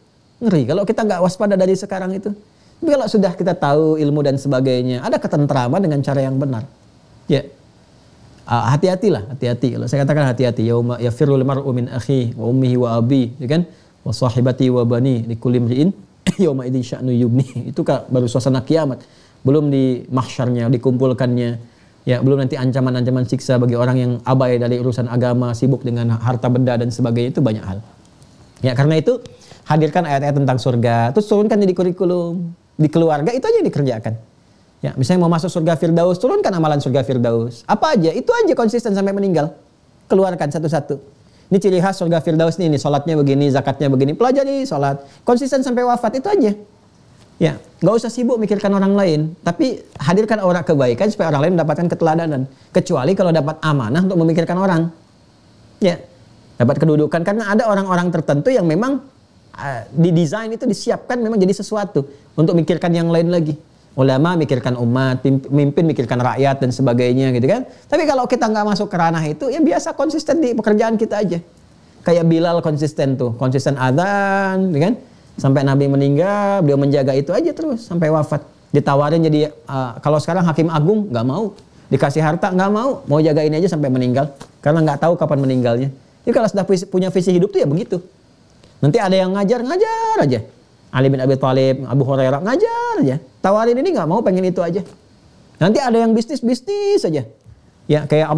Ngeri kalau kita nggak waspada dari sekarang itu. Tapi kalau sudah kita tahu ilmu dan sebagainya, ada ketentraman dengan cara yang benar. Ya. Hati-hatilah, hati-hati. Kalau saya katakan hati-hati, yauma yafirrul mar'u min akhihi wa ummihi wa abi, ya kan? Wa sahibati wa bani likulli imri'in yauma idzin sya'nu yubni. Itu baru suasana kiamat. Belum di mahsyarnya, dikumpulkannya. Ya, belum nanti ancaman-ancaman siksa bagi orang yang abai dari urusan agama, sibuk dengan harta benda dan sebagainya, itu banyak hal. Ya, karena itu hadirkan ayat-ayat tentang surga, terus turunkan di kurikulum. Di keluarga itu aja yang dikerjakan. Ya, misalnya mau masuk surga Firdaus, turunkan amalan surga Firdaus. Apa aja, itu aja konsisten sampai meninggal. Keluarkan satu-satu. Ini ciri khas surga Firdaus nih, salatnya begini, zakatnya begini. Pelajari salat, konsisten sampai wafat, itu aja. Ya, nggak usah sibuk mikirkan orang lain, tapi hadirkan aura kebaikan supaya orang lain mendapatkan keteladanan. Kecuali kalau dapat amanah untuk memikirkan orang. Ya, dapat kedudukan, karena ada orang-orang tertentu yang memang didesain itu disiapkan memang jadi sesuatu untuk mikirkan yang lain lagi. Ulama mikirkan umat, pemimpin mikirkan rakyat dan sebagainya gitu kan. Tapi kalau kita nggak masuk ke ranah itu, ya biasa konsisten di pekerjaan kita aja. Kayak Bilal konsisten tuh, konsisten adzan, gitu kan. Sampai Nabi meninggal, beliau menjaga itu aja terus sampai wafat. Ditawarin jadi kalau sekarang hakim agung nggak mau, dikasih harta nggak mau jaga ini aja sampai meninggal karena nggak tahu kapan meninggalnya. Jadi kalau sudah punya visi hidup tuh ya begitu. Nanti ada yang ngajar aja. Ali bin Abi Thalib, Abu Hurairah ngajar aja. Tawarin ini nggak mau, pengen itu aja. Nanti ada yang bisnis aja. Ya kayak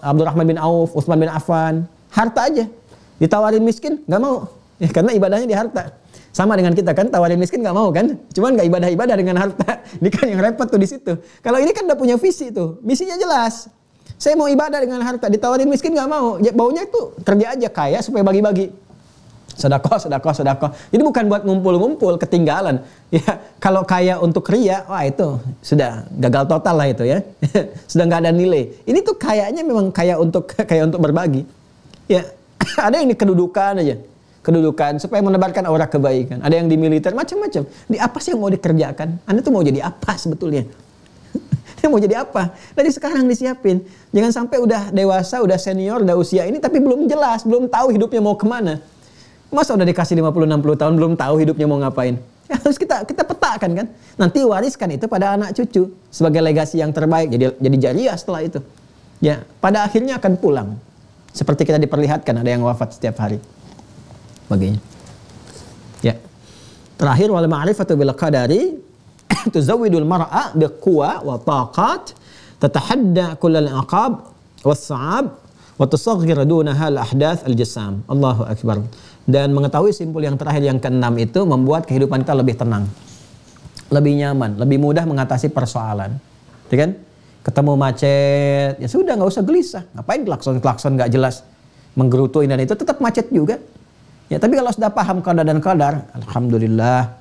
Abdurrahman bin Auf, Utsman bin Affan, harta aja. Ditawarin miskin nggak mau, ya, karena ibadahnya di harta. Sama dengan kita kan, tawarin miskin nggak mau kan, cuman nggak ibadah dengan harta. Ini kan yang repot tuh di situ. Kalau ini kan udah punya visi tuh, misinya jelas. Saya mau ibadah dengan harta, ditawarin miskin nggak mau. Baunya itu kerja aja kaya supaya bagi-bagi. Sedekah. Jadi bukan buat ngumpul-ngumpul, ketinggalan. Ya, kalau kaya untuk ria, wah itu sudah gagal total lah itu ya. Sudah nggak ada nilai. Ini tuh kayaknya memang kaya untuk berbagi. Ya, ada yang di kedudukan aja. Kedudukan supaya menebarkan aura kebaikan. Ada yang di militer, macam-macam. Di apa sih yang mau dikerjakan? Anda tuh mau jadi apa sebetulnya? Mau jadi apa? Dari sekarang disiapin. Jangan sampai udah dewasa, udah senior, udah usia ini tapi belum jelas, belum tahu hidupnya mau kemana. Masa udah dikasih 50-60 tahun belum tahu hidupnya mau ngapain? Ya, harus kita petakan kan. Nanti wariskan itu pada anak cucu sebagai legasi yang terbaik. Jadi jariah setelah itu. Ya, pada akhirnya akan pulang. Seperti kita diperlihatkan ada yang wafat setiap hari. Begini. Ya. Terakhir wal ma'rifatu bil qadari tuzawwidul mar'a biquwa wa taqat tatahadda kullal aqab was sa'ab wa tusaghhir dunaha al ahdath al jasam. Allahu akbar. Dan mengetahui simpul yang terakhir yang keenam itu membuat kehidupan kita lebih tenang, lebih nyaman, lebih mudah mengatasi persoalan. Ya kan? Ketemu macet, ya sudah nggak usah gelisah. Ngapain klakson nggak jelas, menggerutu ini dan itu tetap macet juga. Ya tapi kalau sudah paham qada dan qadar, alhamdulillah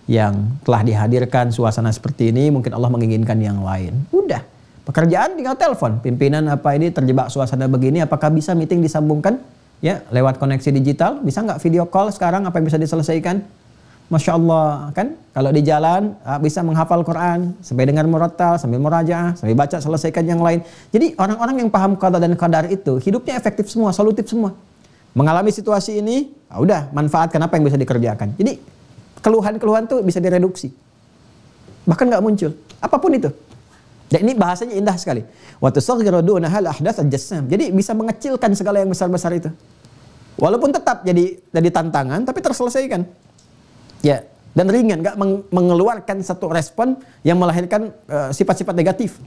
yang telah dihadirkan suasana seperti ini, mungkin Allah menginginkan yang lain. Udah, pekerjaan tinggal telepon, pimpinan apa ini terjebak suasana begini, apakah bisa meeting disambungkan? Ya, lewat koneksi digital, bisa nggak video call sekarang apa yang bisa diselesaikan? Masya Allah, kan? Kalau di jalan bisa menghafal Quran, sampai dengar murattal, sambil murajaah, sambil baca selesaikan yang lain. Jadi orang-orang yang paham qada dan qadar itu, hidupnya efektif semua, solutif semua. Mengalami situasi ini, udah manfaatkan apa yang bisa dikerjakan. Jadi keluhan-keluhan tuh bisa direduksi. Bahkan nggak muncul, apapun itu. Dan ini bahasanya indah sekali. Wa tusaghhiru dunaha al ahdath al jassam. Jadi bisa mengecilkan segala yang besar-besar itu. Walaupun tetap jadi tantangan, tapi terselesaikan. Ya, dan ringan, nggak mengeluarkan satu respon yang melahirkan sifat-sifat negatif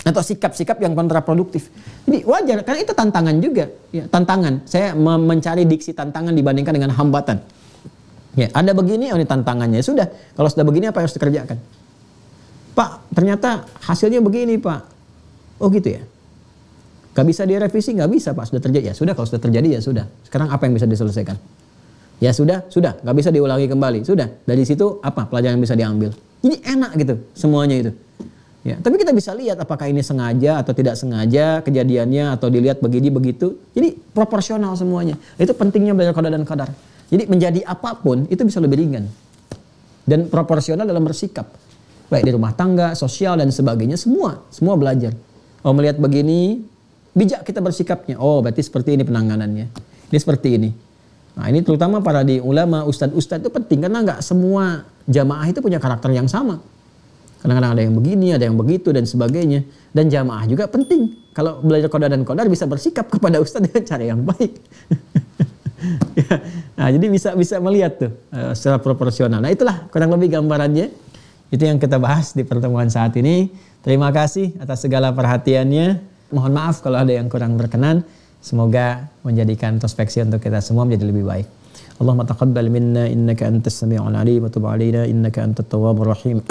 atau sikap-sikap yang kontraproduktif. Jadi wajar, karena itu tantangan juga. Ya, tantangan. Saya mencari diksi tantangan dibandingkan dengan hambatan. Ya, ada begini, ini tantangannya. Sudah, kalau sudah begini apa yang harus dikerjakan? Pak, ternyata hasilnya begini, Pak. Oh gitu ya. Gak bisa direvisi, nggak bisa Pak, sudah terjadi. Ya sudah, kalau sudah terjadi ya sudah. Sekarang apa yang bisa diselesaikan? Ya sudah, nggak bisa diulangi kembali. Sudah, dari situ apa pelajaran yang bisa diambil? Jadi enak gitu semuanya itu. Ya, tapi kita bisa lihat apakah ini sengaja atau tidak sengaja kejadiannya atau dilihat begini begitu. Jadi proporsional semuanya. Itu pentingnya belajar qada dan qadar. Jadi menjadi apapun itu bisa lebih ringan dan proporsional dalam bersikap. Baik di rumah tangga, sosial dan sebagainya, semua belajar. Oh melihat begini, bijak kita bersikapnya. Oh berarti seperti ini penanganannya. Ini seperti ini. Nah ini terutama para di ulama, ustadz itu penting karena nggak semua jamaah itu punya karakter yang sama. Kadang-kadang ada yang begini, ada yang begitu dan sebagainya. Dan jamaah juga penting. Kalau belajar qada dan qadar bisa bersikap kepada ustadz dengan cara yang baik. Ya. Nah jadi bisa melihat tuh secara proporsional. Nah itulah kurang lebih gambarannya. Itu yang kita bahas di pertemuan saat ini. Terima kasih atas segala perhatiannya. Mohon maaf kalau ada yang kurang berkenan. Semoga menjadikan introspeksi untuk kita semua menjadi lebih baik. Allahumma taqabbal minna innaka antas sami'ul alim wa tub alaina innaka antat tawwabur rahim.